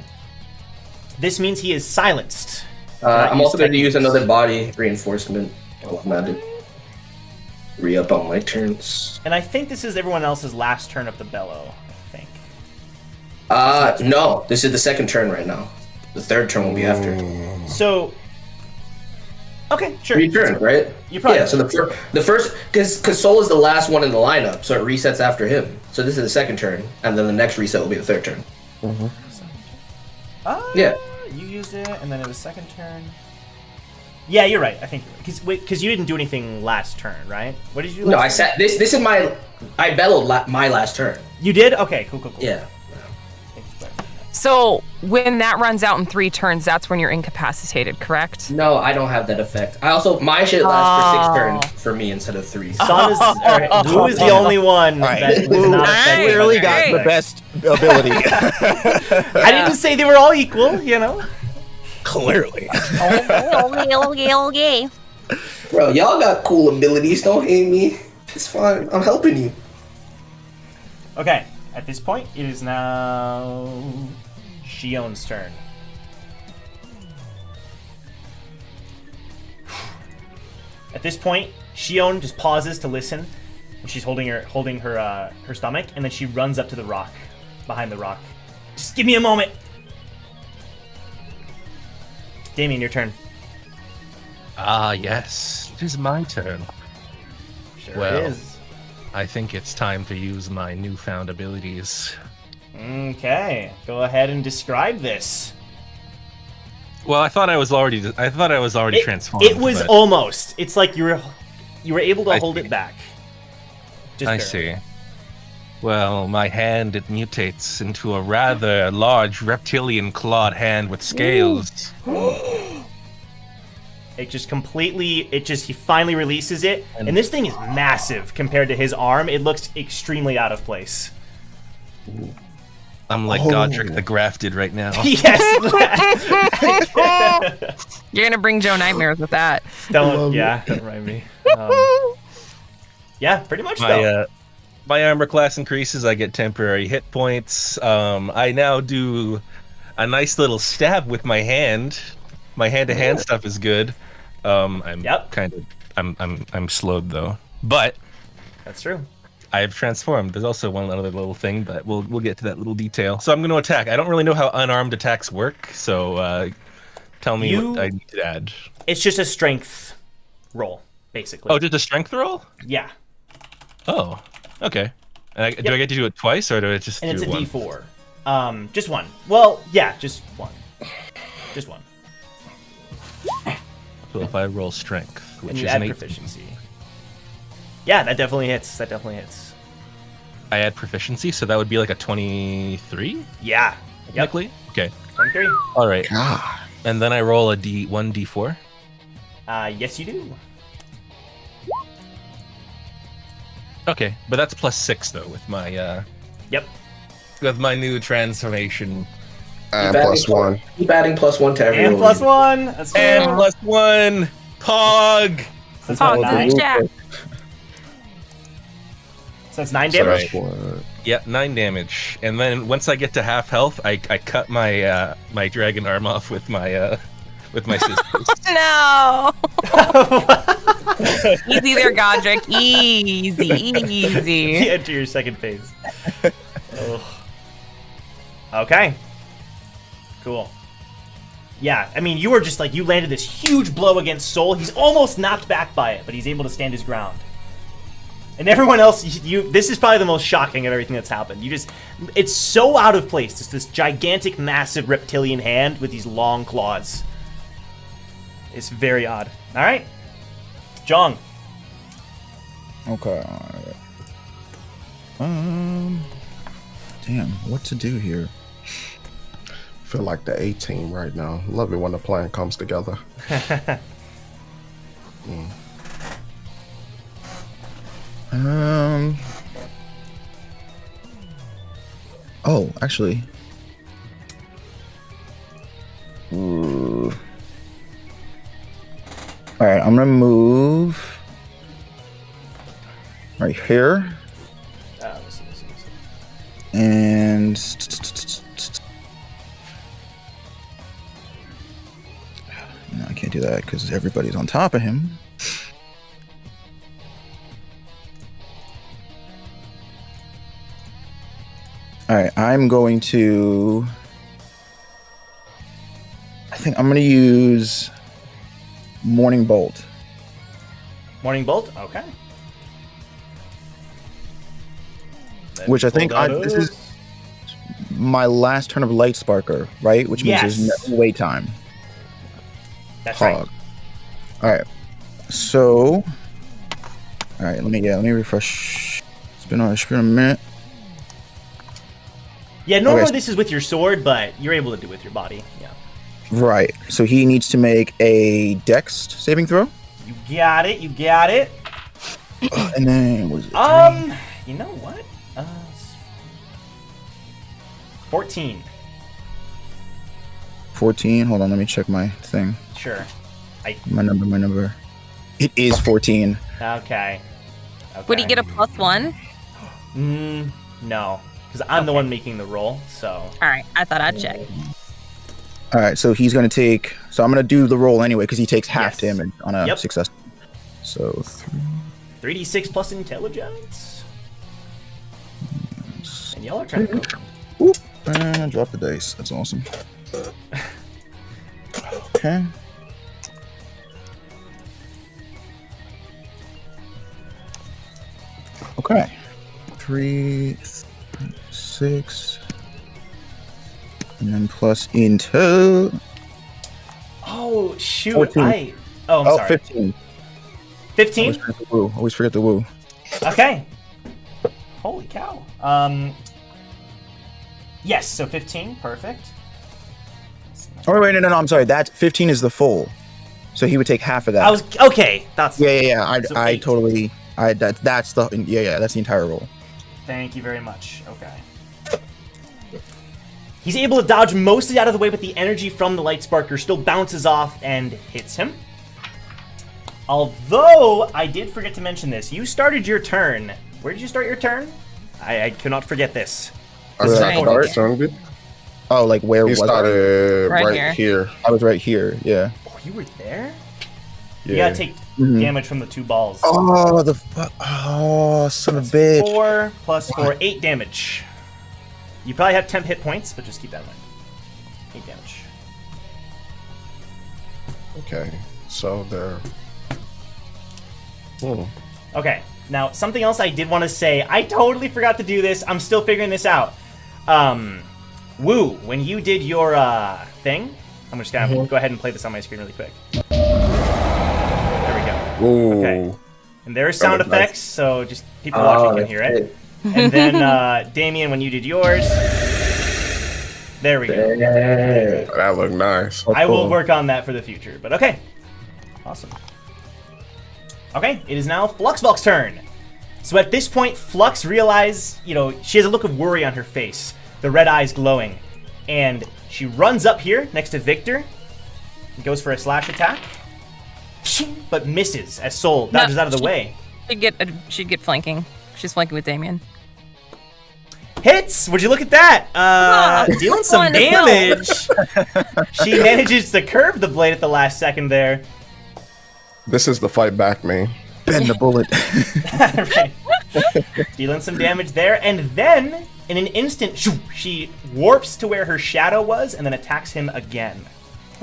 This means he is silenced. I'm also going to use another body reinforcement. I'm going to re-up on my turns. And I think this is everyone else's last turn of the bellow, I think. No. This is the second turn right now. The third turn will be after. So, okay, sure. Return, right? You probably so the first, because Soul is the last one in the lineup, so it resets after him. So this is the second turn, and then the next reset will be the third turn. Yeah. You used it, and then it was second turn. Yeah, you're right. I think you're right. Because you didn't do anything last turn, right? What did you do? No, I sat. This is I bellowed my last turn. You did? Okay, cool. Yeah. So when that runs out in 3 turns, that's when you're incapacitated, correct? No, I don't have that effect. My shit lasts for 6 turns for me instead of 3. Son is, Who is the only one that was not affected? Clearly got the best ability. I didn't say they were all equal, you know? Clearly. Okay. Bro, y'all got cool abilities. Don't hate me. It's fine. I'm helping you. Okay, at this point, it is now Shion's turn. At this point, Shion just pauses to listen, and she's holding her stomach, and then she runs up to the rock, behind the rock. Just give me a moment. Damien, your turn. Ah, yes. It is my turn. Sure Well. it is. I think it's time to use my newfound abilities. Okay, go ahead and describe this. Well, I thought I was already transformed. It was but almost. It's like you were able to hold it back. Just I barely. see. Well, my hand, it mutates into a rather large reptilian clawed hand with scales. It just he finally releases it, and this thing is massive compared to his arm. It looks extremely out of place. I'm like Godric the Grafted right now. Yes. You're gonna bring Joe nightmares with that. Don't remind me. Yeah, pretty much though. My armor class increases. I get temporary hit points. I now do a nice little stab with my hand. My hand-to-hand stuff is good. I'm slowed though, but That's true. I've transformed. There's also one other little thing, but we'll get to that little detail. So I'm going to attack. I don't really know how unarmed attacks work, so tell me what I need to add. It's just a strength roll, basically. Oh, just a strength roll? Yeah. Oh, okay. And do I get to do it twice, or do I just And do it's a one? D4. Just one. Well, yeah, just one. Just one. So if I roll strength, And which you is add an 18. proficiency. Yeah, that definitely hits. I add proficiency, so that would be like a 23? Yeah. Yep. Technically? Okay. 23. All right. God. And then I roll a D4. Yes, you do. Okay, but that's plus 6 though with my Yep. with my new transformation. And +1. Keep adding +1 to every And roll. +1. That's And true. +1. Pog. That's Pog what, to the 9? chat. So that's 9 So damage. that's what? Yeah, 9 damage. And then once I get to half health, I cut my my dragon arm off with my scissors. No. Easy there, Godric. Easy, easy. You enter your second phase. Ugh. Okay. Cool. Yeah, I mean, you were just like, you landed this huge blow against Soul. He's almost knocked back by it, but he's able to stand his ground. And everyone else, this is probably the most shocking of everything that's happened. It's so out of place. It's this gigantic, massive reptilian hand with these long claws. It's very odd. All right. Jong. Okay. Damn, what to do here? Feel like the A team right now. Love it when the plan comes together. Oh, actually. Ooh. All right, I'm gonna move right here, and no, I can't do that because everybody's on top of him. All right, I'm going to. I think I'm going to use Morning Bolt. Morning Bolt? Okay. Which I think this is my last turn of Light Sparker, right? Which means there's no wait time. That's right. All right. So, all right. Let me refresh. It's been a minute. Yeah, normally Okay. this is with your sword, but you're able to do it with your body. Yeah. Right. So he needs to make a Dex saving throw, You got it. You got it. and then what is it? You know what? 14. 14. Hold on. Let me check my thing. Sure. My number. It is 14. Okay. Would he get a +1? No, because I'm the one making the roll. So. All right, I thought I'd check. All right. So he's going to take. So I'm going to do the roll anyway because he takes half Yes. damage on a Yep. success. So 3d6 plus intelligence. And y'all are trying to. Whoop, and drop the dice. That's awesome. Okay. Okay. 3, 6, and then plus into. Oh shoot! 14. I'm Oh, sorry. 15. 15. Always forget the woo. Okay. Holy cow. Yes. So 15. Perfect. Oh wait, no, I'm sorry. That 15 is the full, so he would take half of that. I was okay. That's. Yeah. So I 8. totally. That's the that's the entire roll. Thank you very much. Okay. He's able to dodge mostly out of the way, but the energy from the Light Sparker still bounces off and hits him. Although, I did forget to mention this. You started your turn. Where did you start your turn? I cannot forget this. I started. Oh, like where He was I? started Right right here. I was right here. Yeah. Oh, you were there? Yeah. You gotta take damage from the 2 balls. Oh, son of a bitch. 4 plus 4, 8 damage. You probably have 10 hit points, but just keep that in mind. 8 damage. Okay, so there. Okay, now something else I did want to say. I totally forgot to do this. I'm still figuring this out. Woo, when you did your thing, I'm just gonna go ahead and play this on my screen really quick. There we go. Ooh. Okay. And there are sound was nice. effects, so just people watching can hear it. And then Damien, when you did yours, there we go. That looked nice. I will work on that for the future. But okay, awesome. Okay, it is now Fluxvalk's turn. So at this point, Flux realizes, she has a look of worry on her face, the red eyes glowing. And she runs up here next to Victor and goes for a slash attack, but misses as Soul dodges out of the way. She'd get flanking. She's flanking with Damien. Hits! Would you look at that? Dealing some damage. She manages to curve the blade at the last second there. This is the fight back, man. Bend the bullet. Right. Dealing some damage there, and then in an instant, she warps to where her shadow was and then attacks him again.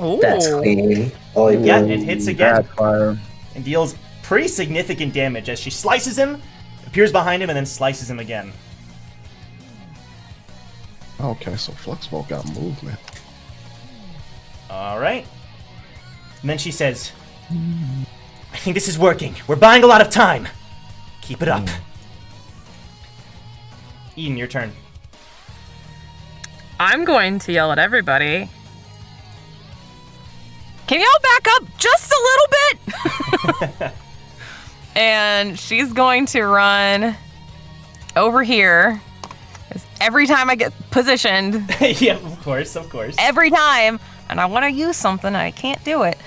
Ooh. That's clean. Oh, Yeah, and hits again. Bad fire. And deals pretty significant damage as she slices him, appears behind him, and then slices him again. Okay, so Fluxvalk got movement. All right. And then she says, I think this is working. We're buying a lot of time. Keep it up. Eden, your turn. I'm going to yell at everybody. Can y'all back up just a little bit? And she's going to run over here. 'Cause every time I get positioned, Yeah, of course. every time, and I want to use something, I can't do it.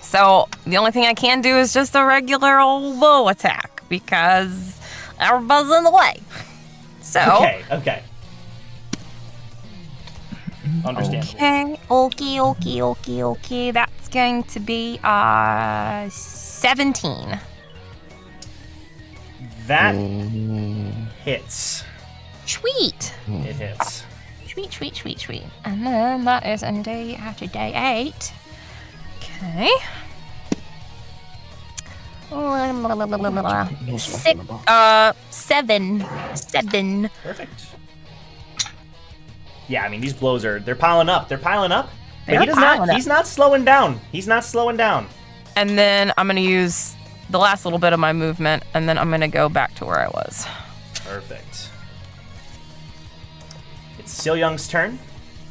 So the only thing I can do is just a regular old bow attack because everybody's in the way. So Okay. Understandable. Okay. That's going to be 17. That hits. Sweet. It hits. Sweet. And then that is on day after day 8. Okay. 7. Perfect. Yeah, I mean these blows they're piling up. But he's not slowing down. And then I'm gonna use the last little bit of my movement, and then I'm gonna go back to where I was. Perfect. It's Sil Young's turn.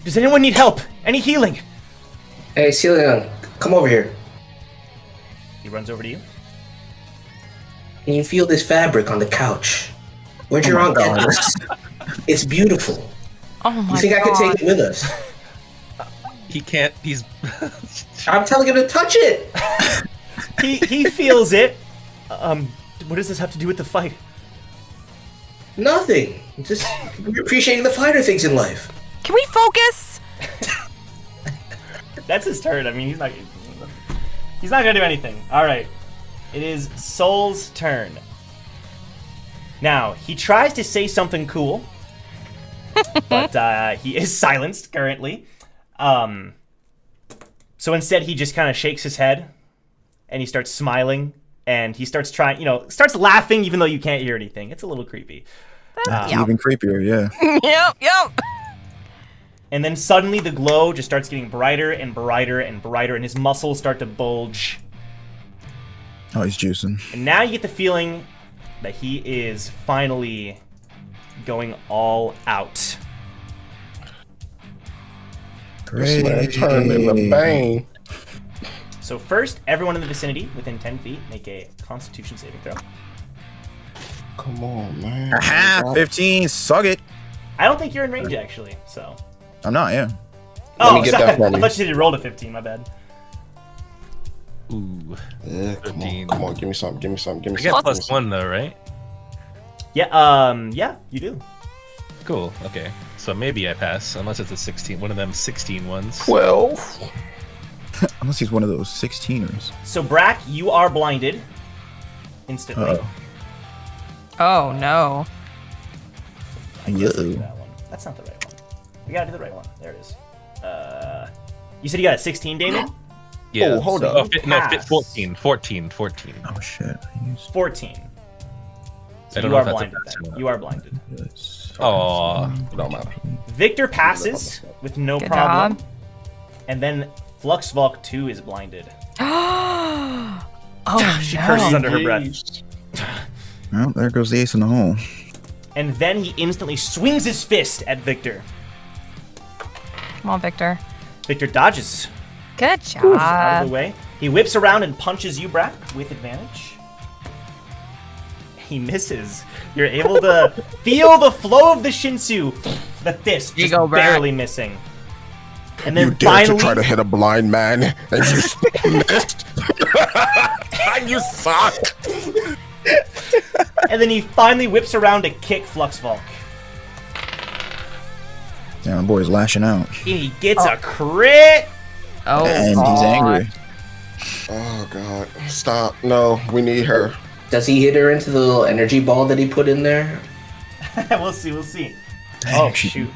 Does anyone need help? Any healing? Hey, Celia, come over here. He runs over to you. Can you feel this fabric on the couch? Where'd your aunt get this? It's beautiful. Oh my god. You think I could take it with us? He can't. He's. I'm telling him to touch it. He feels it. What does this have to do with the fight? Nothing. Just appreciating the finer things in life. Can we focus? That's his turn. I mean, he's not gonna do anything. All right, it is Soul's turn. Now he tries to say something cool, but he is silenced currently. So instead, he just kind of shakes his head, and he starts smiling, and he starts starts laughing, even though you can't hear anything. It's a little creepy. That's even creepier, yeah. Yep. And then suddenly the glow just starts getting brighter and brighter and brighter, and his muscles start to bulge. Oh, he's juicing. And now you get the feeling that he is finally going all out. This man turned into Bane. So first, everyone in the vicinity within 10 feet make a Constitution saving throw. Come on, man. Aha, 15, suck it. I don't think you're in range, actually, so... I'm not, yeah. Oh, me get sorry. that from I you. thought you said you rolled a 15, my bad. Ooh. Yeah, come on, give me some. I got +1 though, right? Yeah, you do. Cool. Okay. So maybe I pass, unless it's a 16, one of them 16 ones. 12. Unless he's one of those 16ers. So, Brack, you are blinded instantly. Uh-oh. Oh no. Yo. That one. That's not the right one. We gotta do the right one. There it is. You said you got a 16, Damon? Yeah. Oh, hold so, up. No, Pass. 14. Oh, shit. 14. So I don't you know are if that's a blinded pass or then. not. You are blinded. Aw. Don't matter. Victor passes with no Good problem. job. And then Fluxvalk 2 is blinded. Oh She no. curses under her breath. Well, there goes the ace in the hole. And then he instantly swings his fist at Victor. Come on, Victor. Victor dodges Good out job. of the way. He whips around and punches you, Brack, with advantage. He misses. You're able to feel the flow of the Shinsu. The fist You just go, Brad. barely missing. And then You dare finally, to try to hit a blind man and you still missed? You suck. and then he finally whips around to kick Fluxvalk. Damn, the boy's lashing out. He gets a crit. Oh, And he's God. angry. Oh god. Stop. No, we need her. Does he hit her into the little energy ball that he put in there? We'll see. Oh, shoot.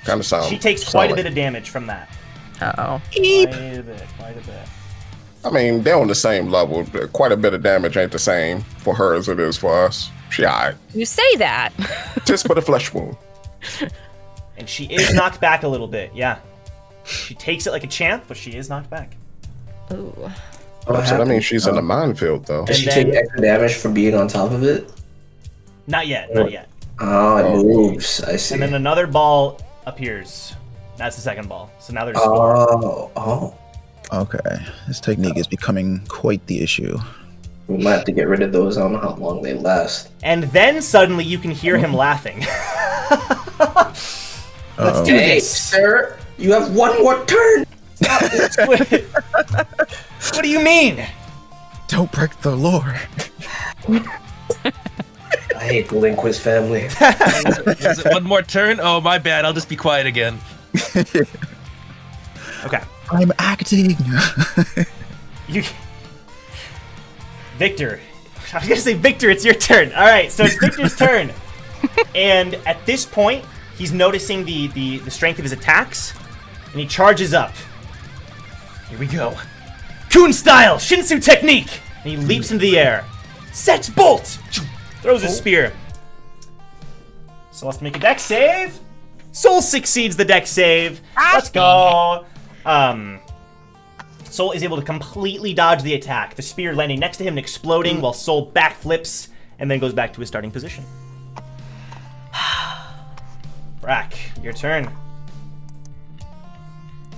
Kind of sound. She takes quite a bit of damage from that. Uh-oh. Quite a bit. I mean, they're on the same level. Quite a bit of damage ain't the same for her as it is for us. She alright. You say that. Just but a flesh wound. And she is knocked back a little bit, yeah. She takes it like a champ, but she is knocked back. Ooh. What So that happened? means she's in the minefield, though. Does she And then- take extra damage for being on top of it? Not yet. Oh, it moves. I see. And then another ball appears. That's the second ball. So now there's four. Oh. Okay, this technique is becoming quite the issue. We might have to get rid of those. I don't know how long they last. And then suddenly you can hear him laughing. Let's do Hey, this. sir, you have one more turn. What do you mean? Don't break the lore. I hate the Lindquist family. Is it one more turn? Oh, my bad. I'll just be quiet again. Okay. I'm acting. You, Victor. I was gonna say Victor. It's your turn. All right. So it's Victor's turn. And at this point, he's noticing the strength of his attacks, and he charges up. Here we go. Kun style Shinsu technique. And he leaps into the air. Sets bolt. Throws his spear. Soul has to make a dex save. Soul succeeds the dex save. Let's go. Soul is able to completely dodge the attack. The spear landing next to him and exploding while Soul backflips and then goes back to his starting position. Brack, your turn.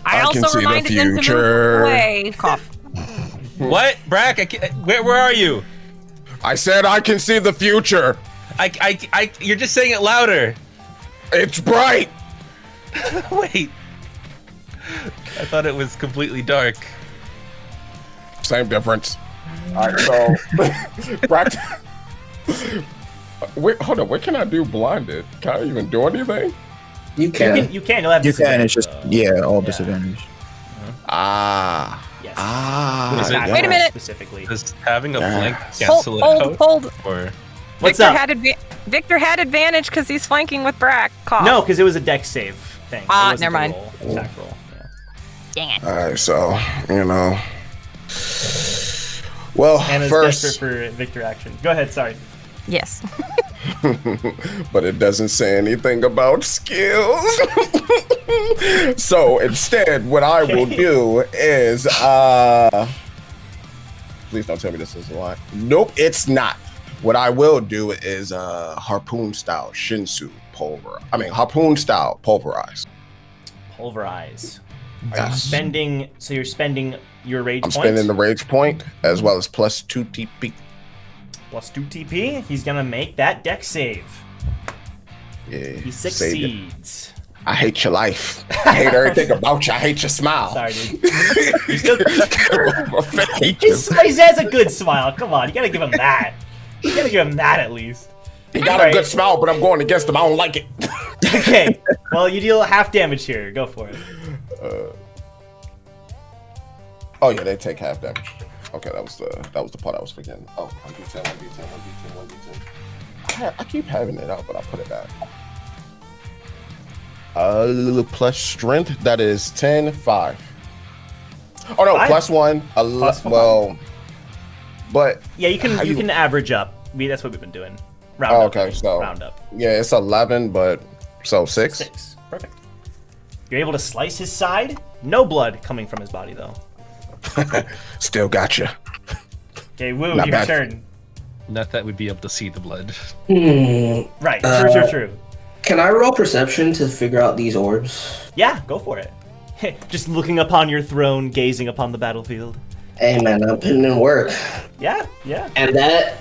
I I can also see the reminded them to move future. away. Cough. What? Brack, where are you? I said I can see the future. You're just saying it louder. It's bright. Wait. I thought it was completely dark. Same difference. All right, so Brack. Wait, hold on. What can I do blinded? Can I even do anything? You can. You can. You'll have You can. It's disadvantage, just though. all disadvantage. Ah. Yes. Ah. Attack Wait a minute. Specifically. Does having a flank Hold, cancel it out? hold. Or What's Victor up? Victor had advantage because he's flanking with Brack. Cough. No, because it was a dex save thing. It Ah, wasn't never a mind. roll, attack roll. Yeah. Dang it. All right, so you know. Well, Anna's first, desperate for Victor action. Go ahead. Sorry. Yes. but it doesn't say anything about skills. So instead, what I will do is, please don't tell me this is a lie. Nope, it's not. What I will do is harpoon style Shinsu harpoon style pulverize. Pulverize. Are you Yes. spending? So you're spending your rage I'm point. spending the rage point as well as plus 2 TP. Plus 2 TP. He's gonna make that dex save. Yeah, He save it. succeeds. I hate your life. I hate everything about you. I hate your smile. Sorry, dude. You still- I hate you. he has a good smile. Come on, you gotta give him that. You gotta give him that at least. He got Alright. a good smile, but I'm going against him. I don't like it. Okay. Well, you deal half damage here. Go for it. Oh yeah, they take half damage. Okay, that was the part I was forgetting. Oh, 1d10, 1d10, 1d10, 1d10. I keep having it out, but I'll put it back. Plus strength, that is 10, 5. Oh no, 5? plus 1. Plus 1. Well, but Yeah, you How can average up. That's what we've been doing. Round up. okay, so round up. yeah, it's 11, but so 6. 6. Perfect. You're able to slice his side. No blood coming from his body though. Still got you. Okay, Woo, Not your bad. turn. not that we'd be able to see the blood. Right. True. Can I roll perception to figure out these orbs? Yeah, go for it. Just looking upon your throne, gazing upon the battlefield. Hey man, I'm putting in work. Yeah. And that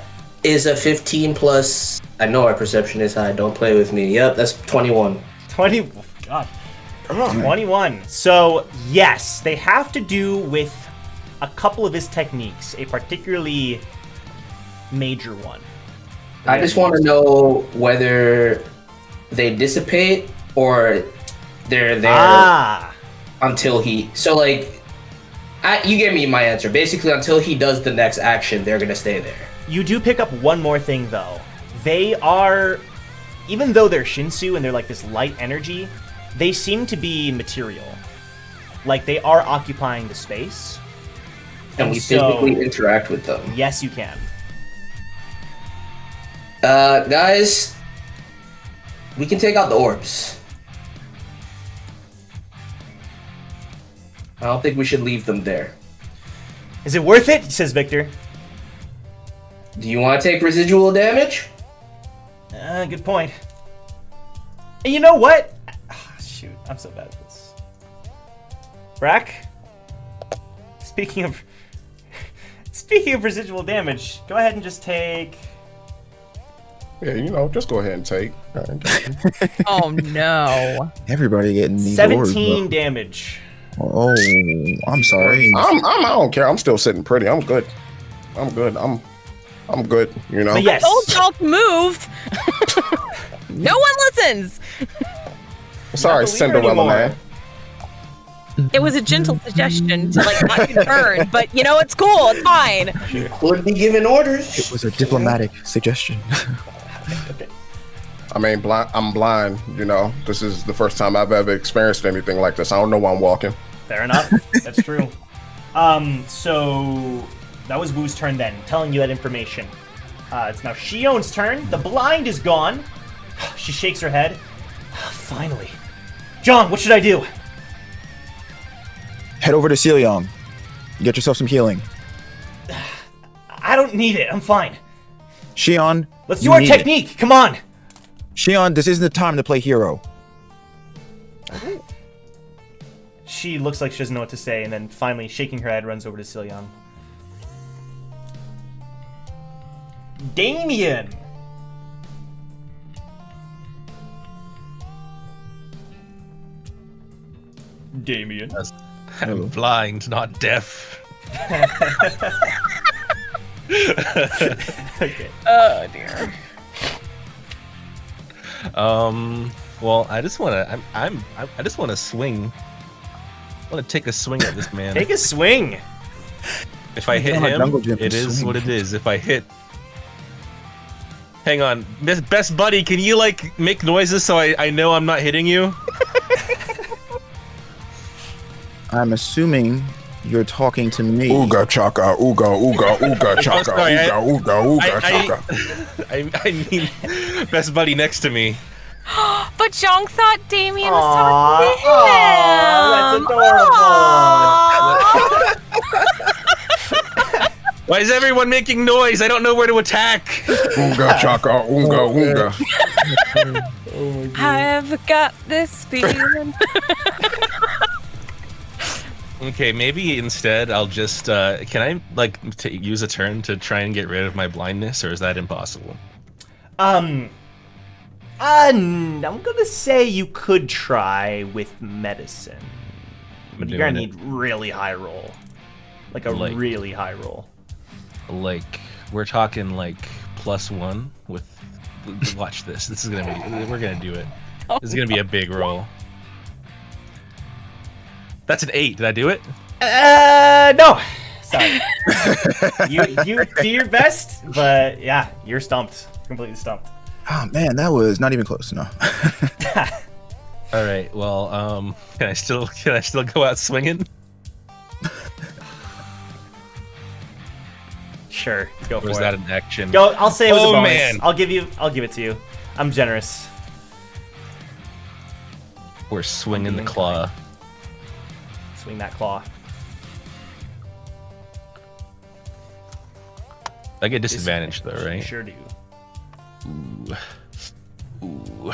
is a 15 plus. I know our perception is high. Don't play with me. Yep, that's 21. 20. God. 21. So, yes, they have to do with a couple of his techniques, a particularly major one. I just want to know whether they dissipate or they're there until he. So, like, you gave me my answer. Basically, until he does the next action, they're going to stay there. You do pick up one more thing, though. They are, even though they're Shinsu and they're like this light energy, they seem to be material. Like, they are occupying the space. And we physically interact with them. Yes, you can. Guys, we can take out the orbs. I don't think we should leave them there. Is it worth it? Says Victor. Do you want to take residual damage? Good point. And you know what? Shoot, I'm so bad at this. Brack? Speaking of residual damage, go ahead and just take... Yeah, just go ahead and take. Oh no. Everybody getting these 17 orbs, damage. Oh, I'm sorry. I don't care. I'm still sitting pretty. I'm good. I'm good. I'm good. But yes. Told y'all to move. No one listens. Sorry, Cinderella man. It was a gentle suggestion to not get burned, but it's cool. It's fine. You could be giving orders. It was a diplomatic suggestion. Okay. I mean, I'm blind. This is the first time I've ever experienced anything like this. I don't know why I'm walking. Fair enough. That's true. So that was Wu's turn then, telling you that information. It's now Shion's turn. The blind is gone. She shakes her head. Finally. John, what should I do? Head over to Seelyong. Get yourself some healing. I don't need it. I'm fine. Shion, Let's do our technique. Come on. Shion, this isn't the time to play hero. She looks like she doesn't know what to say, and then finally, shaking her head, runs over to Seelyong. Damien! Damien. I'm blind, not deaf. Okay. Oh dear. Well, I just want to. I just want to swing. I want to take a swing at this man. Take a swing. If I hit him, it is what it is. If I hit. Hang on, best buddy, can you make noises so I know I'm not hitting you? I'm assuming you're talking to me. Ooga chaka, ooga, ooga, ooga chaka, sorry, ooga, ooga, ooga chaka. I mean, best buddy next to me. But Jong thought Damien was Aw, talking to him. that's adorable. Why is everyone making noise? I don't know where to attack. Ooga chaka, ooga, ooga. I've got this feeling. Okay, maybe instead I'll just can I use a turn to try and get rid of my blindness, or is that impossible? I'm gonna say you could try with medicine, but you're gonna need really high roll, really high roll. We're talking +1 with. Watch this. This is gonna be. We're gonna do it. This is gonna be a big roll. That's an 8. Did I do it? No. Sorry. You do your best, but yeah, you're stumped. Completely stumped. Oh man, that was not even close. No. All right. Well, can I still go out swinging? Sure, go for Or it. is that an action? Go. I'll say it was a bonus. Man. I'll give it to you. I'm generous. We're swinging the claw. Swing that claw. I get disadvantage though, right? Sure do. Ooh.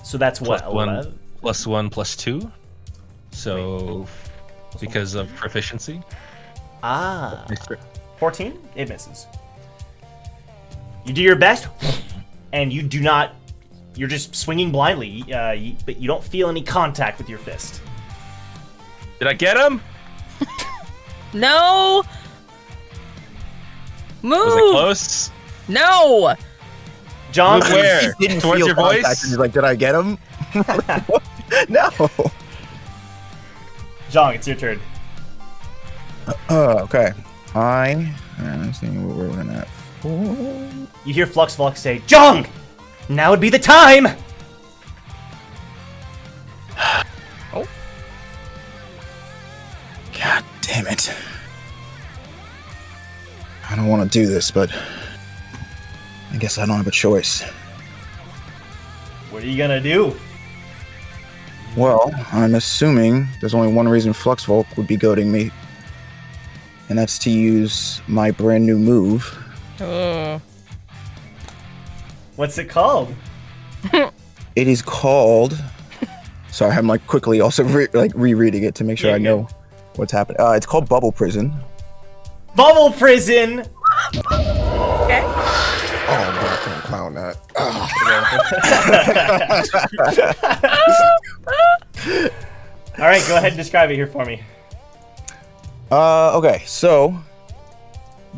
So that's what? +1, 11? +1, +2. So because of proficiency. Ah. 14? It misses. You do your best, and you do not... You're just swinging blindly, but you don't feel any contact with your fist. Did I get him? No. Move. Was it close? No. John, Move where? He didn't Towards feel your contact, voice? and he's like, did I get him? No. John, it's your turn. Okay. Let's see what we're looking at. You hear Fluxvalk say, Jong! Now would be the time! Oh. God damn it. I don't want to do this, but I guess I don't have a choice. What are you gonna do? Well, I'm assuming there's only one reason Fluxvalk would be goading me, and that's to use my brand new move. What's it called? It is called... Sorry, I'm like quickly also rereading it to make sure Yeah, I know what's happening. It's called Bubble Prison. Bubble Prison! Okay. Oh, I'm not gonna clown that. Alright, go ahead and describe it here for me. Okay, so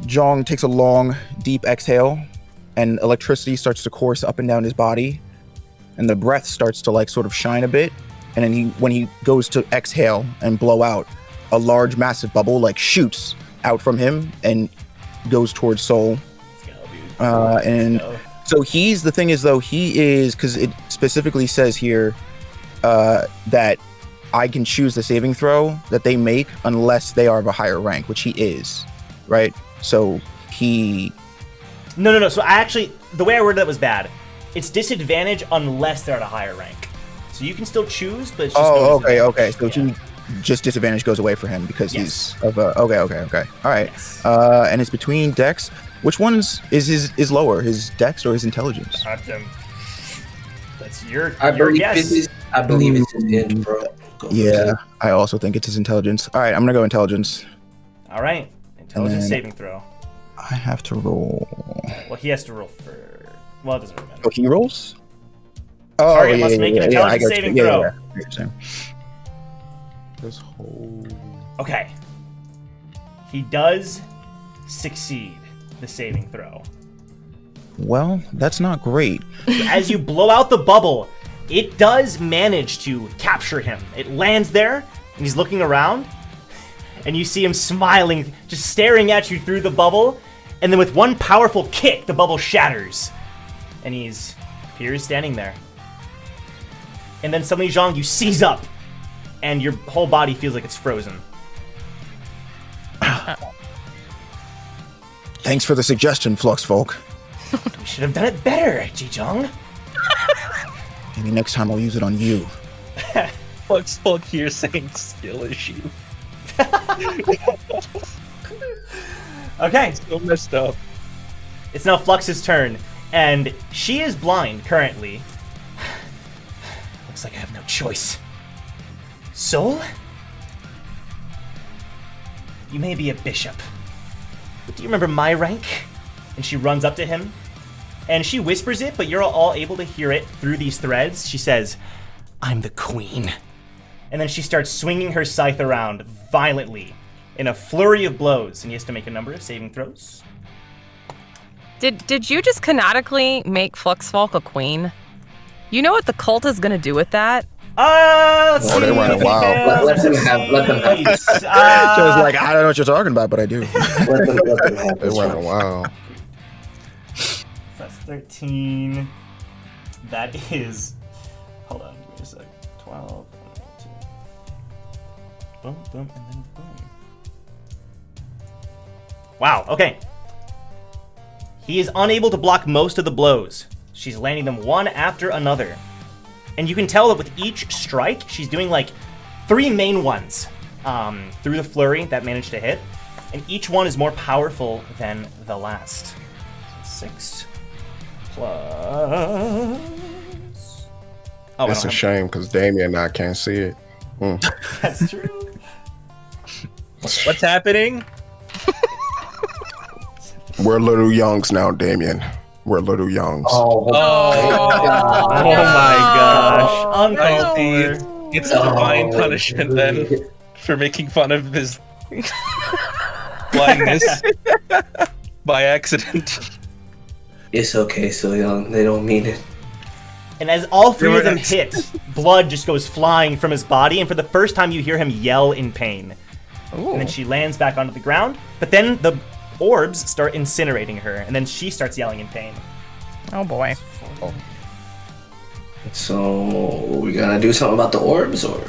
Jong takes a long, deep exhale, and electricity starts to course up and down his body, and the breath starts to like sort of shine a bit. And then when he goes to exhale and blow out, a large, massive bubble like shoots out from him and goes towards Soul. Let's go, dude. And so the thing is though, he is, because it specifically says here that I can choose the saving throw that they make unless they are of a higher rank, which he is, right? So he... No. So the way I worded that was bad. It's disadvantage unless they're at a higher rank. So you can still choose, but it's just okay. So he just disadvantage goes away for him because he's of a... Okay. All right. Yes. And it's between Dex. Which one is lower, his Dex or his Intelligence? That's your I believe guess. I believe it's his end, bro. Go for Yeah, it. I also think it's his Intelligence. All right, I'm gonna go Intelligence. All right. Intelligence then- saving throw. I have to roll. Well, he has to roll for... Well, it doesn't really matter. Oh, he rolls? Oh, Target must make an intelligence I got you. saving Yeah, throw. yeah, I get what you're saying. This whole... Okay. He does succeed the saving throw. Well, that's not great. As you blow out the bubble, it does manage to capture him. It lands there, and he's looking around, and you see him smiling, just staring at you through the bubble, and then with one powerful kick, the bubble shatters, and he appears standing there. And then suddenly, Zhang, you seize up, and your whole body feels like it's frozen. Thanks for the suggestion, Fluxvalk. We should have done it better, Ji-Jong. Maybe next time I'll use it on you. Fluxvalk here saying skill issue. Okay. So messed up. It's now Flux's turn, and she is blind currently. Looks like I have no choice. Soul? You may be a bishop, but do you remember my rank? And she runs up to him, and she whispers it, but you're all able to hear it through these threads. She says, I'm the queen. And then she starts swinging her scythe around violently in a flurry of blows, and he has to make a number of saving throws. Did you just canonically make Fluxvalk a queen? You know what the cult is gonna do with that? Let's Oh, see. they went wild. Let them have. Just like, I don't know what you're talking about, but I do. Let them have It this went one. wow. That's 13. That is. Hold on, give me a sec. 12. 2. Boom, boom, and then boom. Wow, okay. He is unable to block most of the blows. She's landing them one after another. And you can tell that with each strike, she's doing like 3 main ones through the flurry that managed to hit. And each one is more powerful than the last. 6 plus... Oh, It's a shame because Damien and I can't see it. That's true. What's happening? We're little youngs now, Damien. We're little youngs. Oh, Oh my gosh. Uncalled I for. see. It's divine punishment then for making fun of his blindness by accident. It's okay, so young. They don't mean it. And as all three of them hit, blood just goes flying from his body, and for the first time you hear him yell in pain. Ooh. And then she lands back onto the ground, but then the orbs start incinerating her, and then she starts yelling in pain. Oh boy. So we gotta do something about the orbs, or?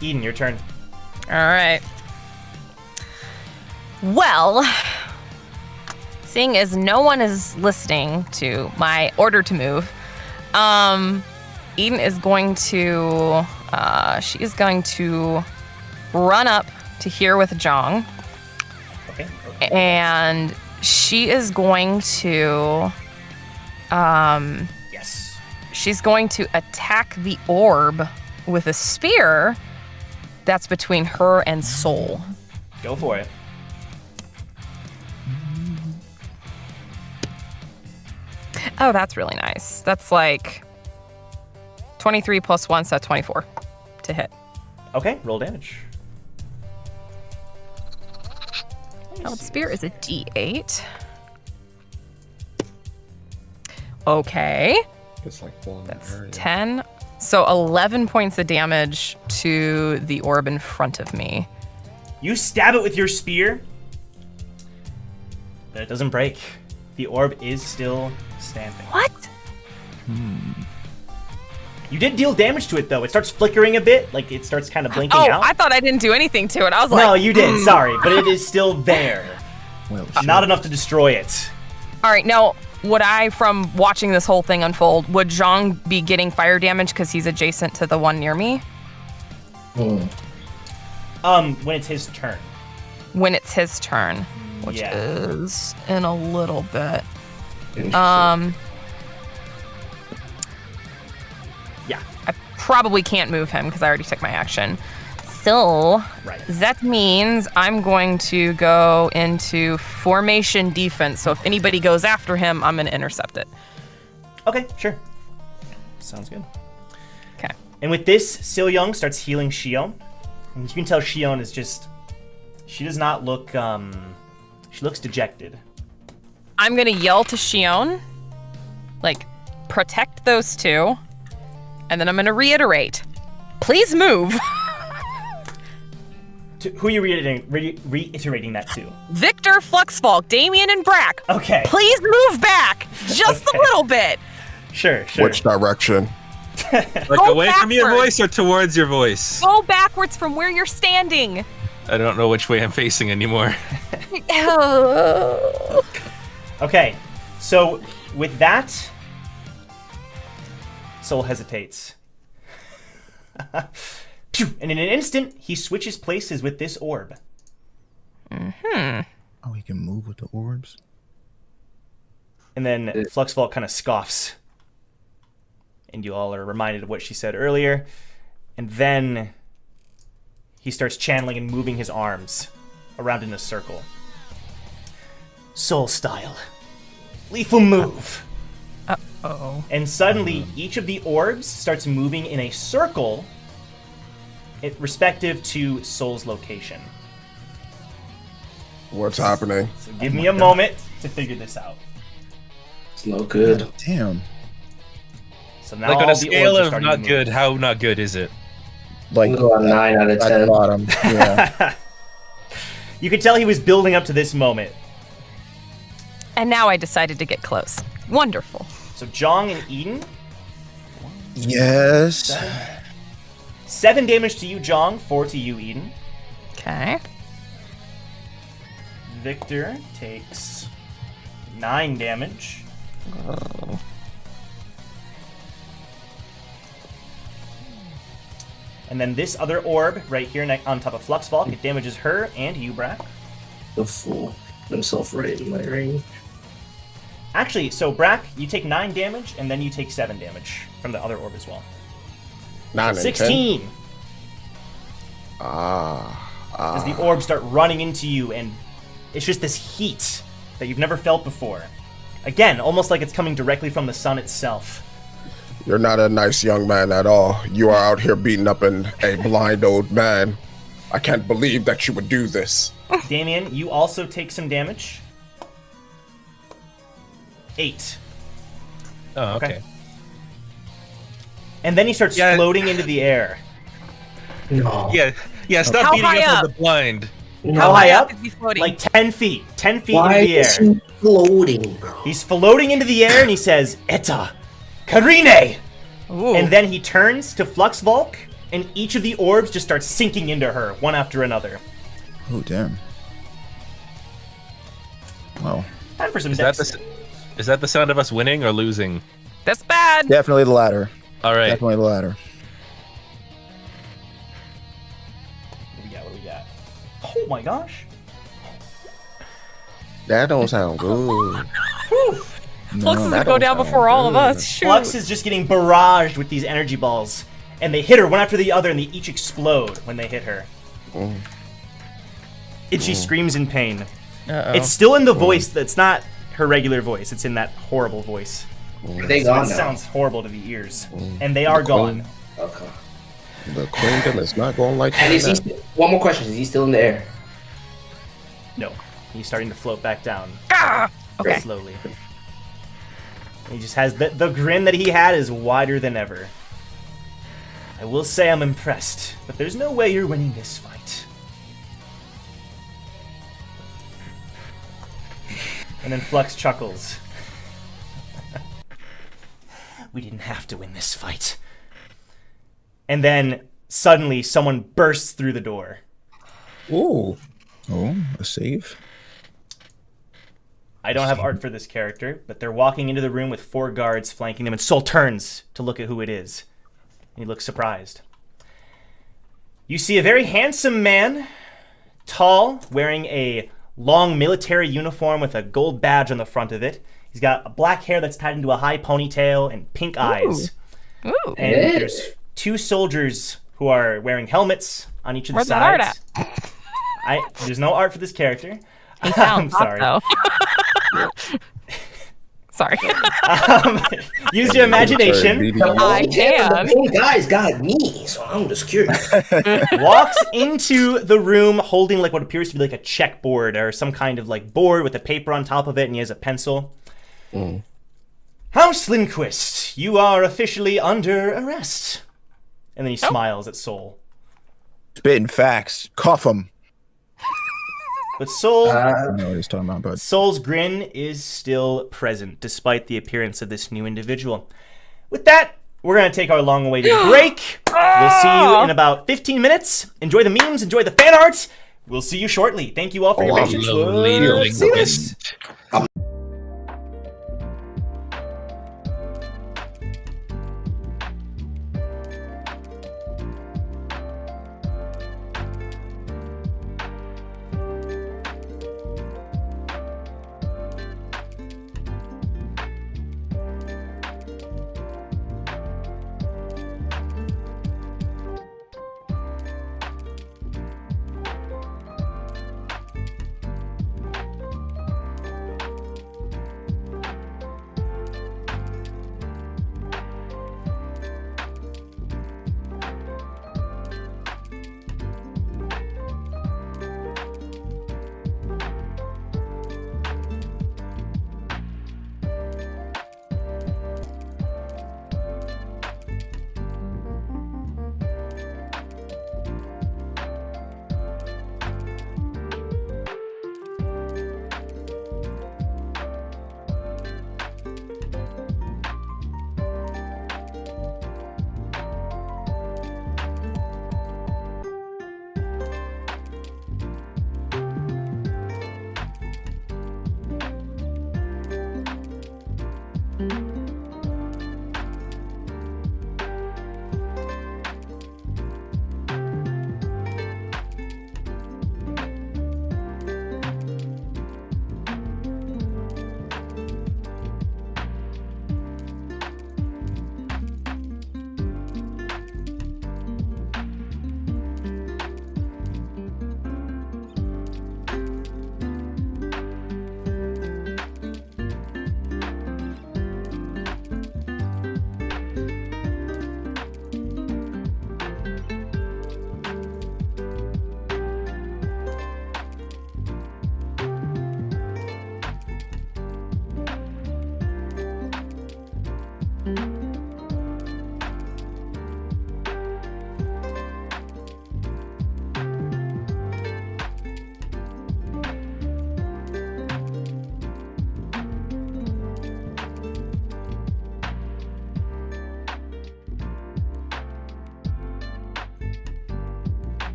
Eden, your turn. All right. Well, seeing as no one is listening to my order to move, Eden is going to, she is going to run up to here with Jong, Okay. and she is going to, Yes. she's going to attack the orb with a spear that's between her and Soul. Go for it. Oh, that's really nice. That's like 23 plus 1, so 24 to hit. Okay, roll damage. Held Spear is a D8. Okay, It's like falling that's area. 10. So 11 points of damage to the orb in front of me. You stab it with your spear, but it doesn't break. The orb is still standing. What? You did deal damage to it, though. It starts flickering a bit, like it starts kind of blinking Oh, out. I thought I didn't do anything to it. I was like, No, you did. Sorry, but it is still there. Well, Not enough to destroy it. All right, now, would I, from watching this whole thing unfold, would Zhang be getting fire damage because he's adjacent to the one near me? When it's his turn. When it's his turn, which Yeah. is in a little bit. Yeah. I probably can't move him because I already took my action. So Right. that means I'm going to go into formation defense. So if anybody goes after him, I'm going to intercept it. Okay, sure. Sounds good. Okay. And with this, Sil Young starts healing Shion. And you can tell Shion is just... She does not look... She looks dejected. I'm going to yell to Shion, like, protect those two. And then I'm going to reiterate, please move. Who are you reiterating that to? Victor, Fluxvalk, Damien, and Brack. Okay. Please move back just Okay. a little bit. Sure. Which direction? Like Go away from your backwards. voice or towards your voice? Go backwards from where you're standing. I don't know which way I'm facing anymore. Okay, so with that, Soul hesitates. Phew, and in an instant, he switches places with this orb. Oh, he can move with the orbs. And then Fluxvalk kind of scoffs. And you all are reminded of what she said earlier. And then he starts channeling and moving his arms around in a circle. Soul style. Lethal move. Uh-oh. And suddenly, each of the orbs starts moving in a circle respective to Soul's location. What's happening? So give me a moment to figure this out. It's no good. Damn. So now Like on all a the scale orbs are of starting not to move. good, how not good is it? Like Go on 9 out of at the 10. bottom. Yeah. You could tell he was building up to this moment. And now I decided to get close. Wonderful. So Jong and Eden, Yes. 7 damage to you, Jong, 4 to you, Eden. Okay. Victor takes 9 damage. And then this other orb right here on top of Fluxvalk, it damages her and you, Brack. The fool. Put himself right in my range. Actually, so Brack, you take 9 damage, and then you take 7 damage from the other orb as well. 9 and 10? 16! As the orbs start running into you, and it's just this heat that you've never felt before. Again, almost like it's coming directly from the sun itself. You're not a nice young man at all. You are out here beating up a blind old man. I can't believe that you would do this. Damien, you also take some damage. 8. Oh, okay. And then he starts Yeah. floating into the air. No. Yeah. Stop How beating high up up? on the blind. How high up? Is he floating? Like 10 feet. 10 feet Why into the is air. he floating, bro? He's floating into the air and he says, Eta, Karine! Ooh. And then he turns to Fluxvalk, and each of the orbs just starts sinking into her, one after another. Oh, damn. Wow. Time for some Is that dex. the sound of us winning or losing? That's bad. Definitely the latter. All right. Definitely the latter. What do we got? Oh my gosh. That don't sound good. Flux is gonna that go don't down sound before all of good. us. Shoot. Flux is just getting barraged with these energy balls. And they hit her one after the other, and they each explode when they hit her. And she screams in pain. Uh-oh. It's still in the voice that's not her regular voice. It's in that horrible voice. They gone It now. sounds horrible to the ears. And they are gone. Okay. The queendom is not going like And is he that. one more question? Is he still in the air? No. He's starting to float back down. Okay. Slowly. He just has the grin that he had is wider than ever. I will say I'm impressed, but there's no way you're winning this fight. And then Flux chuckles. We didn't have to win this fight. And then suddenly someone bursts through the door. Ooh. Oh, a save? I don't have art for this character, but they're walking into the room with 4 guards flanking them, and Sol turns to look at who it is. He looks surprised. You see a very handsome man, tall, wearing a long military uniform with a gold badge on the front of it. He's got black hair that's tied into a high ponytail and pink eyes. Ooh. And Yeah. there's 2 soldiers who are wearing helmets on each of the Where's that art sides. There's no art for this character. He I'm sounds hot, sorry. though. Sorry. Use your imagination. I can. The pink guys got me, so I'm just curious. Walks into the room holding like what appears to be like a checkboard or some kind of like board with a paper on top of it, and he has a pencil. House Lindquist, you are officially under arrest. And then he smiles at Sol. Spitting facts. Cuff him. But Sol, I don't know what he's talking about, but Sol's grin is still present despite the appearance of this new individual. With that, we're going to take our long-awaited break. We'll see you in about 15 minutes. Enjoy the memes, enjoy the fan art. We'll see you shortly. Thank you all for your patience. Lovely We'll see you next. Lindquist.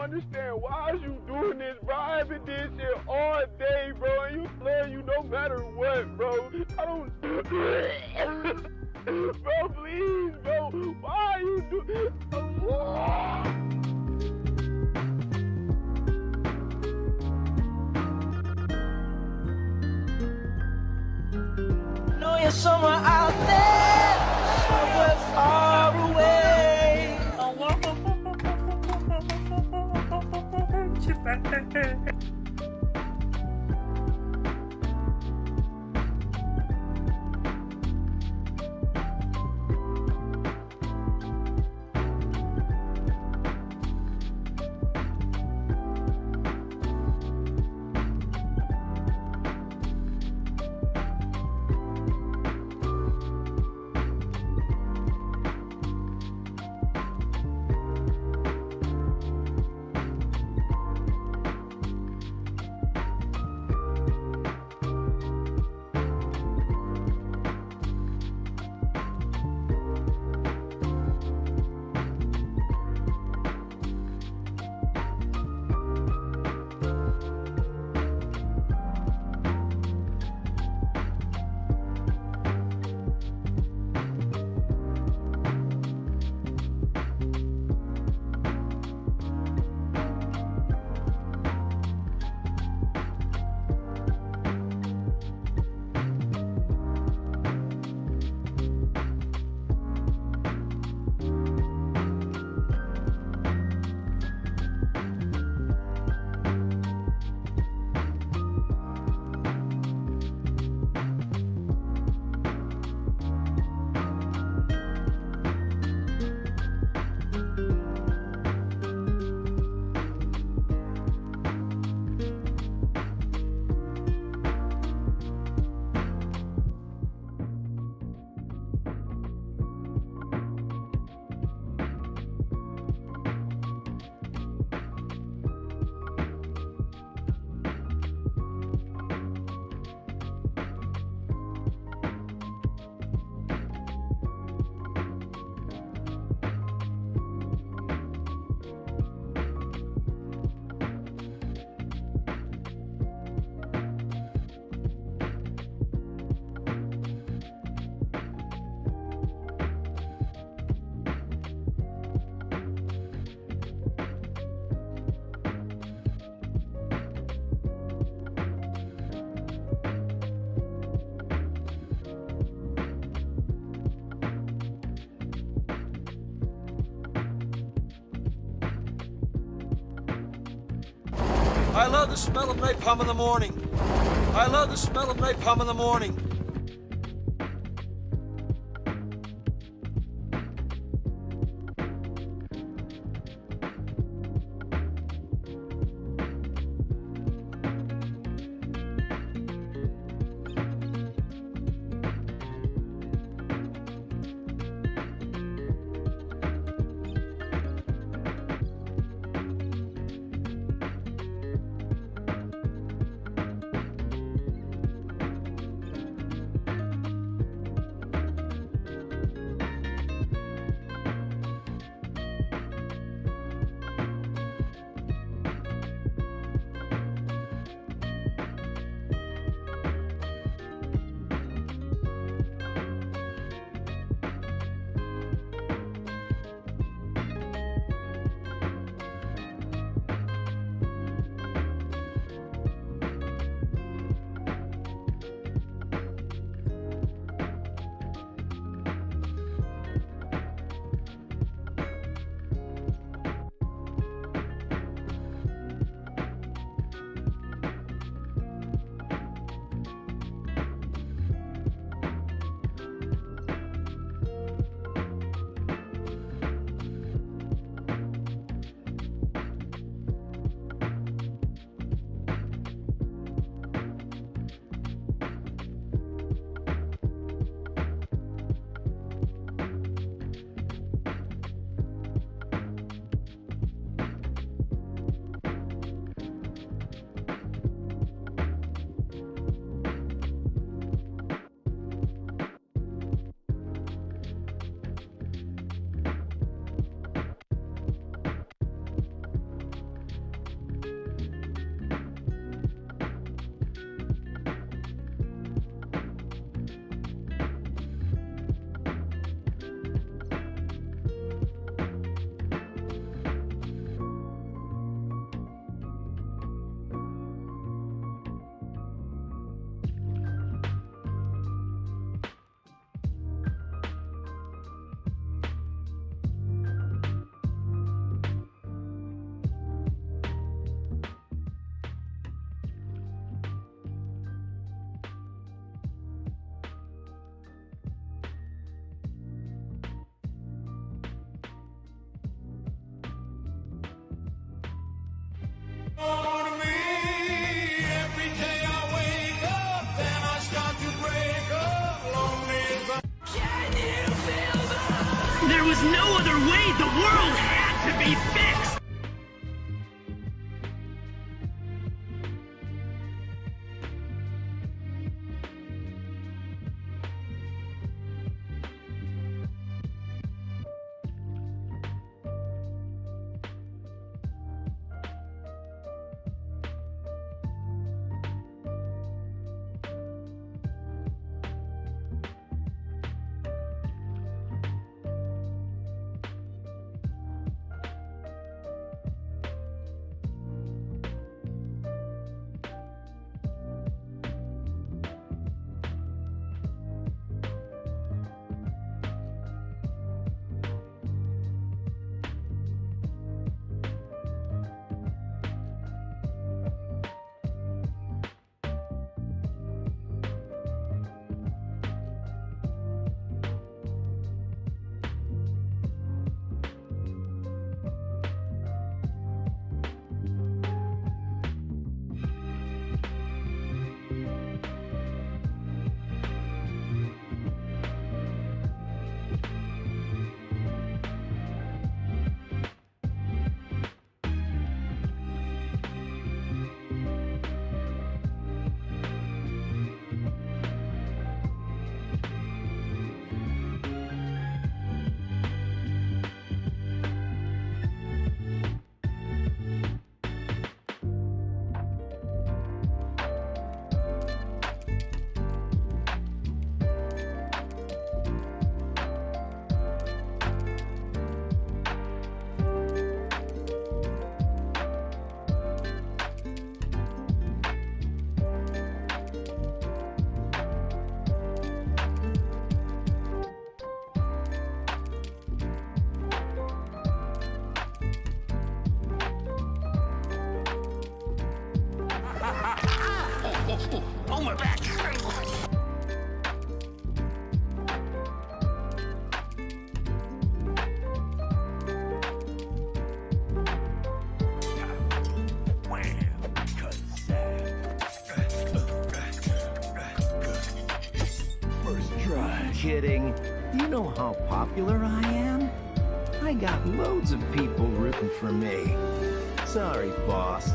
understand why is you doing this, bro? I haven't did shit all day, bro, and you playing you no matter what, bro. I don't. Bro, please, bro. Why you do? Know you're somewhere out there, somewhere far away. I love the smell of napalm in the morning. I love the smell of napalm in the morning. was no other way. The world had to be fixed. Oh, my back! First try. Kidding. Do you know how popular I am? I got loads of people rooting for me. Sorry, boss.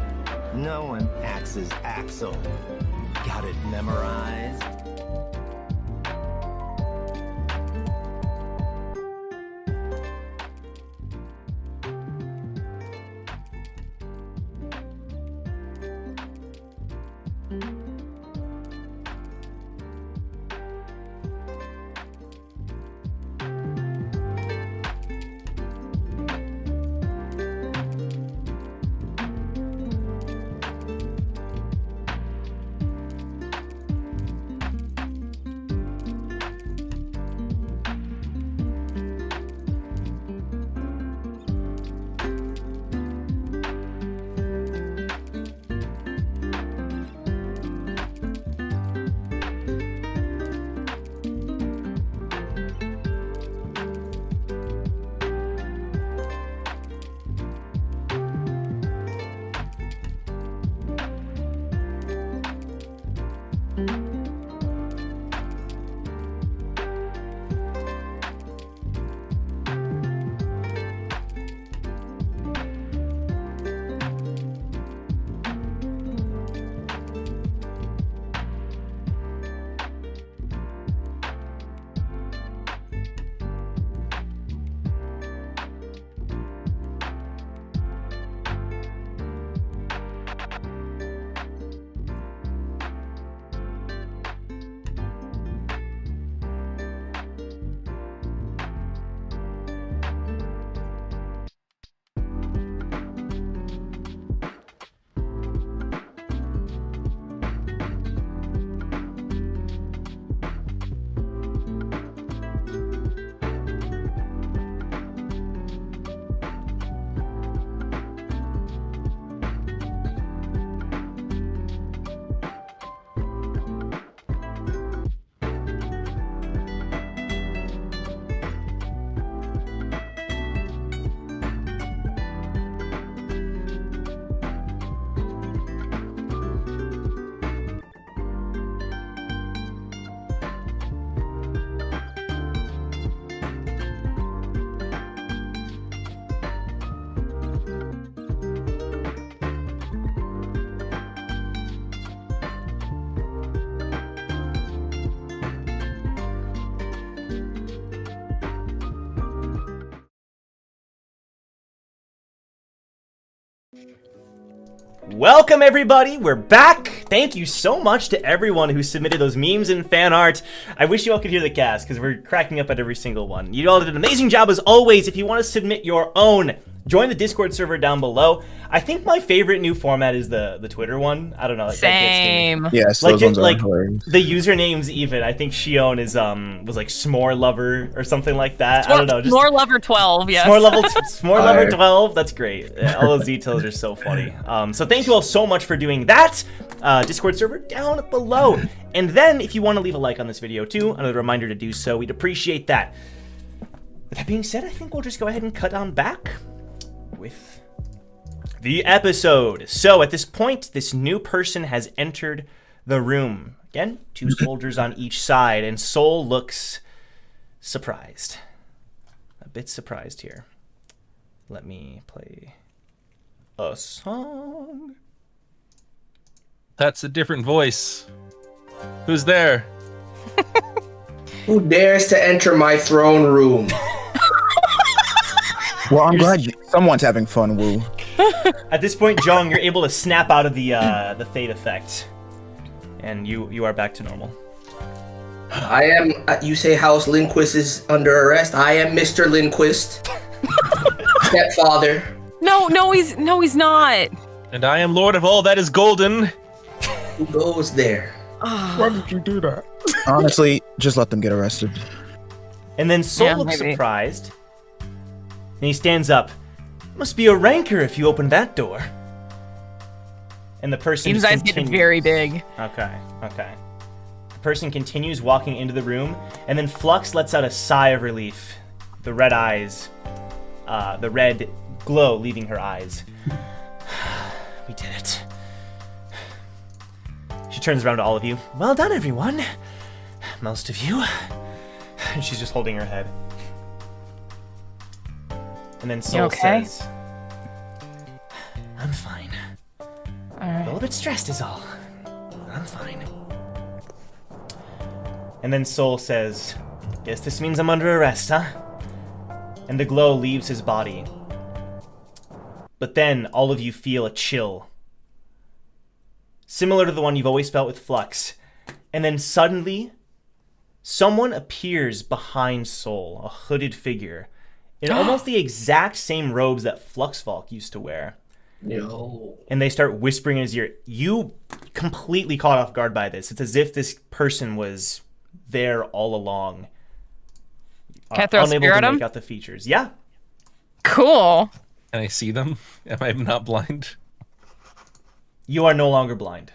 No one axes Axel. Got it memorized? Welcome everybody, we're back. Thank you so much to everyone who submitted those memes and fan art. I wish you all could hear the cast because we're cracking up at every single one. You all did an amazing job as always. If you want to submit your own, join the Discord server down below. I think my favorite new format is the Twitter one. I don't know. Same. Yes, like those ones are the usernames even. I think Shion is was like S'more Lover or something like that. I don't know. Just S'more Lover 12. Yes. S'more Lover 12. That's great. All those details are so funny. So thank you all so much for doing that. Discord server down below. And then if you want to leave a like on this video too, another reminder to do so. We'd appreciate that. With that being said, I think we'll just go ahead and cut on back with the episode. So at this point, this new person has entered the room. Again, 2 soldiers on each side, and Soul looks surprised. A bit surprised here. Let me play a song. That's a different voice. Who's there? Who dares to enter my throne room? Well, I'm glad someone's having fun, Woo. At this point, Jong, you're able to snap out of the fade effect, and you are back to normal. I am. You say House Lindquist is under arrest. I am Mr. Lindquist, stepfather. No, he's not. And I am Lord of all that is golden. Who goes there? Why did you do that? Honestly, just let them get arrested. And then Soul looks surprised, and he stands up. Must be a rancor if you open that door. And the person Seems eyes get very big. Okay. The person continues walking into the room, and then Flux lets out a sigh of relief. The red eyes, the red glow leaving her eyes. We did it. She turns around to all of you. Well done, everyone. Most of you. And she's just holding her head. And then Soul says, I'm fine. A little bit stressed is all. I'm fine. And then Soul says, guess this means I'm under arrest, huh? And the glow leaves his body. But then all of you feel a chill. Similar to the one you've always felt with Flux. And then suddenly, someone appears behind Soul, a hooded figure, in almost the exact same robes that Fluxvalk used to wear. No. And they start whispering in his ear. You completely caught off guard by this. It's as if this person was there all along. Can I throw a spear at him? Make out the features. Yeah. Cool. Can I see them? Am I not blind? You are no longer blind.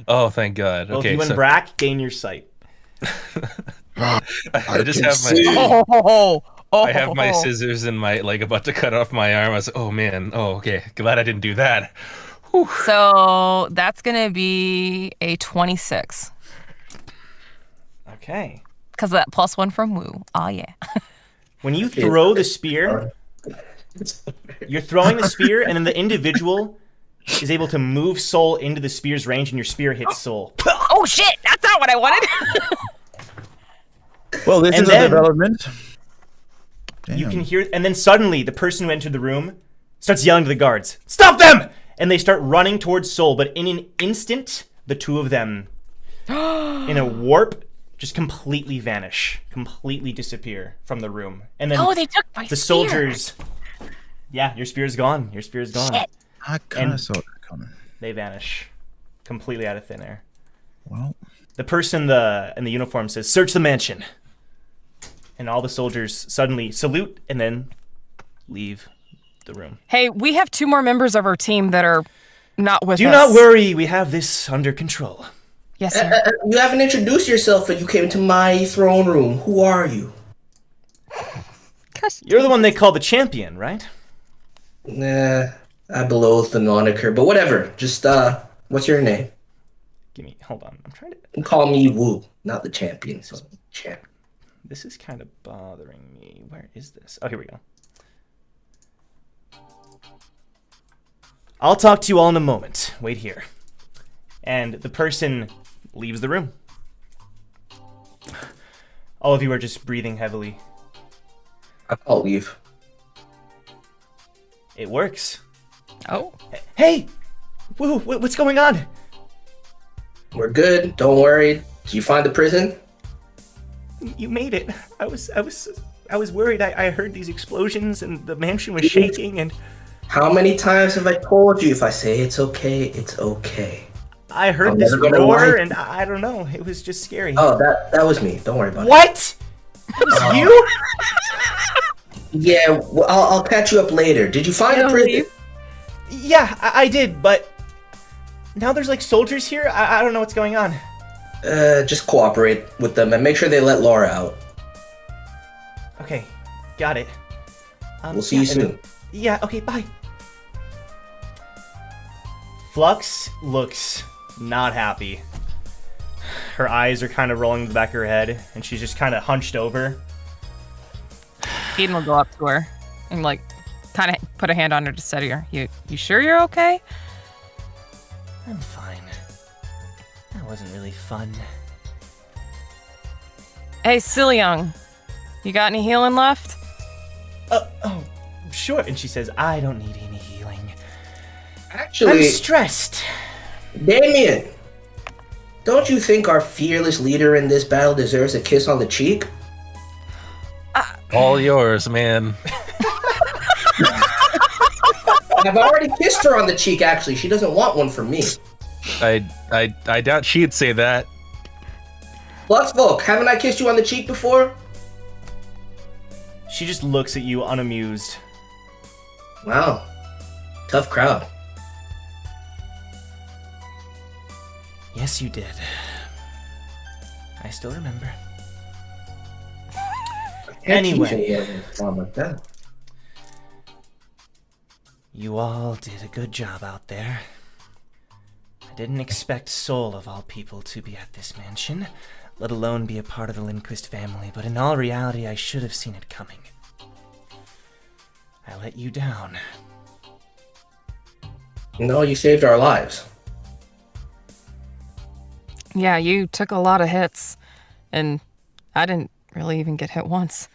Oh, thank God. Both okay, you and Brack gain your sight. I just have I have my scissors and my about to cut off my arm. I was like, oh man, okay. Glad I didn't do that. Whew. So that's gonna be a 26. Okay. Because of that +1 from Woo. Oh yeah. When you throw the spear, you're throwing the spear, and then the individual is able to move Soul into the spear's range, and your spear hits Soul. Oh shit! That's not what I wanted. Well, this is a development. You can hear, and then suddenly the person who entered the room starts yelling to the guards, "Stop them!" And they start running towards Soul, but in an instant, the two of them, in a warp, just completely vanish, completely disappear from the room. And then they took my the spear. Soldiers. Yeah, your spear's gone. Your spear's gone. Shit. I kind of saw that coming. They vanish, completely out of thin air. Well, the person in the uniform says, "Search the mansion." And all the soldiers suddenly salute and then leave the room. Hey, we have 2 more members of our team that are not with us. Do not worry, we have this under control. Yes, sir. You haven't introduced yourself, and you came to my throne room. Who are you? You're the one they call the champion, right? Nah, I loathe the moniker, but whatever. Just, what's your name? Hold on, I'm trying to... You can call me Woo, not the champion, so champ. This is kind of bothering me. Where is this? Oh, here we go. I'll talk to you all in a moment. Wait here. And the person leaves the room. All of you are just breathing heavily. I'll leave. It works. Oh. Hey! Whoa, what's going on? We're good. Don't worry. Did you find the prison? You made it. I was worried. I heard these explosions and the mansion was shaking and... How many times have I told you if I say it's okay, it's okay? I heard this roar and I don't know. It was just scary. Oh, that was me. Don't worry about it. What? It was you? Yeah, well, I'll catch you up later. Did you find the prison? Yeah, I did, but now there's like soldiers here. I don't know what's going on. Just cooperate with them and make sure they let Laura out. Okay, got it. We'll see you soon. Yeah, okay, bye. Flux looks not happy. Her eyes are kind of rolling to the back of her head, and she's just kind of hunched over. Eden will go up to her and like kind of put a hand on her to steady her. You sure you're okay? I'm fine. That wasn't really fun. Hey, Silyoung, you got any healing left? Oh, sure. And she says, I don't need any healing. Actually, I'm stressed. Damien, don't you think our fearless leader in this battle deserves a kiss on the cheek? All yours, man. I've already kissed her on the cheek, actually. She doesn't want one from me. I doubt she'd say that. Fluxvalk, haven't I kissed you on the cheek before? She just looks at you unamused. Wow. Tough crowd. Yes, you did. I still remember. Anyway. You all did a good job out there. I didn't expect Soul, of all people, to be at this mansion, let alone be a part of the Lindquist family, but in all reality, I should have seen it coming. I let you down. No, you saved our lives. Yeah, you took a lot of hits, and I didn't really even get hit once.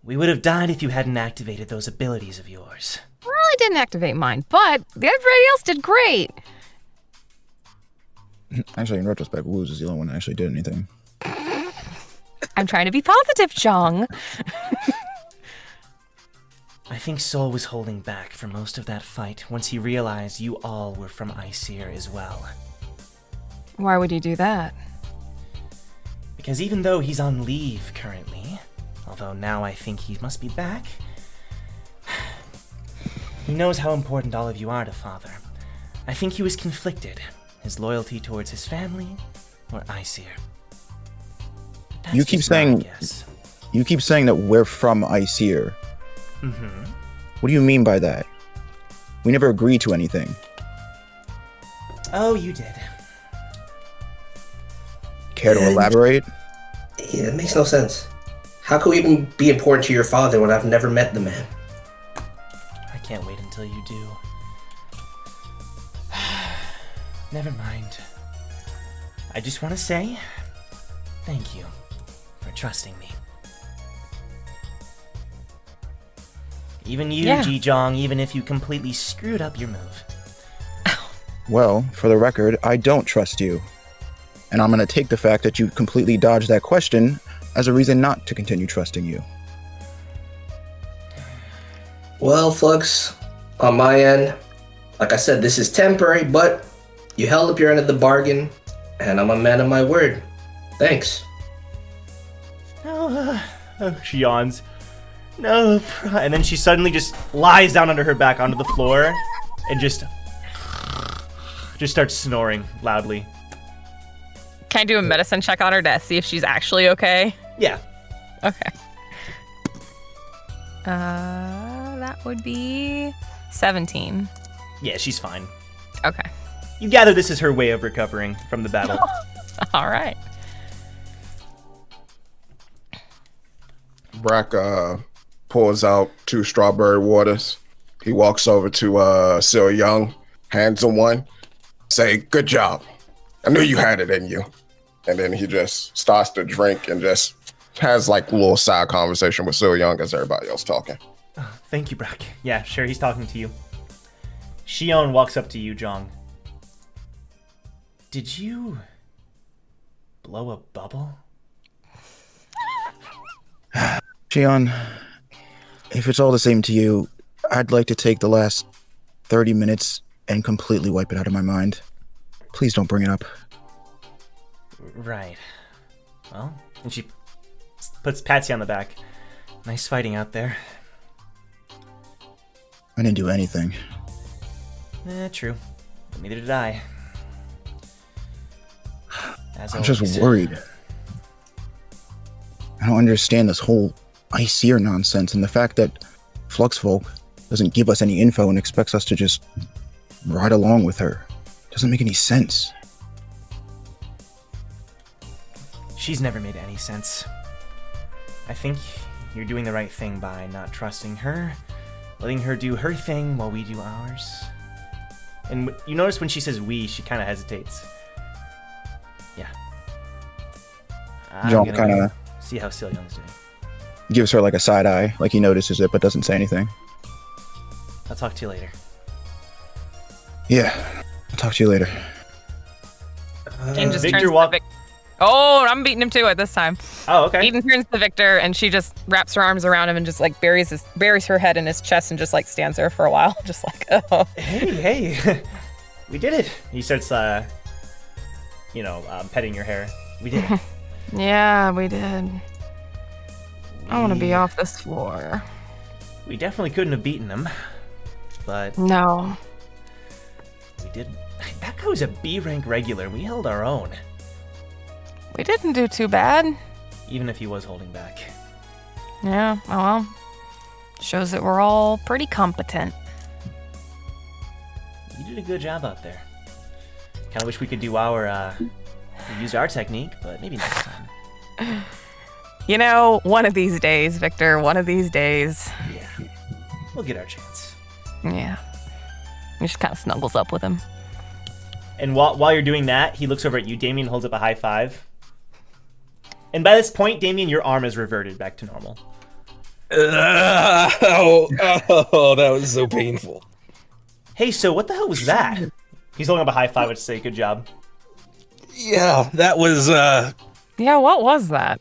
We would have died if you hadn't activated those abilities of yours. Well, I didn't activate mine, but everybody else did great. Actually, in retrospect, Wooz is the only one that actually did anything. I'm trying to be positive, Chong. I think Soul was holding back for most of that fight once he realized you all were from Aesir as well. Why would you do that? Because even though he's on leave currently, although now I think he must be back, he knows how important all of you are to Father. I think he was conflicted, his loyalty towards his family or Aesir. You keep saying that we're from Aesir. Mm-hmm. What do you mean by that? We never agreed to anything. Oh, you did. Care to elaborate? Yeah, it makes no sense. How could we even be important to your father when I've never met the man? I can't wait until you do. Never mind. I just want to say thank you for trusting me. Even you, Ji-Jong, even if you completely screwed up your move. Well, for the record, I don't trust you. And I'm going to take the fact that you completely dodged that question as a reason not to continue trusting you. Well, Flux, on my end, like I said, this is temporary, but you held up your end of the bargain, and I'm a man of my word. Thanks. She yawns. No, and then she suddenly just lies down under her back onto the floor and just starts snoring loudly. Can I do a medicine check on her to see if she's actually okay? Yeah. Okay. That would be 17. Yeah, she's fine. Okay. You gather this is her way of recovering from the battle. All right. Brack pulls out 2 strawberry waters. He walks over to Sil Young, hands him one, say, "Good job. I knew you had it in you." And then he just starts to drink and just has like a little side conversation with Sil Young as everybody else talking. Thank you, Brack. Yeah, sure, he's talking to you. Xion walks up to you, Jong. Did you blow a bubble? Xion, if it's all the same to you, I'd like to take the last 30 minutes and completely wipe it out of my mind. Please don't bring it up. Right. Well, and she pats you on the back. Nice fighting out there. I didn't do anything. True. But neither did I. I'm just worried. I don't understand this whole Iceer nonsense and the fact that Fluxvalk doesn't give us any info and expects us to just ride along with her. Doesn't make any sense. She's never made any sense. I think you're doing the right thing by not trusting her, letting her do her thing while we do ours. And you notice when she says we, she kind of hesitates. Yeah. John kind of see how Silyong's doing. Gives her like a side eye, like he notices it but doesn't say anything. I'll talk to you later. Yeah, I'll talk to you later. And just Victor turns to Oh, I'm beating him to it this time. Oh, okay. Eden turns to Victor and she just wraps her arms around him and just like buries her head in his chest and just like stands there for a while, just like, oh. Hey, we did it. He starts, petting your hair. We did it. Yeah, we did. I want to be off this floor. We definitely couldn't have beaten him, but no, we did. That guy was a B rank regular. We held our own. We didn't do too bad. Even if he was holding back. Yeah, oh well. Shows that we're all pretty competent. You did a good job out there. Kind of wish we could do our, use our technique, but maybe next time. You know, one of these days, Victor, one of these days. Yeah, we'll get our chance. Yeah. He just kind of snuggles up with him. And while you're doing that, he looks over at you. Damien holds up a high five. And by this point, Damien, your arm has reverted back to normal. That was so painful. Hey, so what the hell was that? He's holding up a high five, which say, good job. Yeah, that was, Yeah, what was that?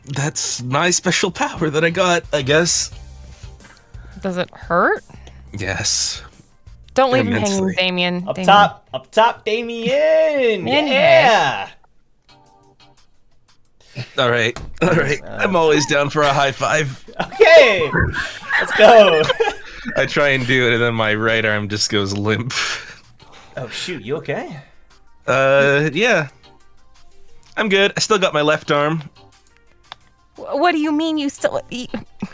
That's my special power that I got, I guess. Does it hurt? Yes. Don't leave him Immensely. hanging, Damien. Up top, Damien! Yeah! All right. I'm always down for a high five. Okay! Let's go! I try and do it, and then my right arm just goes limp. Oh, shoot, you okay? Yeah. I'm good. I still got my left arm. What do you mean you still...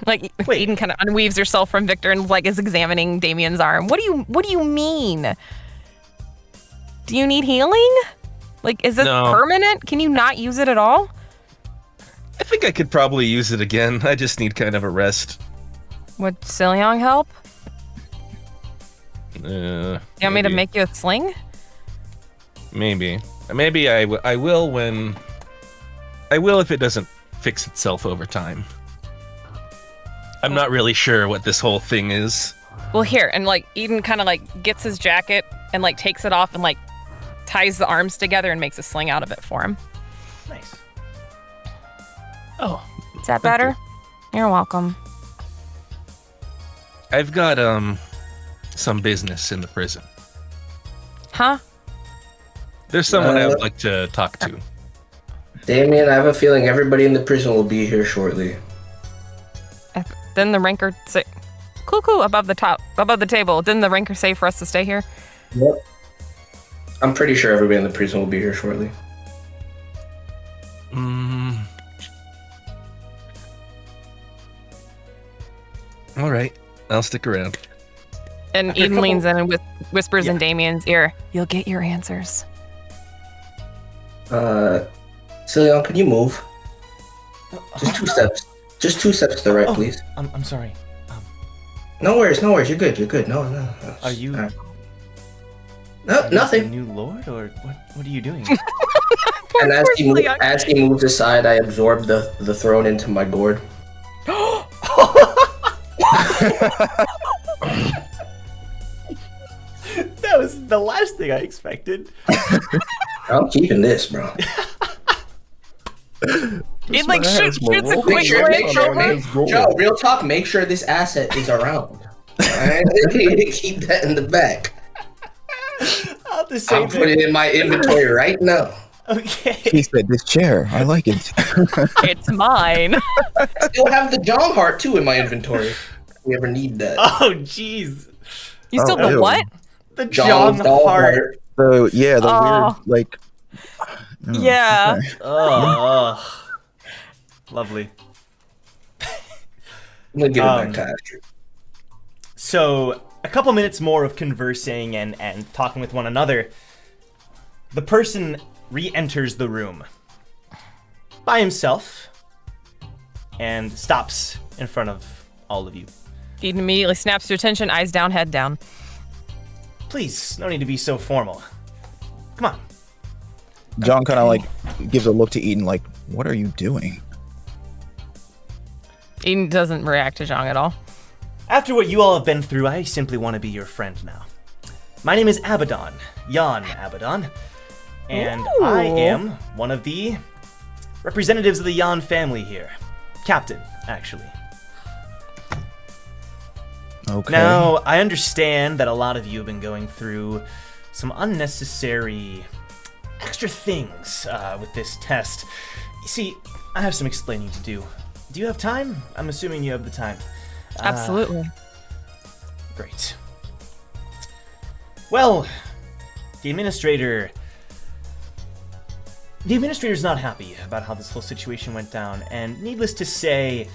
Like, Wait. Eden kind of unweaves herself from Victor and like is examining Damien's arm. What do you mean? Do you need healing? Like, is this No. permanent? Can you not use it at all? I think I could probably use it again. I just need kind of a rest. Would Silyong help? You You want me to make you a sling? Maybe I will when... I will if it doesn't fix itself over time. I'm not really sure what this whole thing is. Well, here, and like Eden kind of like gets his jacket and like takes it off and like ties the arms together and makes a sling out of it for him. Nice. Oh. Is that better? You're welcome. I've got, some business in the prison. Huh? There's someone I would like to talk to. Damien, I have a feeling everybody in the prison will be here shortly. Didn't the ranker say... Cuckoo above the table. Didn't the ranker say for us to stay here? Yep. I'm pretty sure everybody in the prison will be here shortly. All right. I'll stick around. And Eden leans in and whispers in Damien's ear, "You'll get your answers." Silyong, can you move? Just 2 steps. Just 2 steps to the right, please. I'm sorry. No worries. You're good. No. Are you... No, nothing. New lord, or what are you doing? And as he moves aside, I absorb the throne into my gourd. That was the last thing I expected. I'm keeping this, bro. It like shoots a quick glance over. Joe, real talk, make sure this asset is around. Alright? Keep that in the back. I'll just say I'll put it in my inventory right now. Okay. He said, "This chair, I like it." It's mine. I still have the John heart too in my inventory. If we ever need that. Oh, jeez. You still the ew. what? The John heart. The weird like. Yeah. Okay. Oh, lovely. I'm gonna give it back to Astrid. So, a couple minutes more of conversing and talking with one another. The person re-enters the room by himself and stops in front of all of you. Eden immediately snaps to attention, eyes down, head down. Please, no need to be so formal. Come on. John kind of like gives a look to Eden, like, "What are you doing?" Eden doesn't react to Zhang at all. After what you all have been through, I simply want to be your friend now. My name is Abaddon, Jan Abaddon, and I am one of the representatives of the Jan family here. Captain, actually. Okay. Now, I understand that a lot of you have been going through some unnecessary extra things with this test. You see, I have some explaining to do. Do you have time? I'm assuming you have the time. Absolutely. Great. Well, the administrator's not happy about how this whole situation went down, and needless to say,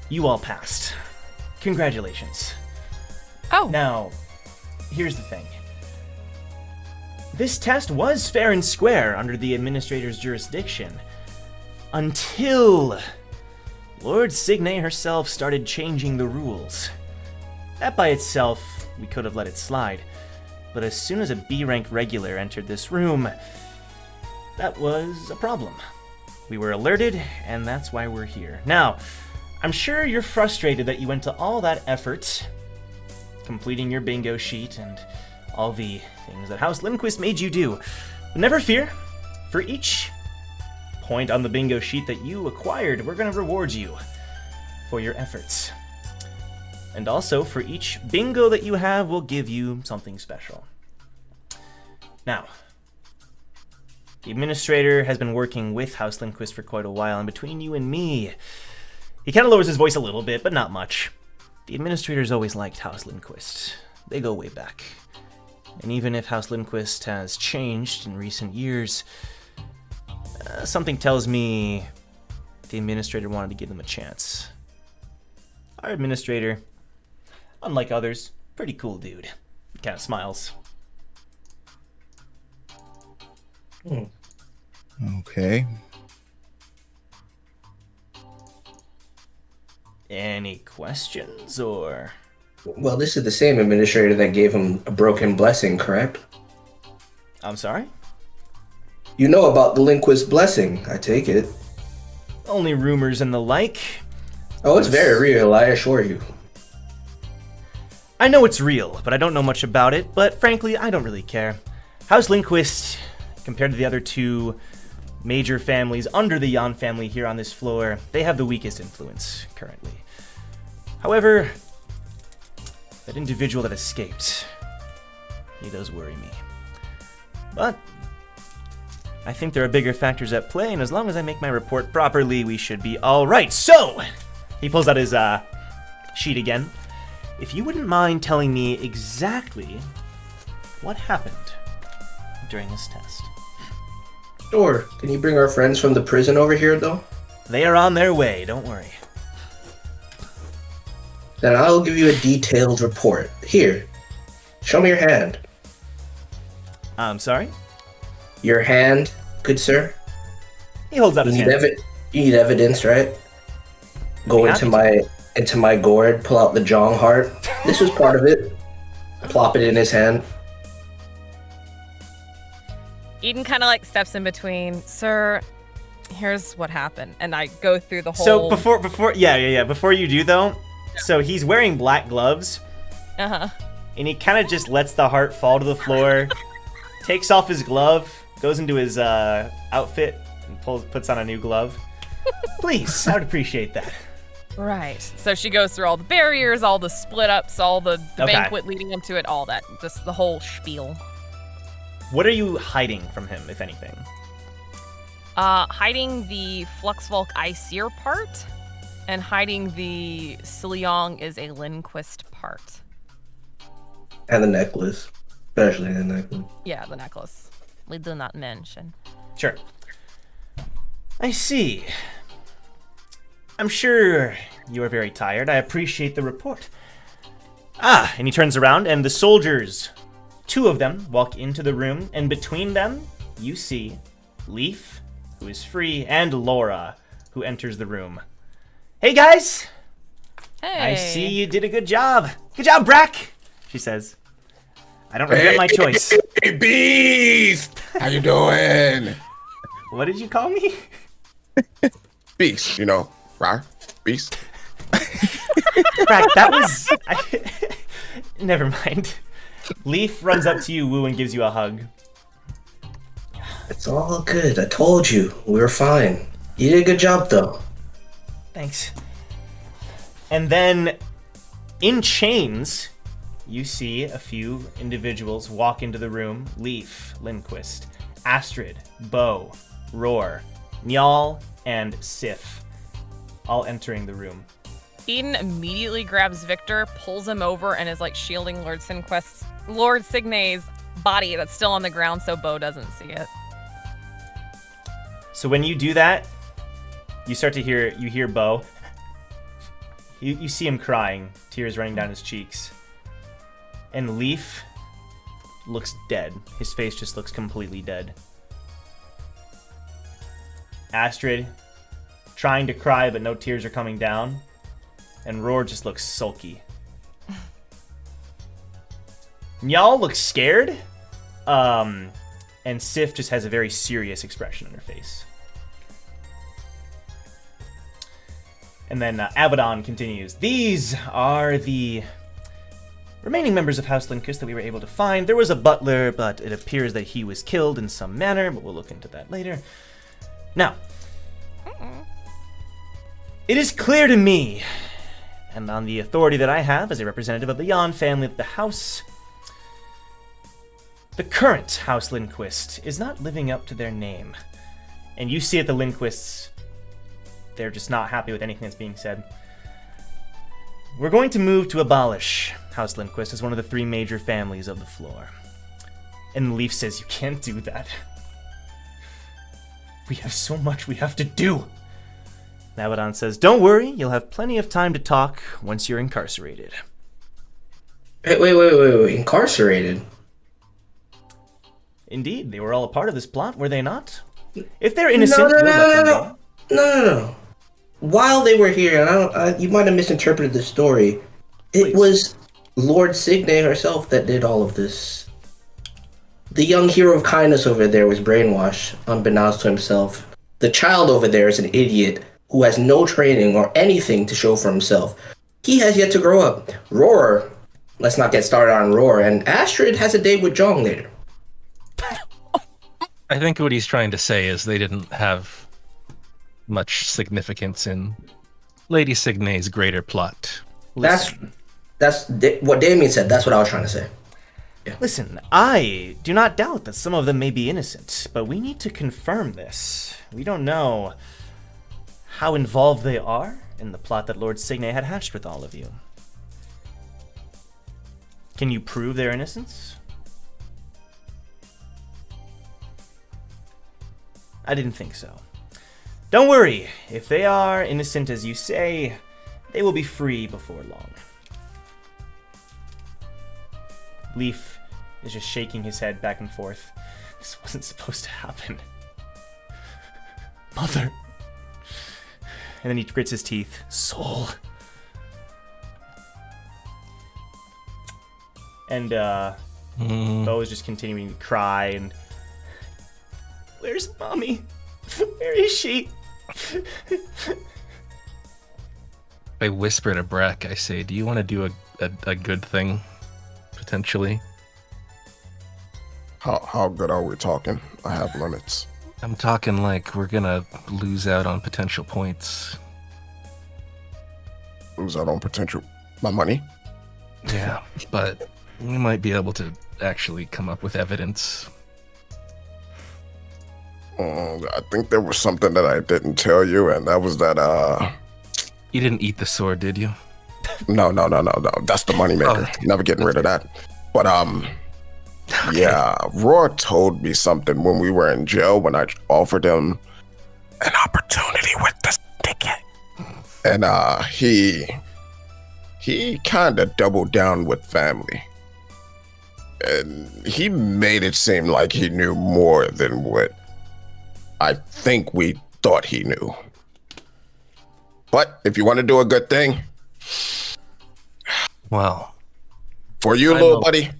you all passed. Congratulations. Oh. Now, here's the thing. This test was fair and square under the administrator's jurisdiction, until Lord Signe herself started changing the rules. That by itself, we could have let it slide, but as soon as a B-rank regular entered this room, that was a problem. We were alerted, and that's why we're here. Now, I'm sure you're frustrated that you went to all that effort, completing your bingo sheet and all the things that House Lindquist made you do. But never fear, for each point on the bingo sheet that you acquired, we're going to reward you for your efforts. And also, for each bingo that you have, we'll give you something special. Now, the administrator has been working with House Lindquist for quite a while, and between you and me, he kind of lowers his voice a little bit, but not much. The administrator's always liked House Lindquist. They go way back. And even if House Lindquist has changed in recent years, something tells me the administrator wanted to give them a chance. Our administrator, unlike others, pretty cool dude. He kind of smiles. Okay. Any questions, or? Well, this is the same administrator that gave him a broken blessing, correct? I'm sorry? You know about the Lindquist blessing, I take it. Only rumors and the like. Oh, it's very real, I assure you. I know it's real, but I don't know much about it, but frankly, I don't really care. House Lindquist, compared to the other two major families under the Jan family here on this floor, they have the weakest influence currently. However, that individual that escaped, he does worry me. But I think there are bigger factors at play, and as long as I make my report properly, we should be all right. So, he pulls out his sheet again. If you wouldn't mind telling me exactly what happened during this test. Sure. Can you bring our friends from the prison over here, though? They are on their way, don't worry. Then I'll give you a detailed report. Here, show me your hand. I'm sorry? Your hand, good sir. He holds out his hand. You need evidence, right? Go into my gourd, pull out the Jong heart. This was part of it. Plop it in his hand. Eden kind of like steps in between. Sir, here's what happened, and I go through the whole. So before you do though, so he's wearing black gloves. Uh-huh. and he kind of just lets the heart fall to the floor, takes off his glove, goes into his outfit, and puts on a new glove. Please, I would appreciate that. Right. So she goes through all the barriers, all the split ups, all the Okay. banquet leading into it, all that. Just the whole spiel. What are you hiding from him, if anything? Hiding the Fluxvalk Iseer part, and hiding the Siliong is a Lindquist part. And the necklace. Especially the necklace. Yeah, the necklace. We do not mention. Sure. I see. I'm sure you are very tired. I appreciate the report. And he turns around, and the soldiers, 2 of them, walk into the room, and between them, you see Leaf, who is free, and Laura, who enters the room. Hey, guys! Hey. I see you did a good job. Good job, Brack, she says. I don't regret my choice. Hey, Beast! How you doing? What did you call me? Beast, right? Beast. Brack, that was... Never mind. Leaf runs up to you, Woo, and gives you a hug. It's all good. I told you. We were fine. You did a good job, though. Thanks. And then, in chains, you see a few individuals walk into the room. Leaf, Lindquist, Astrid, Bo, Roar, Njal, and Sif, all entering the room. Eden immediately grabs Victor, pulls him over, and is like shielding Lord Signe's body that's still on the ground so Bo doesn't see it. So when you do that, you hear Bo. You see him crying, tears running down his cheeks. And Leaf looks dead. His face just looks completely dead. Astrid, trying to cry, but no tears are coming down. And Roar just looks sulky. Njal looks scared. And Sif just has a very serious expression on her face. And then Abaddon continues. These are the remaining members of House Lindquist that we were able to find. There was a butler, but it appears that he was killed in some manner, but we'll look into that later. Now, it is clear to me, and on the authority that I have as a representative of the Yan family of the house, the current House Lindquist is not living up to their name. And you see that the Lindquists, they're just not happy with anything that's being said. We're going to move to abolish House Lindquist as one of the 3 major families of the floor. And Leaf says, you can't do that. We have so much we have to do. Abaddon says, don't worry, you'll have plenty of time to talk once you're incarcerated. Wait. Incarcerated? Indeed, they were all a part of this plot, were they not? If they're innocent, we'll let them go. No. While they were here, and you might have misinterpreted the story, it was Lord Signe herself that did all of this. The young hero of kindness over there was brainwashed, unbeknownst to himself. The child over there is an idiot who has no training or anything to show for himself. He has yet to grow up. Roar, let's not get started on Roar, and Astrid has a date with Jong later. I think what he's trying to say is they didn't have much significance in Lady Signe's greater plot. That's what Damien said. That's what I was trying to say. Yeah. Listen, I do not doubt that some of them may be innocent, but we need to confirm this. We don't know how involved they are in the plot that Lord Signe had hatched with all of you. Can you prove their innocence? I didn't think so. Don't worry, if they are innocent as you say, they will be free before long. Leaf is just shaking his head back and forth. This wasn't supposed to happen. Mother. And then he grits his teeth. Soul. And Bo is just continuing to cry and... Where's Mommy? Where is she? I whisper to Brack, I say, do you want to do a good thing? potentially. How good are we talking? I have limits. I'm talking like we're gonna lose out on potential points. Lose out on potential my money? Yeah, but we might be able to actually come up with evidence. I think there was something that I didn't tell you, and that was that You didn't eat the sword, did you? No. That's the moneymaker. Never getting rid of that. But Okay. yeah, Roar told me something when we were in jail when I offered him an opportunity with the ticket. And he kind of doubled down with family. And he made it seem like he knew more than what I think we thought he knew. But if you want to do a good thing, well, for you, little buddy,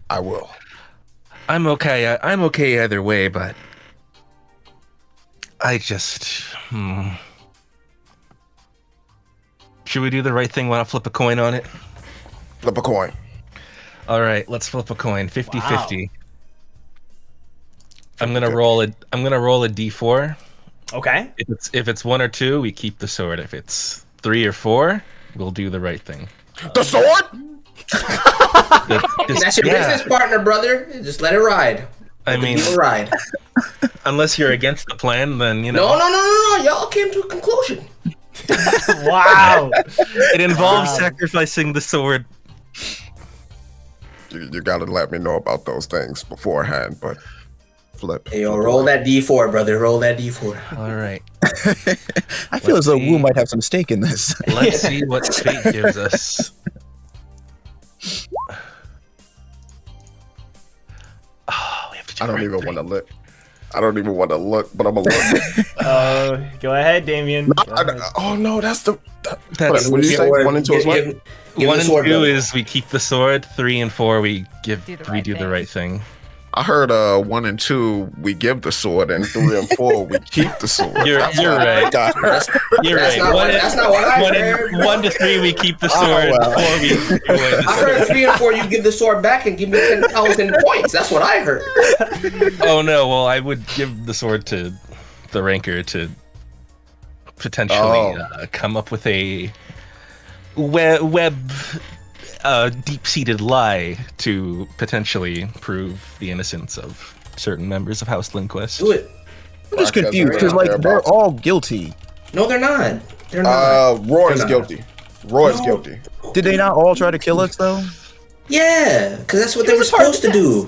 I will. I'm okay. I'm okay either way, but I just Should we do the right thing? Want to flip a coin on it? Flip a coin. All right, let's flip a coin. 50-50. Wow. I'm gonna roll a d4. Okay. If it's 1 or 2, we keep the sword. If it's 3 or 4, we'll do the right thing. The sword? That's your business partner, brother. Just let it ride. I mean, let it ride. Unless you're against the plan, then you know. No. Y'all came to a conclusion. Wow. It involves sacrificing the sword. You gotta let me know about those things beforehand, but flip. Hey, yo, roll that D4, brother. Roll that D4. All right. I feel as though Wu might have some stake in this. Let's see what fate gives us. Oh, we have to do I don't even want to look. I don't even want to look, but I'm gonna look. Go ahead, Damien. Oh no, that's the. That's what do you say? 1 and 2 is what? 1 and 2 is we keep the sword. 3 and 4 we do the right thing. I heard 1 and 2 we give the sword, and 3 and 4 we keep the sword. You're right. You're right. That's not what I heard. 1 to 3 we keep the sword. 4 we. I heard 3 and 4 you give the sword back and give me 10,000 points. That's what I heard. Oh no! Well, I would give the sword to the ranker to potentially come up with a deep-seated lie to potentially prove the innocence of certain members of House Lindquist. Do it. I'm just confused because like they're all guilty. No, they're not. They're not. Roar is guilty. Roar is guilty. Did they not all try to kill us though? Yeah, because that's what they were supposed to do.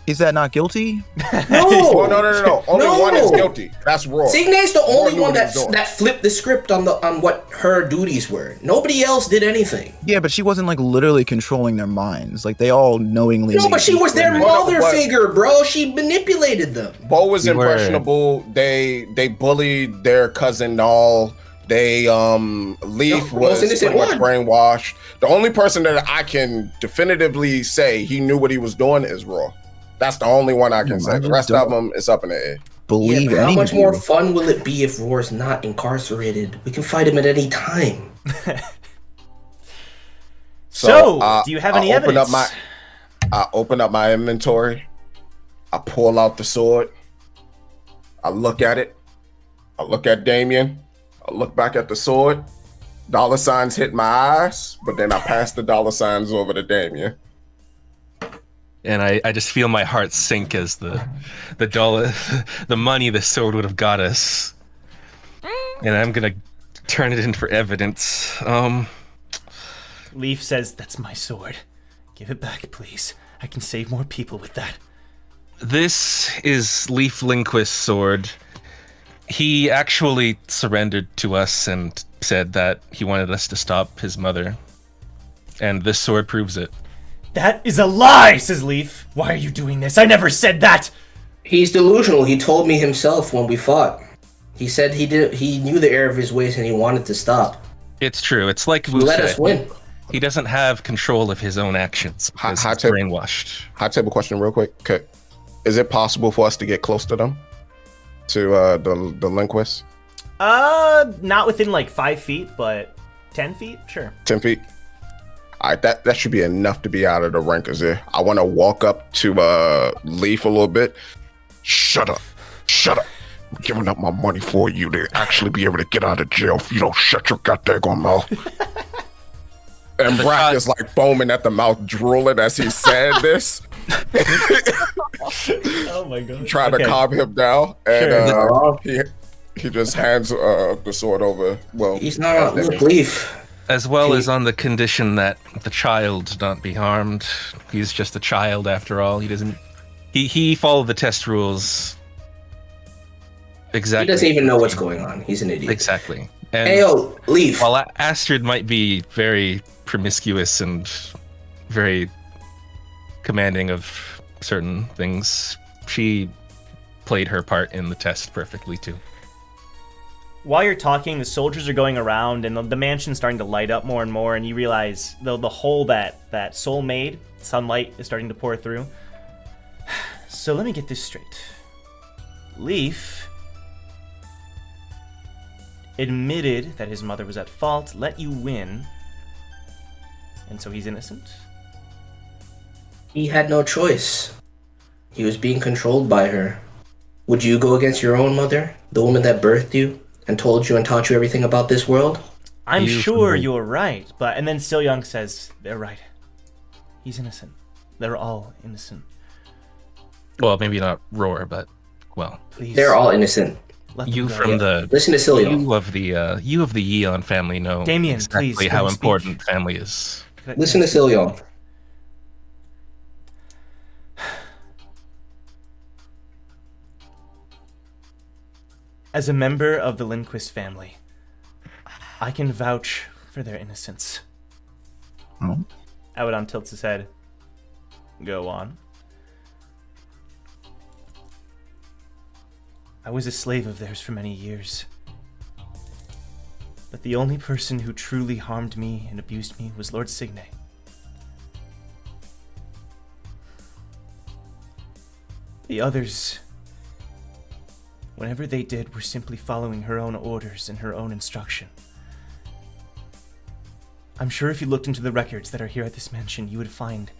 Is that not guilty? No. Oh, no. Only one is guilty. That's Roar. Signe's the only one that that flipped the script on what her duties were. Nobody else did anything. Yeah, but she wasn't like literally controlling their minds. Like they all knowingly. No, but she was their mother figure, bro. She manipulated them. Bo was impressionable. They bullied their cousin Null. They Leaf was pretty much brainwashed. The only person that I can definitively say he knew what he was doing is Roar. That's the only one I can say. The rest of them is up in the air. Believe it. How much more fun will it be if Roar's not incarcerated? We can fight him at any time. So, do you have any evidence? I open up my inventory. I pull out the sword. I look at it. I look at Damien. I look back at the sword. Dollar signs hit my eyes, but then I pass the dollar signs over to Damien. And I just feel my heart sink as the dollar, the money the sword would have got us. And I'm gonna turn it in for evidence. Leaf says, "That's my sword. Give it back, please. I can save more people with that." This is Leaf Lindquist's sword. He actually surrendered to us and said that he wanted us to stop his mother. And this sword proves it. "That is a lie," says Leaf. "Why are you doing this? I never said that." He's delusional. He told me himself when we fought. He said he knew the error of his ways and he wanted to stop. It's true. It's like Wu Let said. us win. He doesn't have control of his own actions because he's brainwashed. Hot table question real quick. Okay. Is it possible for us to get close to them? To the Lindquist? Not within like 5 feet, but 10 feet? Sure. 10 feet? that should be enough to be out of the rankers here. I want to walk up to Leaf a little bit. Shut up. I'm giving up my money for you to actually be able to get out of jail if you don't shut your goddamn mouth. And Brack is like foaming at the mouth, drooling as he said this. Oh my god. Trying to calm him down. And he just hands the sword over. Well, he's not a Leaf. As well as on the condition that the child not be harmed. He's just a child after all. He doesn't. He followed the test rules. Exactly. He doesn't even know what's going on. He's an idiot. Exactly. And hey, yo, Leaf. While Astrid might be very promiscuous and very commanding of certain things, she played her part in the test perfectly too. While you're talking, the soldiers are going around, and the mansion's starting to light up more and more, and you realize the hole that Soul made, sunlight is starting to pour through. So let me get this straight. Leaf admitted that his mother was at fault, let you win, and so he's innocent? He had no choice. He was being controlled by her. Would you go against your own mother, the woman that birthed you and told you and taught you everything about this world? I'm sure you're right, and then Young says, they're right. He's innocent. They're all innocent. Well, maybe not Roar, but, well. Please. They're all innocent. You from the listen to Cillian. You of the Yeon family know Damien, exactly please, how let me important family is. Listen to Cillian. As a member of the Lindquist family, I can vouch for their innocence. Oh. Abaddon tilts his head. Go on. I was a slave of theirs for many years. But the only person who truly harmed me and abused me was Lord Signe. The others, whatever they did, were simply following her own orders and her own instruction. I'm sure if you looked into the records that are here at this mansion, you would find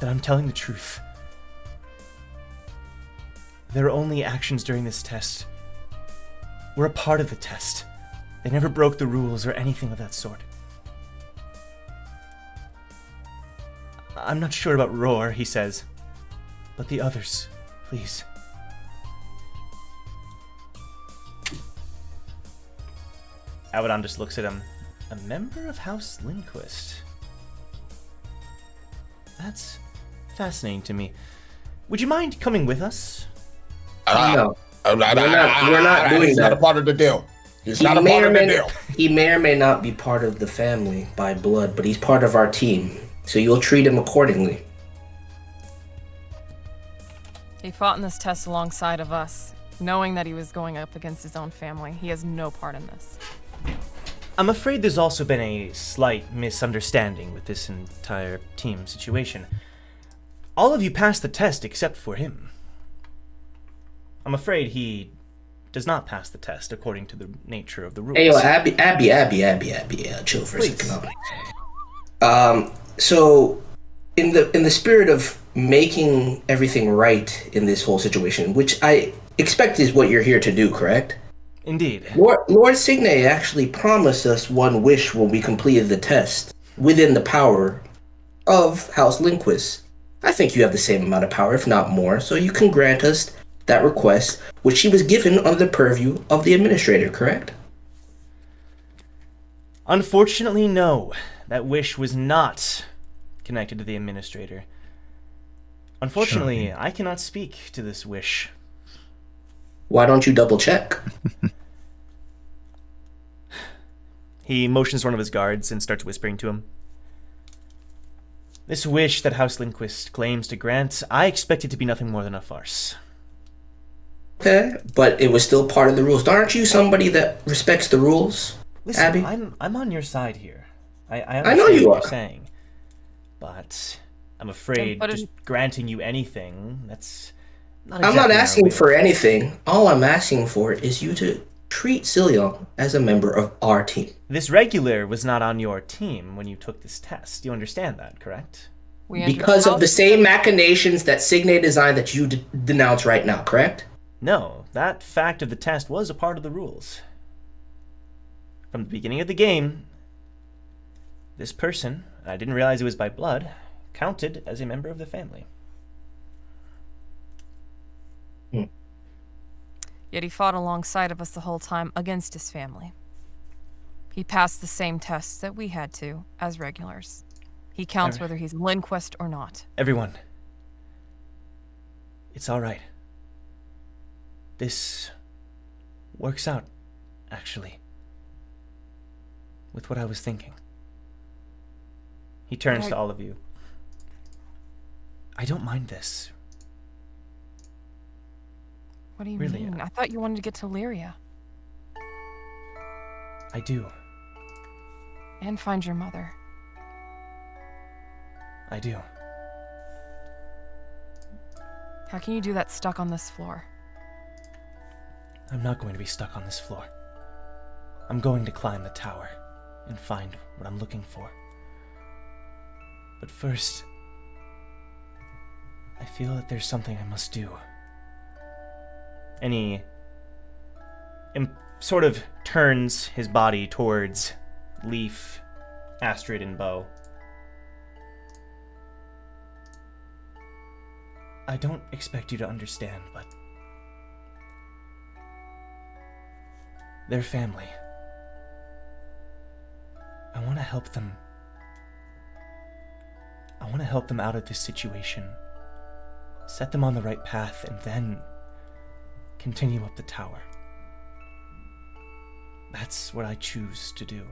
that I'm telling the truth. Their only actions during this test were a part of the test. They never broke the rules or anything of that sort. I'm not sure about Roar, he says, but the others, please. Abaddon just looks at him. A member of House Lindquist? That's fascinating to me. Would you mind coming with us? No. We're not doing He's that. not a part of the deal. He's not a part of the deal. He may or may not be part of the family by blood, but he's part of our team. So you'll treat him accordingly. He fought in this test alongside of us, knowing that he was going up against his own family. He has no part in this. I'm afraid there's also been a slight misunderstanding with this entire team situation. All of you passed the test except for him. I'm afraid he does not pass the test according to the nature of the rules. Hey, yo, Abby, chill for a second. So, in the spirit of making everything right in this whole situation, which I expect is what you're here to do, correct? Indeed. Lord Signe actually promised us one wish when we completed the test, within the power of House Lindquist. I think you have the same amount of power, if not more, so you can grant us that request, which she was given under the purview of the administrator, correct? Unfortunately, no. That wish was not connected to the administrator. Unfortunately, I cannot speak to this wish. Why don't you double check? He motions to one of his guards and starts whispering to him. This wish that House Lindquist claims to grant, I expect it to be nothing more than a farce. Okay, but it was still part of the rules. Aren't you somebody that respects the rules, Listen, Abby? I'm on your side here. I I understand know you what are. you're saying. But I'm afraid But just granting you anything, that's not I'm not exactly our asking way. for anything. All I'm asking for is you to treat Silion as a member of our team. This regular was not on your team when you took this test. You understand that, correct? Because of the same machinations that Signe designed that you denounce right now, correct? No, that fact of the test was a part of the rules. From the beginning of the game, this person, I didn't realize it was by blood, counted as a member of the family. Yet he fought alongside of us the whole time against his family. He passed the same tests that we had to, as regulars. He counts whether he's Lindquist or not. Everyone, it's all right. This works out, actually, with what I was thinking. He turns to all of you. I don't mind this. What do you Really? mean? I thought you wanted to get to Lyria. I do. And find your mother. I do. How can you do that stuck on this floor? I'm not going to be stuck on this floor. I'm going to climb the tower and find what I'm looking for. But first, I feel that there's something I must do. And he sort of turns his body towards Leaf, Astrid, and Bo. I don't expect you to understand, but they're family. I want to help them. I want to help them out of this situation, set them on the right path, and then continue up the tower. That's what I choose to do.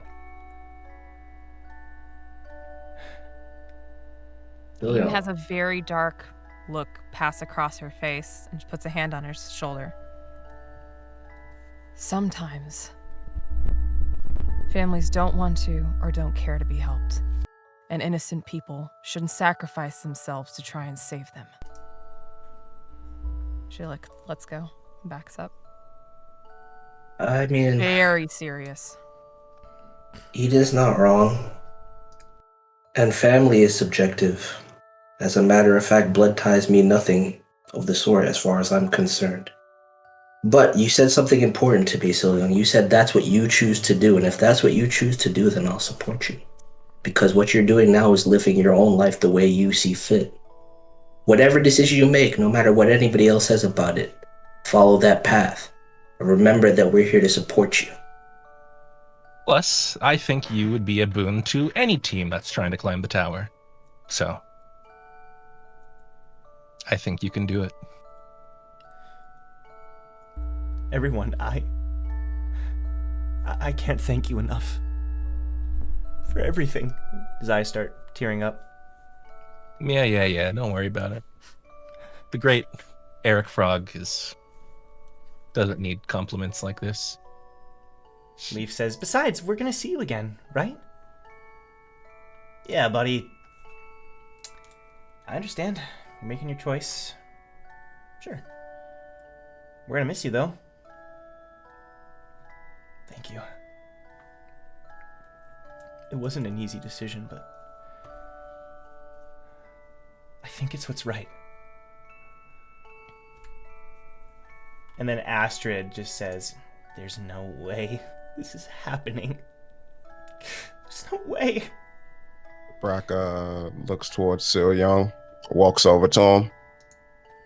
Eden has a very dark look pass across her face and she puts a hand on her shoulder. Sometimes families don't want to or don't care to be helped, and innocent people shouldn't sacrifice themselves to try and save them. She lets go, backs up. I mean, Very serious. Eden's not wrong. And family is subjective. As a matter of fact, blood ties mean nothing of the sort as far as I'm concerned. But you said something important to me, Silion. You said that's what you choose to do, and if that's what you choose to do, then I'll support you. Because what you're doing now is living your own life the way you see fit. Whatever decision you make, no matter what anybody else says about it, follow that path. And remember that we're here to support you. Plus, I think you would be a boon to any team that's trying to climb the tower. So, I think you can do it. Everyone, I can't thank you enough for everything. His eyes start tearing up. Yeah. Don't worry about it. The great Eric Frog doesn't need compliments like this. Leaf says, besides, we're gonna see you again, right? Yeah, buddy. I understand. You're making your choice. Sure. We're gonna miss you, though. Thank you. It wasn't an easy decision, but I think it's what's right. And then Astrid just says, there's no way this is happening. There's no way. Braca looks towards Silion, walks over to him,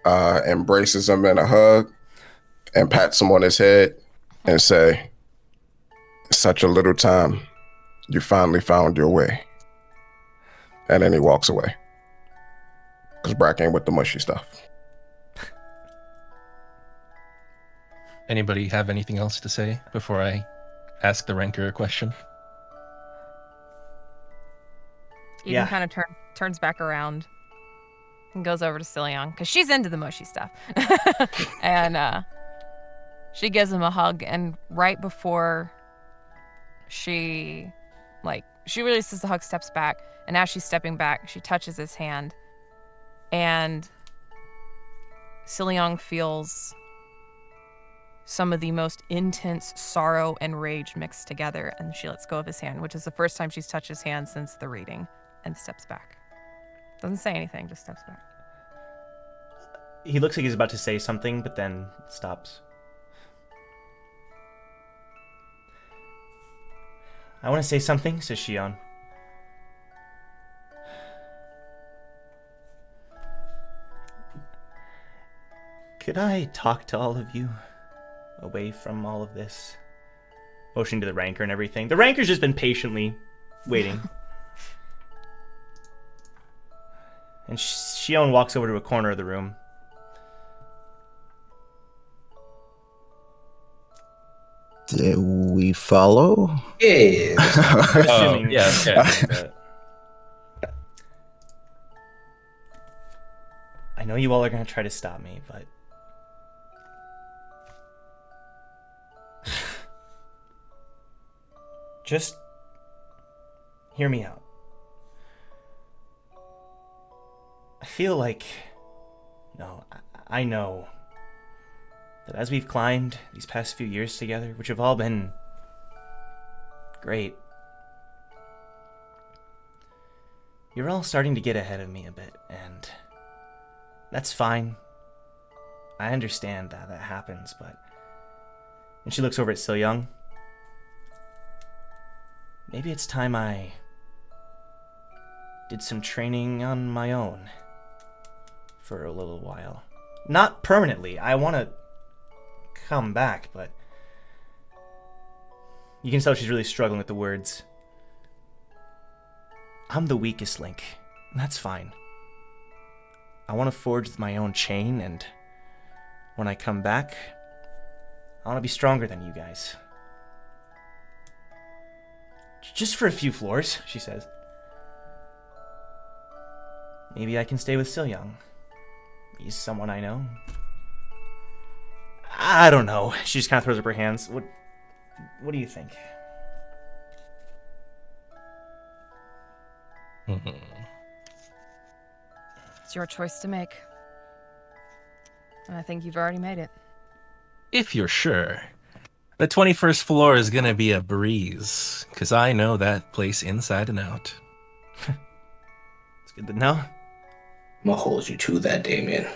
embraces him in a hug, and pats him on his head and say, such a little time, you finally found your way. And then he walks away. Because Braca ain't with the mushy stuff. Anybody have anything else to say before I ask the ranker a question? Eden kind of turns back around and goes over to Silion because she's into the mushy stuff. And she gives him a hug, and right before she releases the hug, steps back, and as she's stepping back, she touches his hand, and Silion feels some of the most intense sorrow and rage mixed together, and she lets go of his hand, which is the first time she's touched his hand since the reading, and steps back. Doesn't say anything, just steps back. He looks like he's about to say something, but then stops. I want to say something, says Shion. Could I talk to all of you away from all of this? Motioning to the Ranker and everything. The Ranker's just been patiently waiting. And Shion walks over to a corner of the room. Did we follow? Yeah. Assuming, yeah, okay. I know you all are going to try to stop me, but... just hear me out. I feel like... No, I know that as we've climbed these past few years together, which have all been great, you're all starting to get ahead of me a bit, and that's fine. I understand that happens, but... And she looks over at So Young. Maybe it's time I did some training on my own for a little while. Not permanently. I want to come back, but you can tell she's really struggling with the words. I'm the weakest link, and that's fine. I want to forge my own chain, and when I come back, I want to be stronger than you guys. Just for a few floors, she says. Maybe I can stay with So Young. He's someone I know. I don't know. She just kind of throws up her hands. What do you think? It's your choice to make. And I think you've already made it. If you're sure. The 21st floor is gonna be a breeze, because I know that place inside and out. It's good to know. I'm gonna hold you to that, Damien.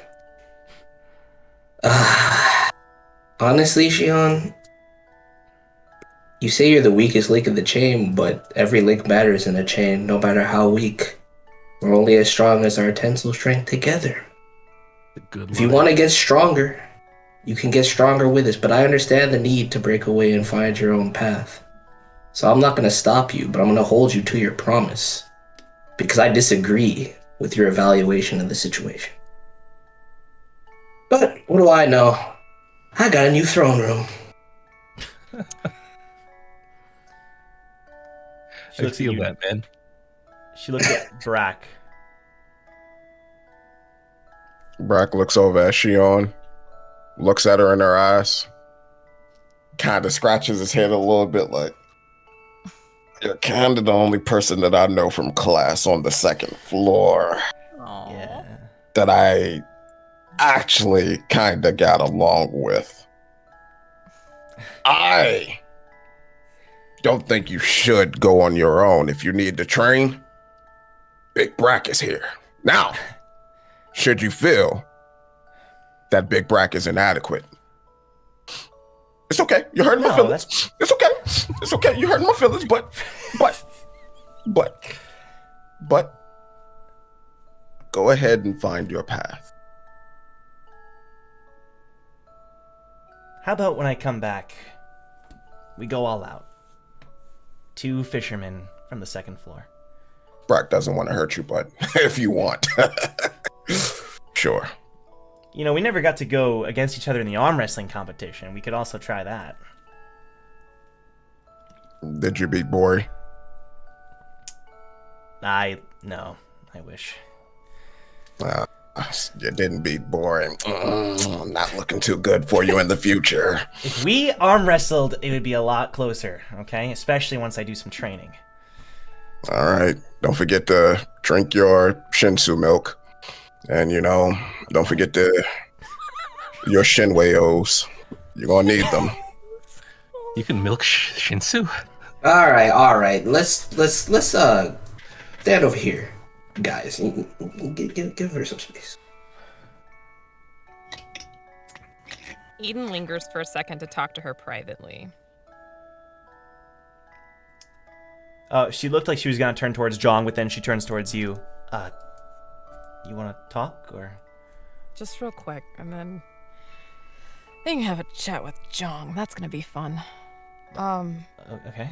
Honestly, Shion, you say you're the weakest link in the chain, but every link matters in a chain, no matter how weak. We're only as strong as our tensile strength together. If you want to get stronger, you can get stronger with us, but I understand the need to break away and find your own path. So I'm not going to stop you, but I'm going to hold you to your promise. Because I disagree with your evaluation of the situation. But what do I know? I got a new throne room. I feel that, man. She looks at Brack. Brack looks over at Shion, looks at her in her eyes, kind of scratches his head a little bit like, you're kind of the only person that I know from class on the second floor. Yeah. That I actually kind of got along with. I don't think you should go on your own. If you need to train, Big Brack is here. Now, should you feel that Big Brack is inadequate, it's okay. You hurt my feelings. It's okay. It's okay. You hurt my feelings, but go ahead and find your path. How about when I come back, we go all out? 2 fishermen from the second floor. Brack doesn't want to hurt you, but if you want, sure. You know, we never got to go against each other in the arm wrestling competition. We could also try that. Did you beat Bori? No, I wish. You didn't beat Bori. Not looking too good for you in the future. If we arm wrestled, it would be a lot closer, okay? Especially once I do some training. All right. Don't forget to drink your Shinsu milk. And, don't forget your Shinwei-Os. You're gonna need them. You can milk Shinsu. All right. Let's stand over here, guys. Give her some space. Eden lingers for a second to talk to her privately. She looked like she was gonna turn towards Jong, but then she turns towards you. You want to talk, or? Just real quick, and then you can have a chat with Jong. That's gonna be fun. Okay.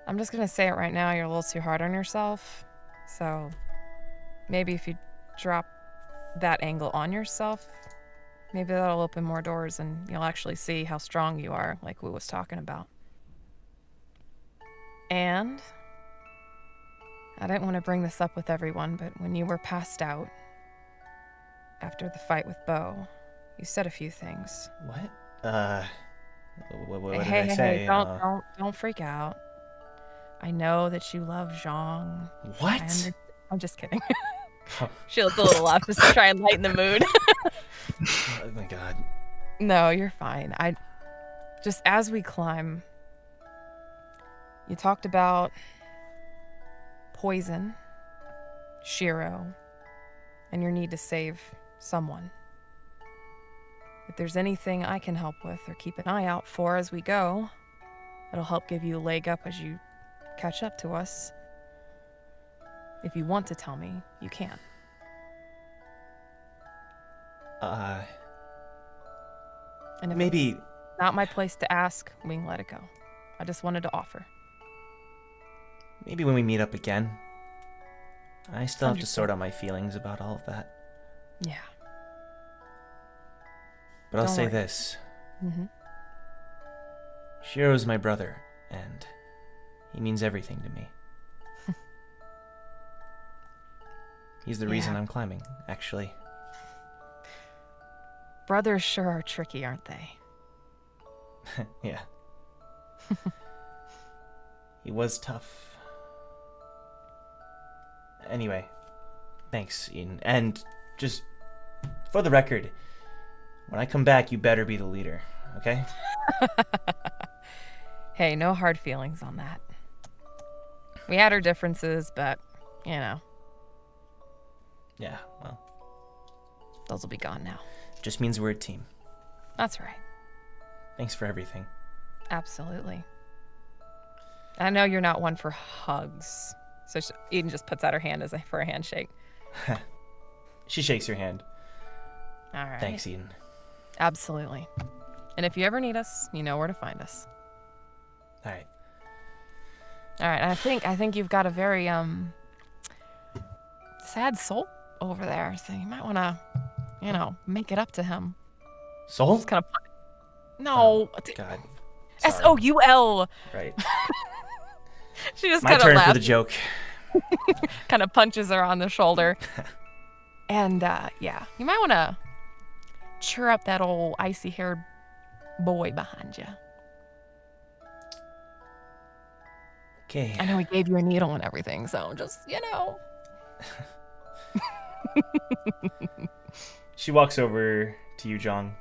I'm just gonna say it right now. You're a little too hard on yourself. So maybe if you drop that angle on yourself, maybe that'll open more doors and you'll actually see how strong you are, like Wu was talking about. And I didn't want to bring this up with everyone, but when you were passed out after the fight with Bo, you said a few things. What? What did I say? Hey, don't freak out. I know that you love Zhang. What? I'm just kidding. She looks a little off just to try and lighten the mood. Oh my god. No, you're fine. Just as we climb, you talked about poison, Shiro, and your need to save someone. If there's anything I can help with or keep an eye out for as we go, it'll help give you a leg up as you catch up to us. If you want to tell me, you can. And if maybe it's not my place to ask, we can let it go. I just wanted to offer. Maybe when we meet up again. I still have to sort out my feelings about all of that. Yeah. But I'll Don't say worry. this. Mm-hmm. Shiro's my brother, and he means everything to me. He's the reason I'm climbing, actually. Brothers sure are tricky, aren't they? Yeah. He was tough. Anyway, thanks, Eden. And just for the record, when I come back, you better be the leader, okay? Hey, no hard feelings on that. We had our differences, but, you know. Yeah, well. Those will be gone now. Just means we're a team. That's right. Thanks for everything. Absolutely. I know you're not one for hugs. So Eden just puts out her hand for a handshake. She shakes your hand. All right. Thanks, Eden. Absolutely. And if you ever need us, you know where to find us. All right. All right. I think you've got a very sad soul over there, so you might want to, make it up to him. Soul? Just kind of. No. Oh, God. Soul. Right. She just My kind of turn laughs. for the joke. Kind of punches her on the shoulder. And yeah, you might want to cheer up that old icy-haired boy behind you. Okay. I know he gave you a needle and everything, so just, She walks over to you, Jong.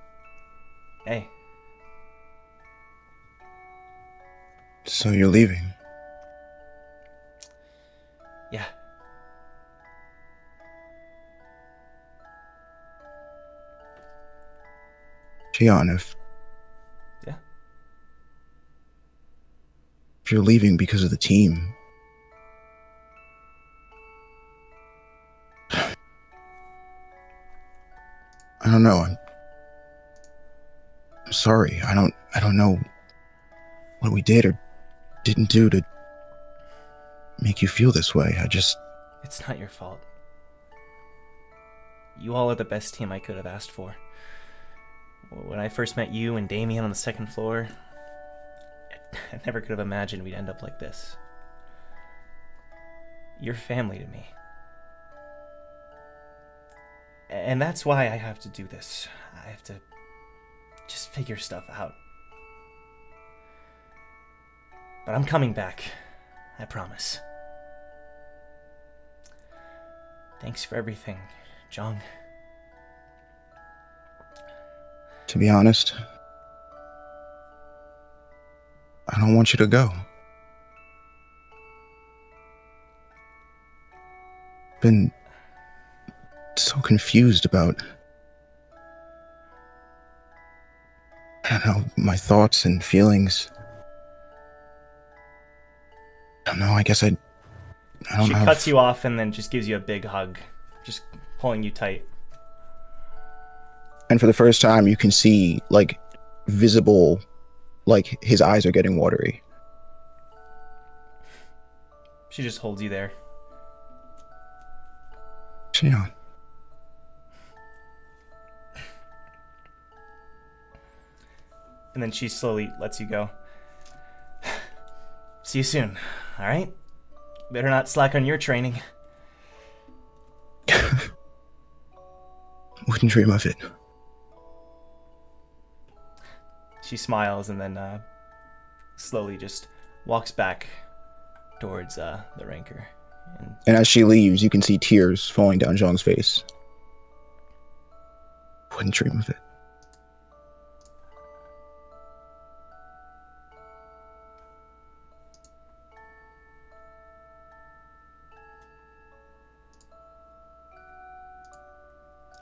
Hey. So you're leaving? Yeah. Shion, if you're leaving because of the team, I don't know. I'm sorry. I don't know what we did or didn't do to make you feel this way. It's not your fault. You all are the best team I could have asked for. When I first met you and Damien on the second floor, I never could have imagined we'd end up like this. You're family to me. And that's why I have to do this. I have to just figure stuff out. But I'm coming back. I promise. Thanks for everything, Jong. To be honest, I don't want you to go. Been so confused about, I don't know, my thoughts and feelings. I don't know, I guess I don't She have... cuts you off and then just gives you a big hug, just pulling you tight. And for the first time, you can see, like, visible, like, his eyes are getting watery. She just holds you there. Xion. And then she slowly lets you go. See you soon, alright? Better not slack on your training. Wouldn't dream of it. She smiles and then slowly just walks back towards the Rancor. And as she leaves, you can see tears falling down Zhang's face. Wouldn't dream of it.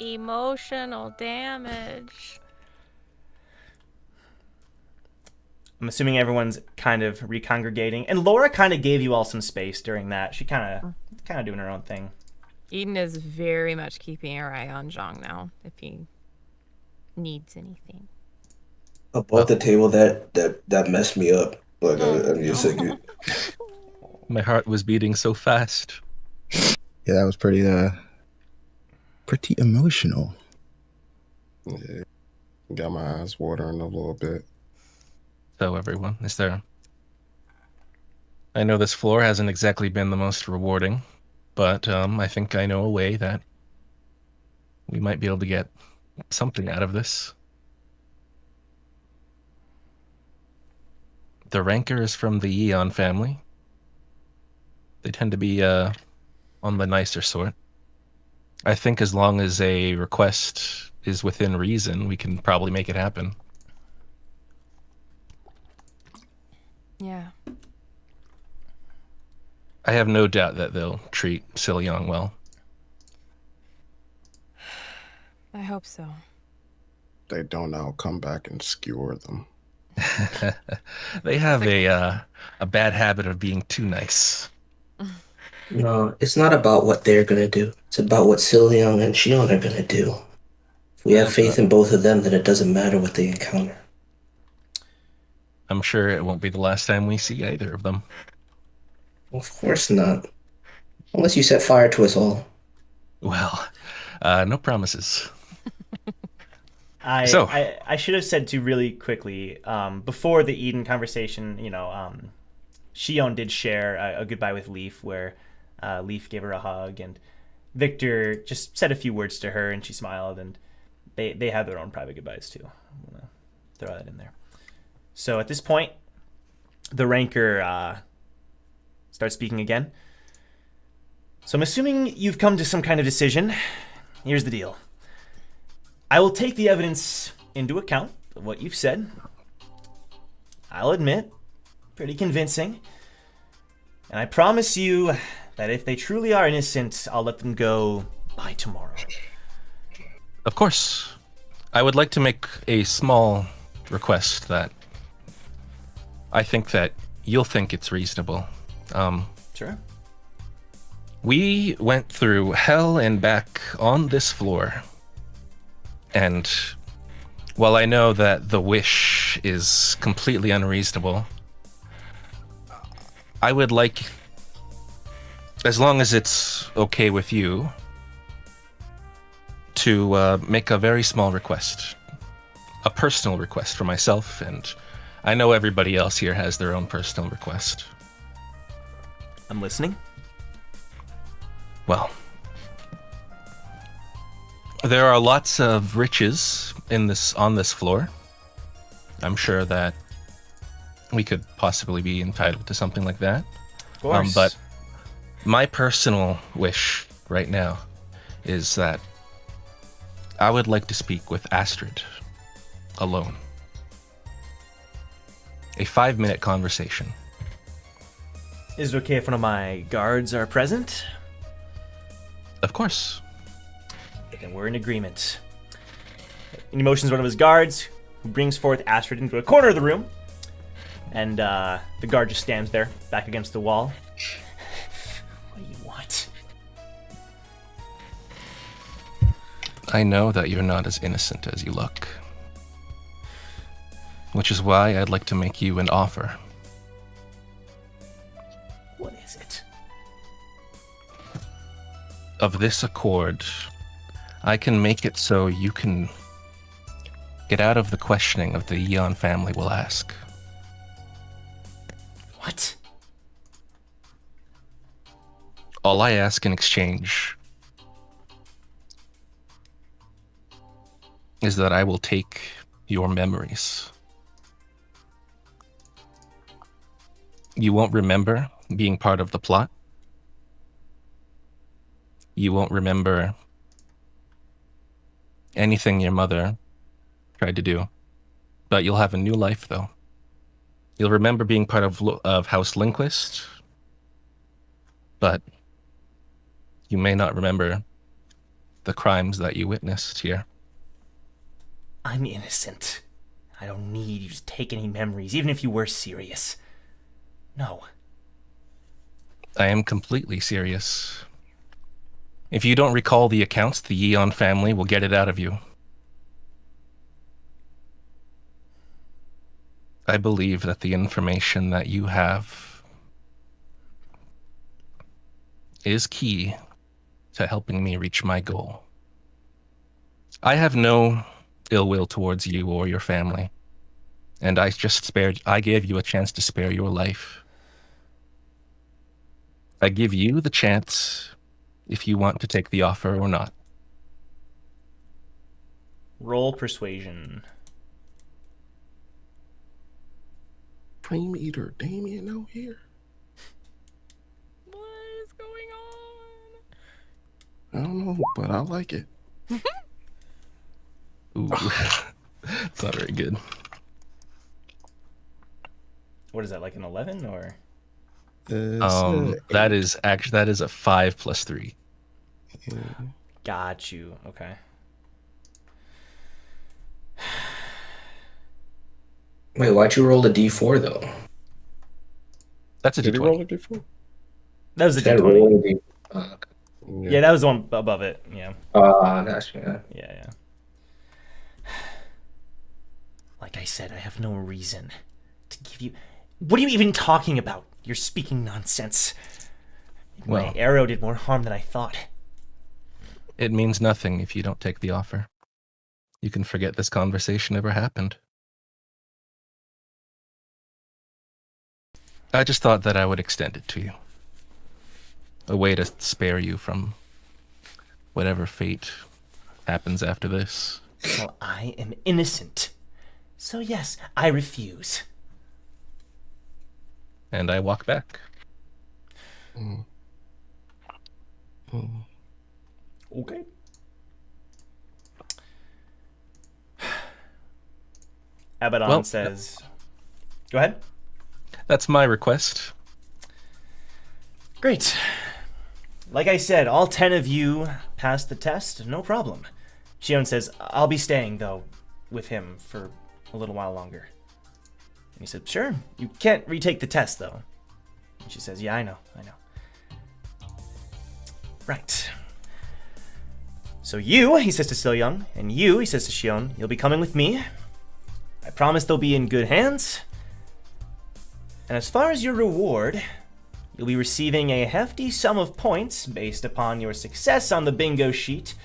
Emotional damage. I'm assuming everyone's kind of recongregating, and Laura kind of gave you all some space during that. She kind of doing her own thing. Eden is very much keeping her eye on Zhang now, if he needs anything. Above the table, that messed me up. Like, I need a second. My heart was beating so fast. Yeah, that was pretty emotional. Yeah, got my eyes watering a little bit. So everyone, is there... I know this floor hasn't exactly been the most rewarding, but I think I know a way that we might be able to get something out of this. The Rancor is from the Yeon family. They tend to be on the nicer sort. I think as long as a request is within reason, we can probably make it happen. Yeah. I have no doubt that they'll treat Siliong well. I hope so. They don't, I'll come back and skewer them. They have a bad habit of being too nice. No, it's not about what they're gonna do. It's about what Siliong and Xion are gonna do. If we have faith in both of them, then it doesn't matter what they encounter. I'm sure it won't be the last time we see either of them. Of course not. Unless you set fire to us all. Well, no promises. I should have said too really quickly, before the Eden conversation, Xion did share a goodbye with Leaf where Leaf gave her a hug and Victor just said a few words to her and she smiled, and they had their own private goodbyes too. I'm gonna throw that in there. So at this point, the Rancor starts speaking again. So I'm assuming you've come to some kind of decision. Here's the deal. I will take the evidence into account of what you've said. I'll admit, pretty convincing. And I promise you that if they truly are innocent, I'll let them go by tomorrow. Of course. I would like to make a small request that I think that you'll think it's reasonable. Sure. We went through hell and back on this floor. And while I know that the wish is completely unreasonable, I would like, as long as it's okay with you, to make a very small request. A personal request for myself, and I know everybody else here has their own personal request. I'm listening. Well, there are lots of riches on this floor. I'm sure that we could possibly be entitled to something like that. Of course. But my personal wish right now is that I would like to speak with Astrid. alone. A 5-minute conversation. Is it okay if one of my guards are present? Of course. Then we're in agreement. He motions one of his guards, who brings forth Astrid into a corner of the room. And the guard just stands there, back against the wall. What do you want? I know that you're not as innocent as you look. Which is why I'd like to make you an offer. What is it? Of this accord, I can make it so you can get out of the questioning of the Eon family will ask. What? All I ask in exchange is that I will take your memories. You won't remember being part of the plot. You won't remember anything your mother tried to do. But you'll have a new life, though. You'll remember being part of House Lindquist, but you may not remember the crimes that you witnessed here. I'm innocent. I don't need you to take any memories, even if you were serious. No. I am completely serious. If you don't recall the accounts, the Eon family will get it out of you. I believe that the information that you have is key to helping me reach my goal. I have no ill will towards you or your family, and I gave you a chance to spare your life. I give you the chance if you want to take the offer or not. Roll persuasion. Cream eater Damien out here. What is going on? I don't know, but I like it. Ooh, it's not very good. What is that, like an 11 or? That is a 5 plus 3. Got you. Okay. Wait, why'd you roll a D4 though? That's a Did he D20. roll a D4? That was a Said D20. roll a D- okay. Yeah, that was the one above it. Yeah. Gotcha. Yeah. Like I said, I have no reason to give you... What are you even talking about? You're speaking nonsense. Well, My arrow did more harm than I thought. it means nothing if you don't take the offer. You can forget this conversation ever happened. I just thought that I would extend it to you. A way to spare you from whatever fate happens after this. Well, I am innocent. So yes, I refuse. And I walk back. Okay. Abaddon says... Go ahead. That's my request. Great. Like I said, all 10 of you passed the test, no problem. Shion says, I'll be staying, though, with him for a little while longer. And he said, sure, you can't retake the test, though. And she says, yeah, I know. Right. So you, he says to Silyoung, and you, he says to Shion, you'll be coming with me. I promise they'll be in good hands. And as far as your reward, you'll be receiving a hefty sum of points based upon your success on the bingo sheet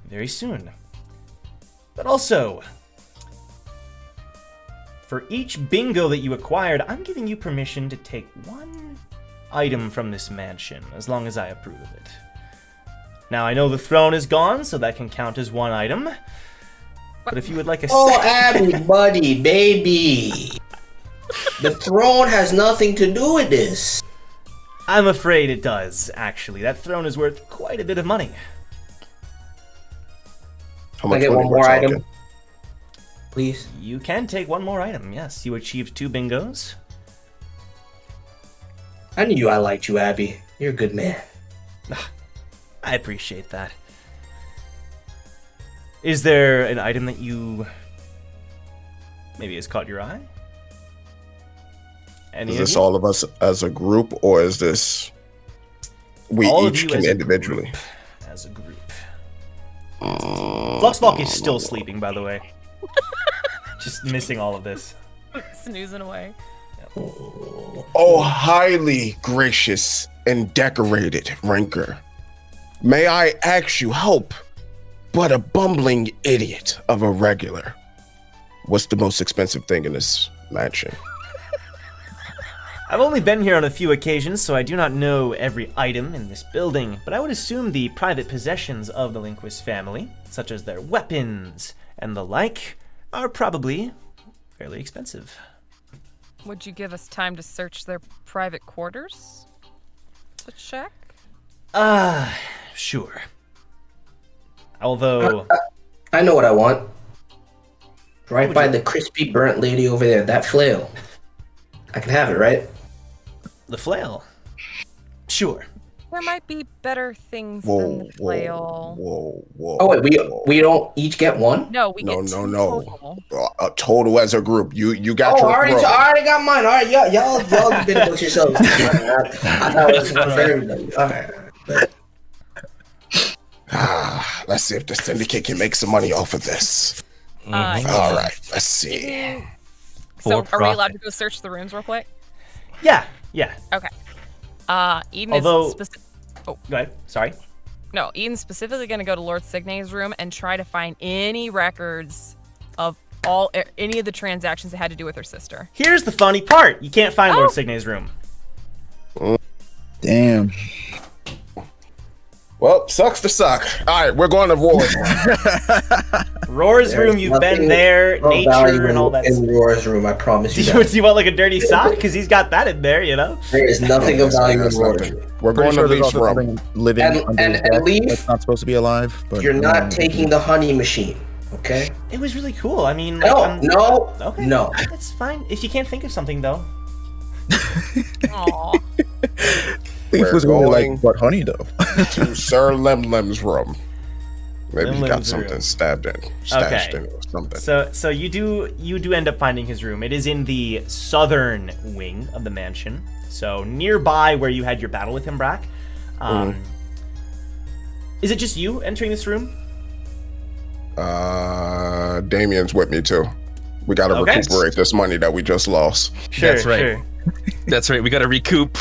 very soon. But also, for each bingo that you acquired, I'm giving you permission to take one item from this mansion, as long as I approve of it. Now, I know the throne is gone, so that can count as one item. But if you would like a Abby, buddy, baby. The throne has nothing to do with this. I'm afraid it does, actually. That throne is worth quite a bit of money. How Can I much get money one we're more talking? item? please? You can take one more item, yes. You achieved 2 bingos. I knew I liked you, Abby. You're a good man. I appreciate that. Is there an item that you maybe has caught your eye? Is this all of us as a group, or is this we All of each you can as a individually? group. As a group. Fluxvalk is still sleeping, by the way. Just missing all of this. Snoozing away. Oh, highly gracious and decorated ranker. May I ask you help, but a bumbling idiot of a regular. What's the most expensive thing in this mansion? I've only been here on a few occasions, so I do not know every item in this building, but I would assume the private possessions of the Lindquist family, such as their weapons and the like, are probably fairly expensive. Would you give us time to search their private quarters? To check? Sure. Although... I know what I want. Right by the crispy burnt lady over there, that flail. I can have it, right? The flail? Sure. There might be better things than the flail. Whoa. Oh, wait, we don't each get one? No, we get two No. total. A total as a group. You got your I throw. already got mine. All right, y'all been books yourselves. I thought it was for everybody. All right. Let's see if the syndicate can make some money off of this. All right, let's see. So, are we allowed to go search the rooms real quick? Yeah. Okay. Eden Although... is specific. Oh, go ahead. Sorry. No, Eden's specifically going to go to Lord Signe's room and try to find any records of any of the transactions that had to do with her sister. Here's the funny part. You can't find Lord Signe's room. Damn. Well, sucks to suck. All right, we're going to Roar. Roar's room, you've been there, nature and all that. In Roar's room, I promise you. Do you want like a dirty sock? Because he's got that in there, you know? There is nothing of value in Roar's room. We're going to Leaf's there's also room. something living under And his desk Leaf, that's not supposed to be alive. But you're not taking the honey machine, okay? It was really cool. I mean, like, no. That's fine. If you can't think of something, though. Aww. Leaf was really like, what honey though? To Sir Lemlem's room. Maybe he got Lemlem's something room. stashed in or something. So you do end up finding his room. It is in the southern wing of the mansion. So nearby where you had your battle with him, Brack. Is it just you entering this room? Damien's with me too. We gotta recuperate this money that we just lost. Sure, That's right. sure. That's right. We got to recoup.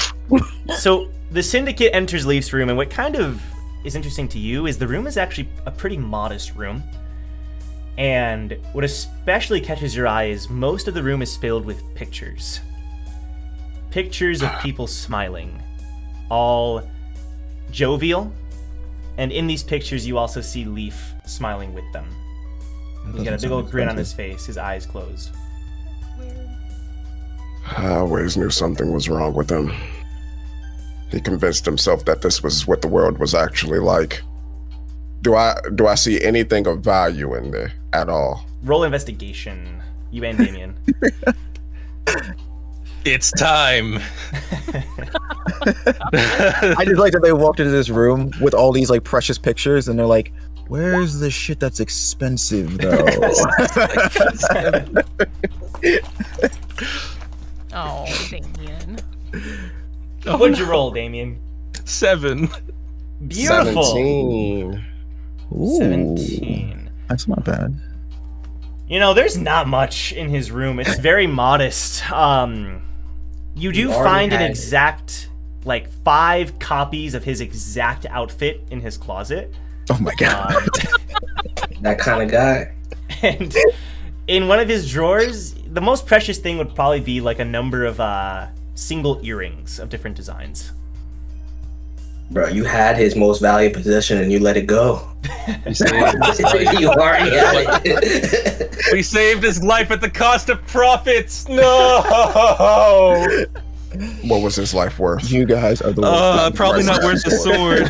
So the syndicate enters Leaf's room, and what kind of is interesting to you is the room is actually a pretty modest room. And what especially catches your eye is most of the room is filled with pictures. Pictures of people smiling, all jovial. And in these pictures, you also see Leaf smiling with them. He's got a big old grin on his face, his eyes closed. I always knew something was wrong with him. He convinced himself that this was what the world was actually like. Do I see anything of value in there at all? Roll investigation, you and Damien. It's time. I just like that they walked into this room with all these like precious pictures, and they're like, "Where's the shit that's expensive, though?" Oh, Damien. What'd you roll, Damien? 7. Beautiful. 17. Ooh, 17. That's not bad. You know, there's not much in his room. It's very modest. You do find an exact, like, 5 copies of his exact outfit in his closet. Oh my god. That kind of guy. And in one of his drawers, the most precious thing would probably be like a number of single earrings of different designs. Bro, you had his most valued possession and you let it go. We saved his life. You already had it. We saved his life at the cost of profits. No. What was his life worth? You guys are the worst. Probably not worth the sword.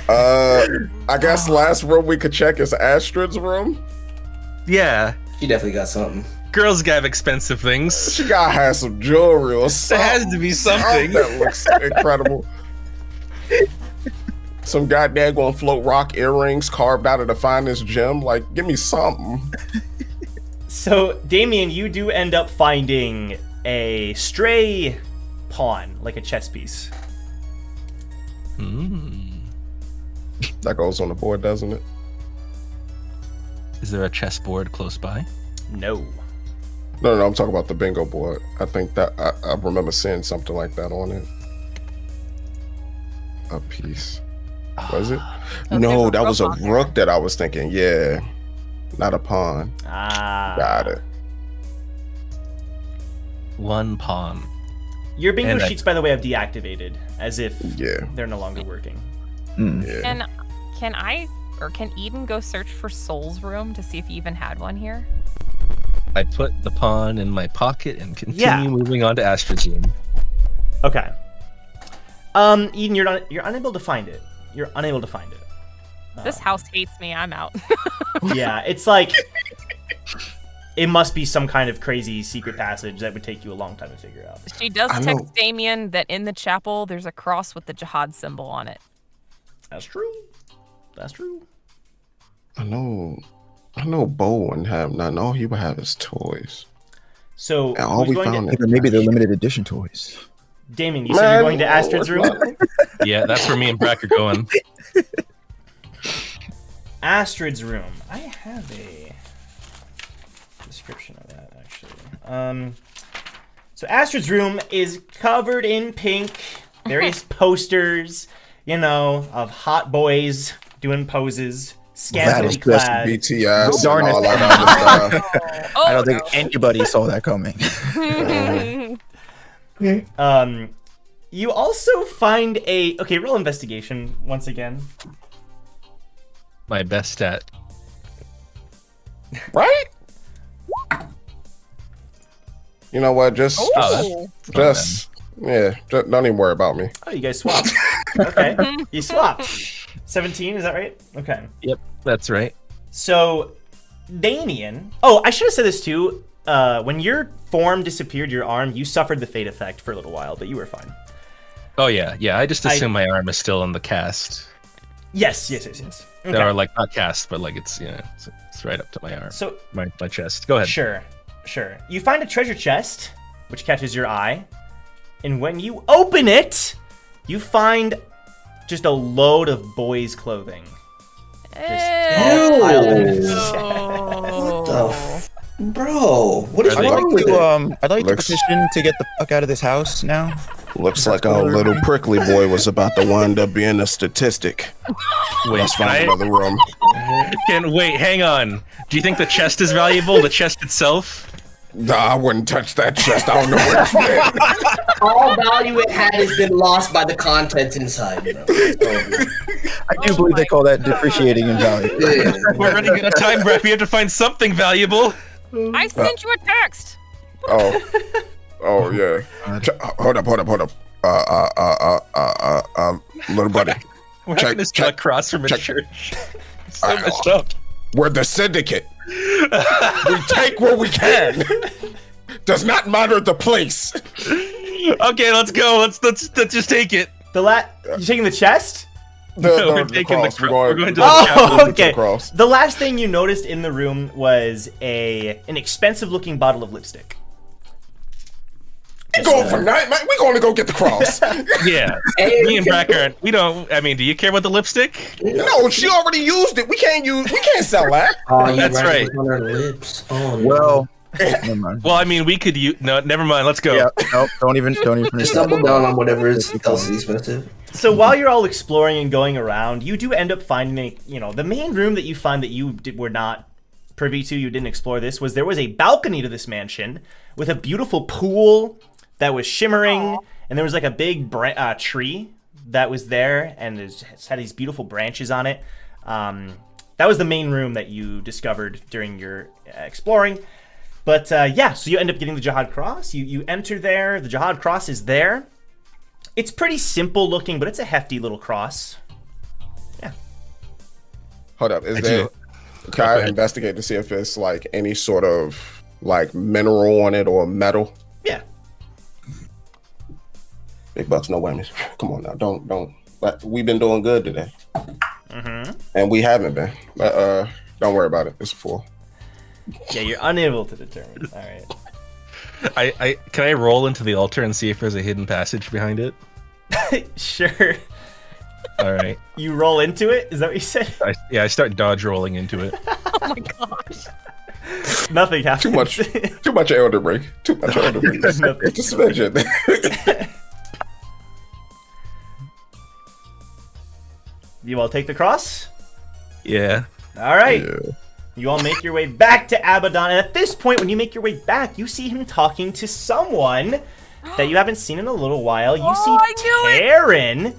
I guess last room we could check is Astrid's room. Yeah. She definitely got something. Girls have expensive things. She gotta have some jewelry or something. There has to be something. That looks incredible. Some goddamn going float rock earrings carved out of the finest gem. Like, give me something. So, Damien, you do end up finding a stray pawn, like a chess piece. That goes on the board, doesn't it? Is there a chessboard close by? No. No, I'm talking about the bingo board. I think that I remember seeing something like that on it. A piece. Was it? No, that was a rook that I was thinking. Yeah. Not a pawn. Got it. One pawn. Your bingo sheets, by the way, have deactivated, as if they're no longer working. Can I or can Eden go search for Soul's room to see if he even had one here? I put the pawn in my pocket and continue moving on to Astrid's room. Okay. Eden, you're unable to find it. You're unable to find it. This house hates me. I'm out. Yeah, it's like it must be some kind of crazy secret passage that would take you a long time to figure out. She does text Damien that in the chapel there's a cross with the Jahad symbol on it. That's true. That's true. I know Bo wouldn't have none. All he would have is toys. So and all we found maybe they're limited edition toys. Damien, you said you're going to Astrid's room? Yeah, that's where me and Brack are going. Astrid's room. I have a description of that, actually. So Astrid's room is covered in pink. Various posters, of hot boys doing poses. Scantily clad. BTS. Darn it. All that other stuff. I don't think anybody saw that coming. You also find roll investigation once again. My best stat. Right? You know what? Just don't even worry about me. Oh, you guys swapped. Okay. You swapped. 17, is that right? Okay. Yep, that's right. So, Damien. Oh, I should have said this too. When your form disappeared, your arm, you suffered the fate effect for a little while, but you were fine. Oh, yeah. I just assume my arm is still in the cast. Yes. Okay. Or like not cast, but like it's right up to my arm. So my chest. Go ahead. Sure. You find a treasure chest, which catches your eye, and when you open it, you find just a load of boys' clothing. Bro, what is wrong with it? I'd like to petition to get the fuck out of this house now. Looks like our little prickly boy was about to wind up being a statistic. Wait, let's find another room. Hang on. Do you think the chest is valuable? The chest itself? Nah, I wouldn't touch that chest. I don't know where it's been. All value it had has been lost by the contents inside, bro. I do believe they call that depreciating in value. We're running out of time, Brett. We have to find something valuable. I sent you a text. Oh yeah. Hold up. Little buddy. We're not gonna steal across from a church. So messed up. We're the syndicate. We take what we can. Does not matter the place. Okay, let's go. Let's just take it. You taking the chest? We're taking the cross. We're going to the chapel. Okay. The last thing you noticed in the room was an expensive-looking bottle of lipstick. We're going for night, man. We're going to go get the cross. Yeah. Me and Brack aren't. We don't. I mean, do you care about the lipstick? No, she already used it. We can't sell that. Oh, that's right. On her lips. Oh, no. Well. Never mind. Well, I mean, we could use. No, never mind. Let's go. Yeah, nope, don't even Just double down on whatever else is expensive. So while you're all exploring and going around, you do end up finding, the main room that you find that you were not privy to, you didn't explore this, there was a balcony to this mansion with a beautiful pool that was shimmering, and there was like a big tree that was there, and it had these beautiful branches on it. That was the main room that you discovered during your exploring. But so you end up getting the Jahad cross. You enter there. The Jahad cross is there. It's pretty simple looking, but it's a hefty little cross. Hold up. Can I investigate to see if it's like any sort of like mineral on it or metal? Yeah. Big bucks, no whammies. Come on now, don't. But we've been doing good today, and we haven't been. But don't worry about it. It's a 4. Yeah, you're unable to determine. All right. Can I roll into the altar and see if there's a hidden passage behind it? Sure. All right. You roll into it? Is that what you said? I start dodge rolling into it. Oh my gosh. Nothing happens. Too much elder break. Too much elder break. Just mention. You all take the cross? Yeah. All right. Yeah. You all make your way back to Abaddon, and at this point, when you make your way back, you see him talking to someone that you haven't seen in a little while. You see Taryn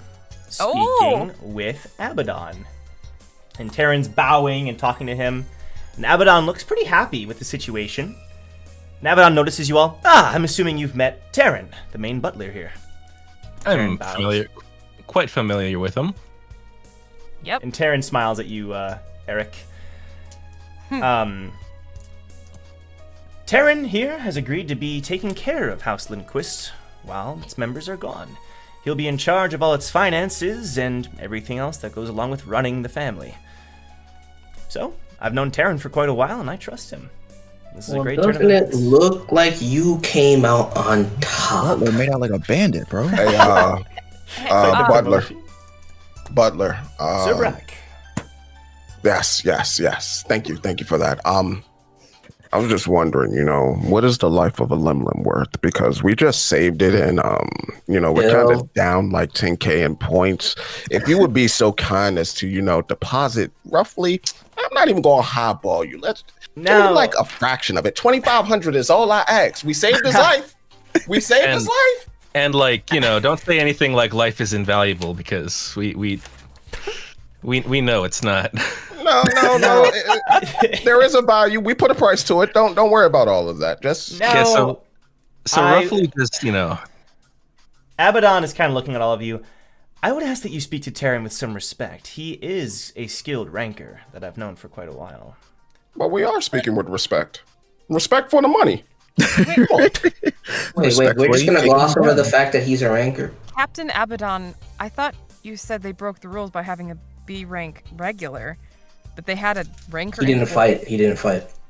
speaking with Abaddon. And Taryn's bowing and talking to him. And Abaddon looks pretty happy with the situation. And Abaddon notices you all. I'm assuming you've met Taryn, the main butler here. I'm quite familiar with him. Yep. And Taryn smiles at you, Eric. Taryn here has agreed to be taking care of House Lindquist while its members are gone. He'll be in charge of all its finances and everything else that goes along with running the family. So, I've known Taryn for quite a while, and I trust him. This is a great turn of Doesn't it events. look like you came out on top? Butler made out like a bandit, bro. Hey, Butler. Zubrak. Yes. Thank you for that. I was just wondering, what is the life of a lemlem worth? Because we just saved it, and we're kind of down like 10K in points. If you would be so kind as to, deposit roughly, I'm not even going to highball you. Let's give me like a fraction of it. 2,500 is all I ask. We saved his life. We saved his life. And don't say anything like life is invaluable, because we know it's not. No. There is a value. We put a price to it. Don't worry about all of that. Just so roughly, just Abaddon is kind of looking at all of you. I would ask that you speak to Taryn with some respect. He is a skilled ranker that I've known for quite a while. Well, we are speaking with respect. Respect for the money. Wait, we're just gonna gloss over the fact that he's a ranker. Captain Abaddon, I thought you said they broke the rules by having a B rank regular, but they had a ranker. He didn't fight.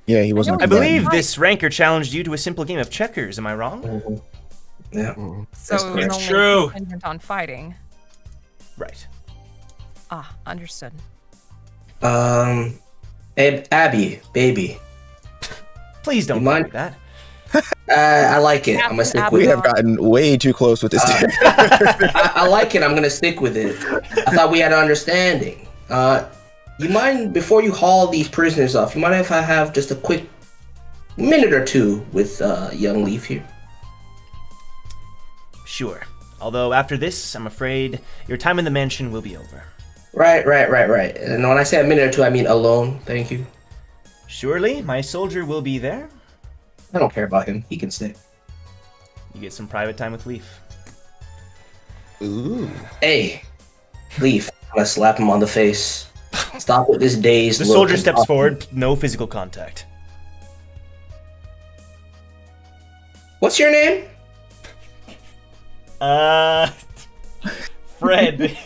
Yeah, he wasn't. I believe this ranker challenged you to a simple game of checkers. Am I wrong? Mm-hmm. Yeah. So it was only true. Dependent on fighting. Right. Understood. Abby, baby. Please don't mind that. I like it. I'm gonna stick with it. We have gotten way too close with this. I like it. I'm gonna stick with it. I thought we had an understanding. You mind, before you haul these prisoners off, you mind if I have just a quick minute or two with young Leaf here? Sure. Although after this, I'm afraid your time in the mansion will be over. Right. And when I say a minute or two, I mean alone. Thank you. Surely, my soldier will be there. I don't care about him. He can stay. You get some private time with Leaf. Ooh. Hey, Leaf. I'm gonna slap him on the face. Stop with this dazed The look soldier and steps talk. forward. No physical contact. What's your name? Fred.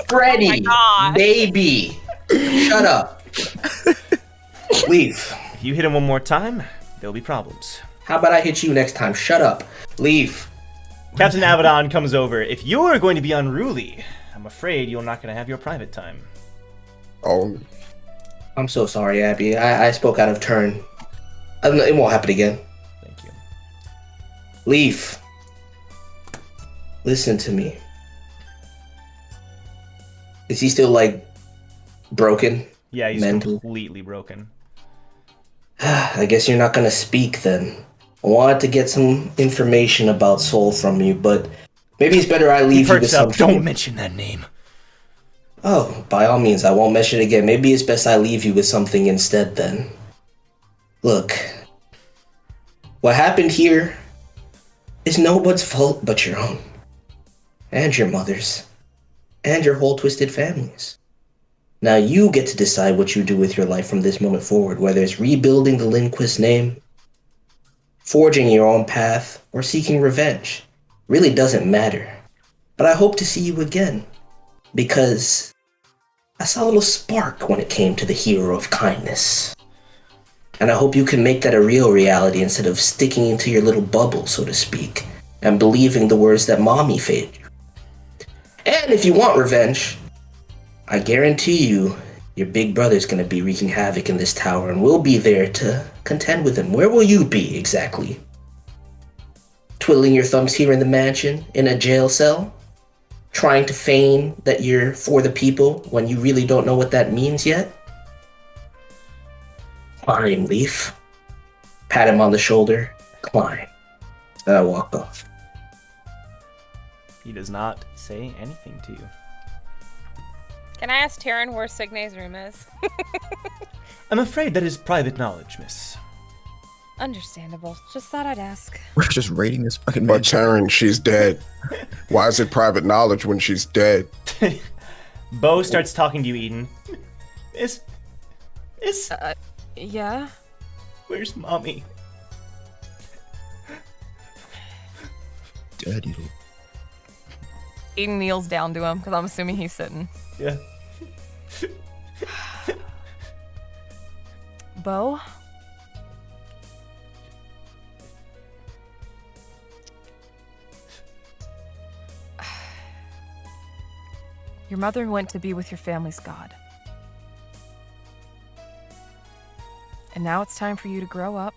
Freddy. Baby. Shut up. Leaf. If you hit him one more time, there'll be problems. How about I hit you next time? Shut up. Leave. Captain Abaddon comes over. If you're going to be unruly, I'm afraid you're not going to have your private time. Oh. I'm so sorry, Abby. I spoke out of turn. It won't happen again. Thank you. Leaf. Listen to me. Is he still, broken? Yeah, he's mentally? completely broken. I guess you're not gonna speak then. I wanted to get some information about Soul from you, but maybe it's better I leave you with something. Don't mention that name. Oh, by all means, I won't mention it again. Maybe it's best I leave you with something instead then. Look, what happened here is nobody's fault but your own. And your mother's. And your whole twisted family's. Now you get to decide what you do with your life from this moment forward, whether it's rebuilding the Lindquist name, forging your own path, or seeking revenge. Really doesn't matter. But I hope to see you again, because I saw a little spark when it came to the hero of kindness. And I hope you can make that a real reality instead of sticking into your little bubble, so to speak, and believing the words that mommy fed you. And if you want revenge, I guarantee you, your big brother's gonna be wreaking havoc in this tower, and we'll be there to contend with him. Where will you be, exactly? Twiddling your thumbs here in the mansion, in a jail cell? Trying to feign that you're for the people when you really don't know what that means yet? Climb, Leaf. Pat him on the shoulder. Climb. And I walk off. He does not say anything to you. Can I ask Taryn where Signe's room is? I'm afraid that is private knowledge, miss. Understandable. Just thought I'd ask. We're just raiding this fucking But mansion. Taryn, she's dead. Why is it private knowledge when she's dead? Bo starts talking to you, Eden. Miss? Yeah? Where's mommy? Dead, you. Eden kneels down to him, because I'm assuming he's sitting. Yeah. Bo? Your mother went to be with your family's god. And now it's time for you to grow up,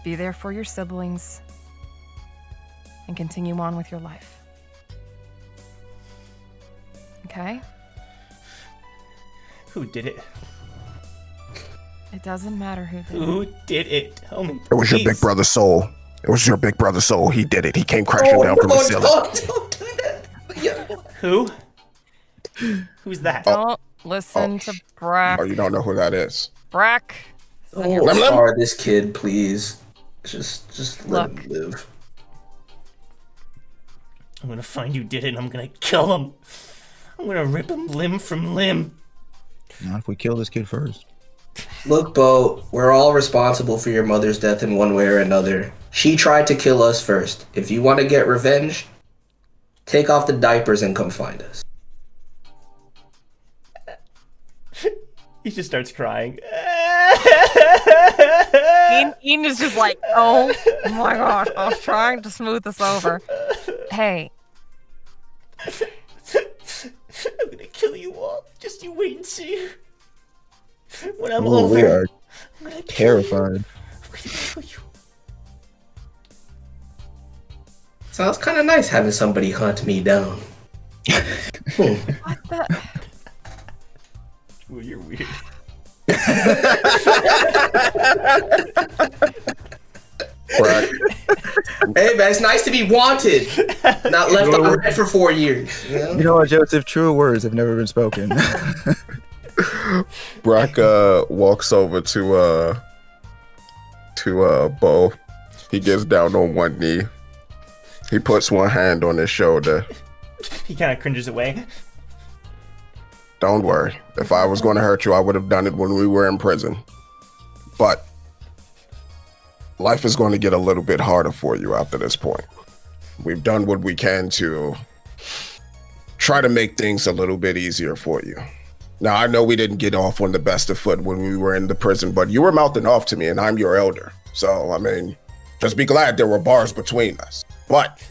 be there for your siblings, and continue on with your life. Okay? Who did it? It doesn't matter who did it. Who did it? Tell me. It was your big brother Soul. It was your big brother Soul. He did it. He came crashing down from the ceiling. Don't do that. Who? Who's that? Don't listen to Brack. Oh, you don't know who that is. Brack. Don't scar this kid, please. Just let him live. I'm gonna find who did it and I'm gonna kill him. I'm gonna rip him limb from limb. Not if we kill this kid first. Look, Bo, we're all responsible for your mother's death in one way or another. She tried to kill us first. If you want to get revenge, take off the diapers and come find us. He just starts crying. Ian is just like, oh my gosh, I was trying to smooth this over. Hey. I'm gonna kill you all. Just you wait and see. When I'm Ooh, over, we are I'm gonna terrified. kill you. Sounds kind of nice having somebody hunt me down. What the? Well, you're weird. Hey man, it's nice to be wanted, not left on red for 4 years. You know what, Joseph? Truer words have never been spoken. Brack walks over to Bo. He gets down on one knee. He puts one hand on his shoulder. He kind of cringes away. Don't worry. If I was going to hurt you, I would have done it when we were in prison. But life is going to get a little bit harder for you after this point. We've done what we can to try to make things a little bit easier for you. Now, I know we didn't get off on the best of foot when we were in the prison, but you were mouthing off to me and I'm your elder. So, I mean, just be glad there were bars between us. But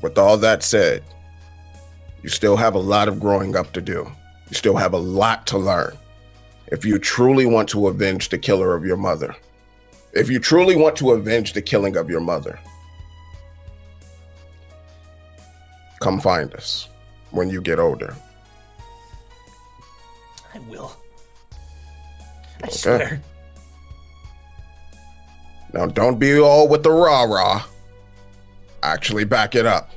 with all that said, you still have a lot of growing up to do. You still have a lot to learn. If you truly want to avenge the killer of your mother, if you truly want to avenge the killing of your mother, come find us when you get older. I will. I swear. Now, don't be all with the rah-rah. Actually back it up.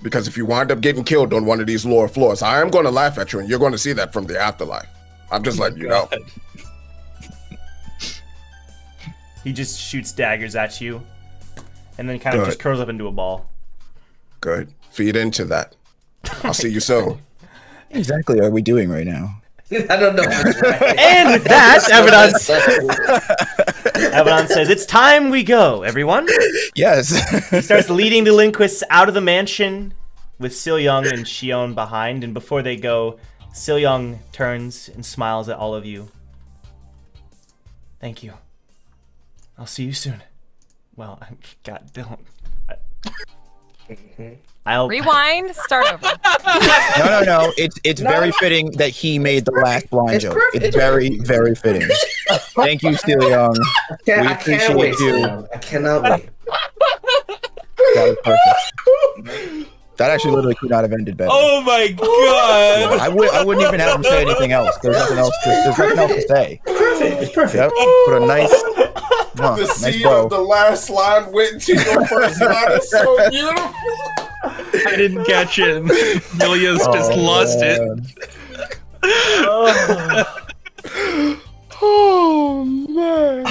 Because if you wind up getting killed on one of these lower floors, I am going to laugh at you, and you're going to see that from the afterlife. I'm just letting you know. He just shoots daggers at you, and then kind of just curls up into a ball. Good. Feed into that. I'll see you soon. exactly are we doing right now? I don't know. And with that, Abaddon says, "It's time we go, everyone." Yes. He starts leading the Lindquists out of the mansion with Sil-Young and Shion behind. And before they go, Sil-Young turns and smiles at all of you. "Thank you. I'll see you soon." Well, God, don't. I'll Rewind. Start over. No. It's very fitting that he made the last blind joke. perfect. It's very, very fitting. Thank you, Sil-Young. I can't wait. you. I cannot wait. That was perfect. That actually literally could not have ended better. Oh my god! I wouldn't even have him say anything else. There's nothing else to say. Perfect. It's perfect. Yep. Put a nice, The nice scene bow. of the last line went to your first line is so beautiful. I didn't catch it. Milia's just lost it. Oh man.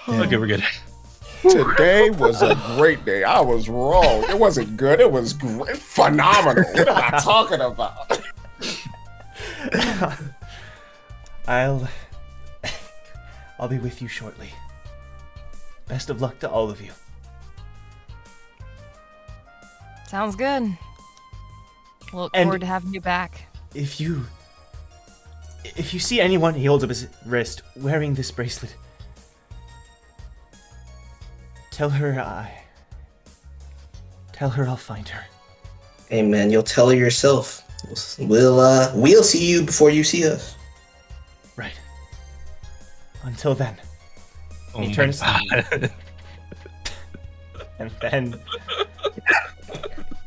Okay, we're good. Today was a great day. I was wrong. It wasn't good. It was great. Phenomenal. What am I talking about? I'll be with you shortly. Best of luck to all of you. Sounds good. Look And- forward to having you back. If you see anyone, he holds up his wrist, wearing this bracelet, tell her I'll find her. Hey man, you'll tell her yourself. We'll see you before you see us. Right. Until then. Oh He my turns God. and then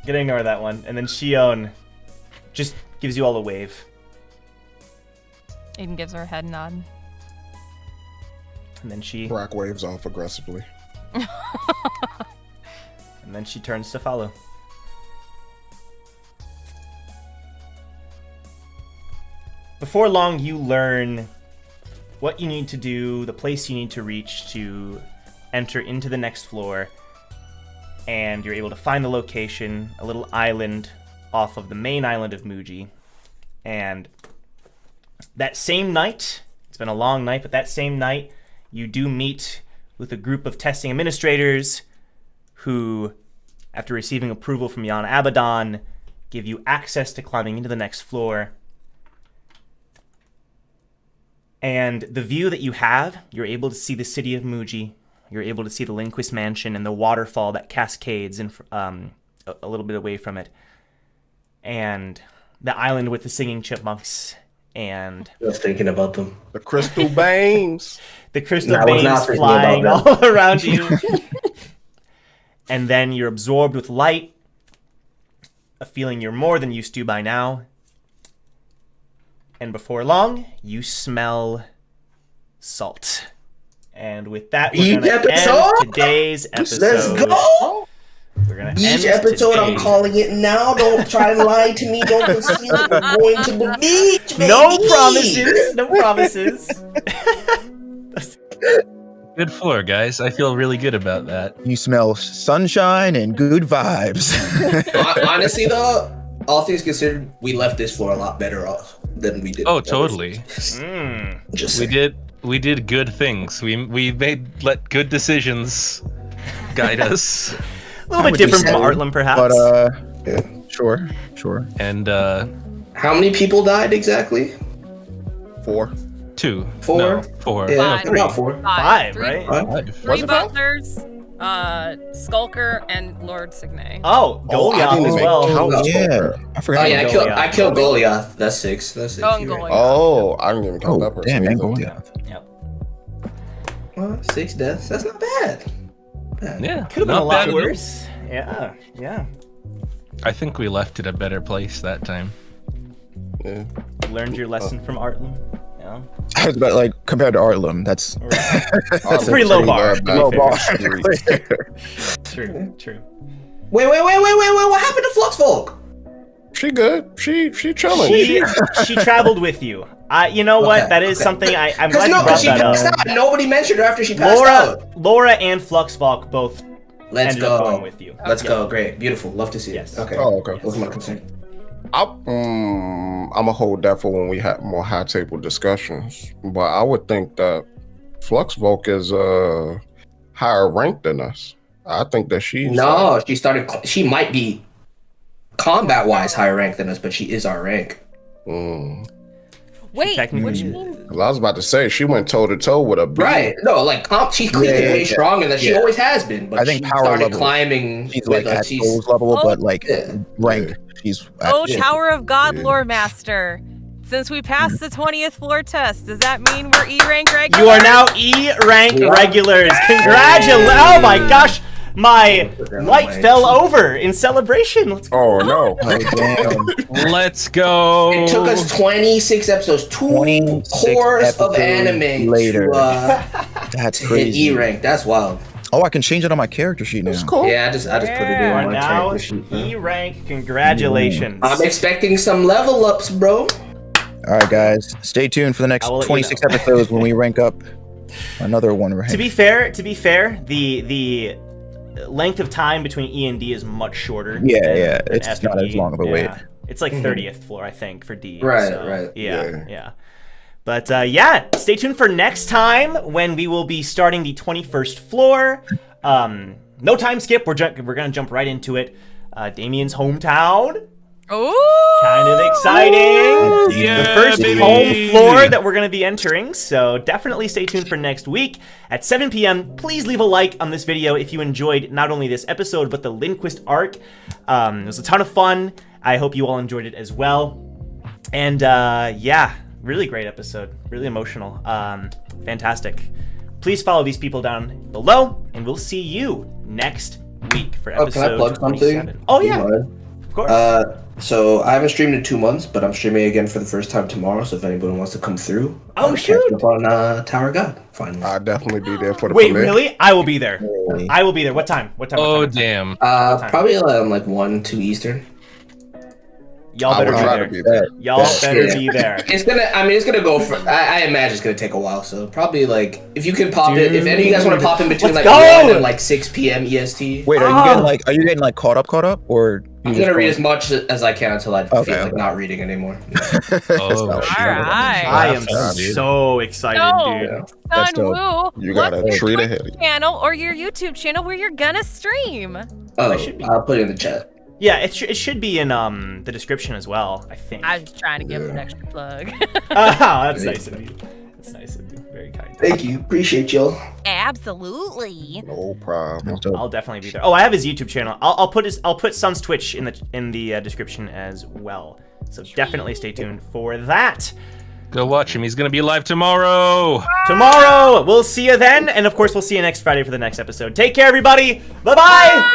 gonna ignore that one. And then Shion just gives you all a wave. Aiden gives her a head nod. And then she Brack waves off aggressively. and then she turns to follow. Before long, you learn what you need to do, the place you need to reach to enter into the next floor, and you're able to find the location, a little island off of the main island of Muji. And that same night, it's been a long night, but that same night, you do meet with a group of testing administrators who, after receiving approval from Yana Abaddon, give you access to climbing into the next floor. And the view that you have, you're able to see the city of Muji, you're able to see the Lindquist Mansion and the waterfall that cascades in, a little bit away from it. And the island with the singing chipmunks and... I was thinking about them. The crystal beams. The crystal No, I was beams not thinking flying about all around you. And then you're absorbed with light, a feeling you're more than used to by now. And before long, you smell salt. And with that, we're going to end today's episode. Let's go! We're going to Beach end episode, I'm today's- calling it now. Don't try and lie to me. Don't conceal it. We're going to the beach, baby. No promises. No promises. Good floor, guys. I feel really good about that. You smell sunshine and good vibes. Honestly, though, all things considered, we left this floor a lot better off than we did. Oh, totally. Just We did good things. We let good decisions guide us. A little bit different from Artlam, perhaps. But yeah, sure. And how many people died exactly? 4. 2. 4? No, 4. Yeah, Five. about 4. Five, Three- right? Five. Three Was it 5? butlers, Skulker, and Lord Signe. Oh, I Goliath didn't as even well. count Yeah, Skulker. I forgot. Oh yeah, Goliath. I killed Goliath. That's 6. That's 6. Oh, and You're right. Goliath. Oh, I didn't even count that Oh, person. damn, man, either. Goliath. Yep. Well, 6 deaths. That's not bad. Yeah, Could have been a not lot bad at all. worse. Yeah. I think we left it a better place that time. Yeah. Learned your lesson from Artlam. Yeah. I was about like compared to Artlam, that's That's a pretty low bar. to be Low fair. bar. True. Wait. What happened to Fluxvalk? She good. She chilling. She traveled with you. You know what? Okay, That is okay. something I'm Because glad you no, brought she that passed up. out. Nobody mentioned her after she passed out. Laura and Fluxvalk both Let's ended up go. going with you. Let's go. Great. Beautiful. Love to see Yes. it. Okay. Oh, okay. What's my concern? I'm gonna hold that for when we have more high table discussions. But I would think that Fluxvalk is higher ranked than us. I think that she's No, she might be combat wise higher ranked than us, but she is our rank. Wait, Technically- which means I was about to say she went toe to toe with a B. Right. No, like she's clearly way stronger than she always has been. But I think she power started level, climbing. She's with like us. at She's Souls level, but like rank. She's at, Oh, Tower of God, Lore Master. Since we passed the 20th floor test, does that mean we're E rank regulars? You are now E rank regulars. Congratulations! Oh my gosh, my light fell over in celebration. Let's go. Oh no! Let's go. It took us 26 episodes, 2 cores of anime later. to hit E rank. That's wild. Oh, I can change it on my character sheet now. That's cool. Yeah, I just put it You in are my now character sheet. E rank. Congratulations. I'm expecting some level ups, bro. All right, guys, stay tuned for the next I will let you 26 know. episodes when we rank up another one rank. To be fair, the length of time between E and D is much shorter. Yeah, than it's F not and as E. long of a wait. It's like 30th floor, I think, for D. Right, so, right. Yeah. But yeah, stay tuned for next time when we will be starting the 21st floor. No time skip. We're gonna jump right into it. Damien's hometown. Oh, Kind of exciting. Yeah, The first baby. home floor that we're going to be entering. So definitely stay tuned for next week at 7 p.m. Please leave a like on this video if you enjoyed not only this episode, but the Lindquist arc. It was a ton of fun. I hope you all enjoyed it as well. And yeah, really great episode. Really emotional. Fantastic. Please follow these people down below, and we'll see you next week for episode Can I plug 27. something? Oh, Do you yeah. mind? Of course. So I haven't streamed in 2 months, but I'm streaming again for the first time tomorrow. So if anybody wants to come through, shoot. catch up on Tower of God. Finally. I'll definitely be there for the Wait, premiere. really? I will be there. I will be there. What time? What time? Oh damn. Probably around like 1, 2 Eastern. Y'all I better would be try there. to be there. Y'all better be there. It's gonna go for. I imagine it's gonna take a while. So probably like if you can pop it. If any of you guys want to pop in between Let's like go! 1 and like 6 p.m. EST. Wait, are you getting like caught up, or I'm gonna read as much as I can until I feel Okay. like not reading anymore. Oh, all right. I am so excited, dude. Sun Woo, You got what's a your treat Twitch ahead of you. channel or your YouTube channel where you're gonna stream? Oh, should be. I'll put it in the chat. Yeah, it should be in the description as well, I think. I was just trying to give an extra plug. Oh, that's nice of you. That's nice of you. Very kind. Thank you. Appreciate y'all. Absolutely. No problem. I'll definitely be there. Oh, I have his YouTube channel. I'll put Sun's Twitch in the description as well. So definitely stay tuned for that. Go watch him. He's gonna be live tomorrow. Tomorrow, we'll see you then, and of course, we'll see you next Friday for the next episode. Take care, everybody. Bye-bye.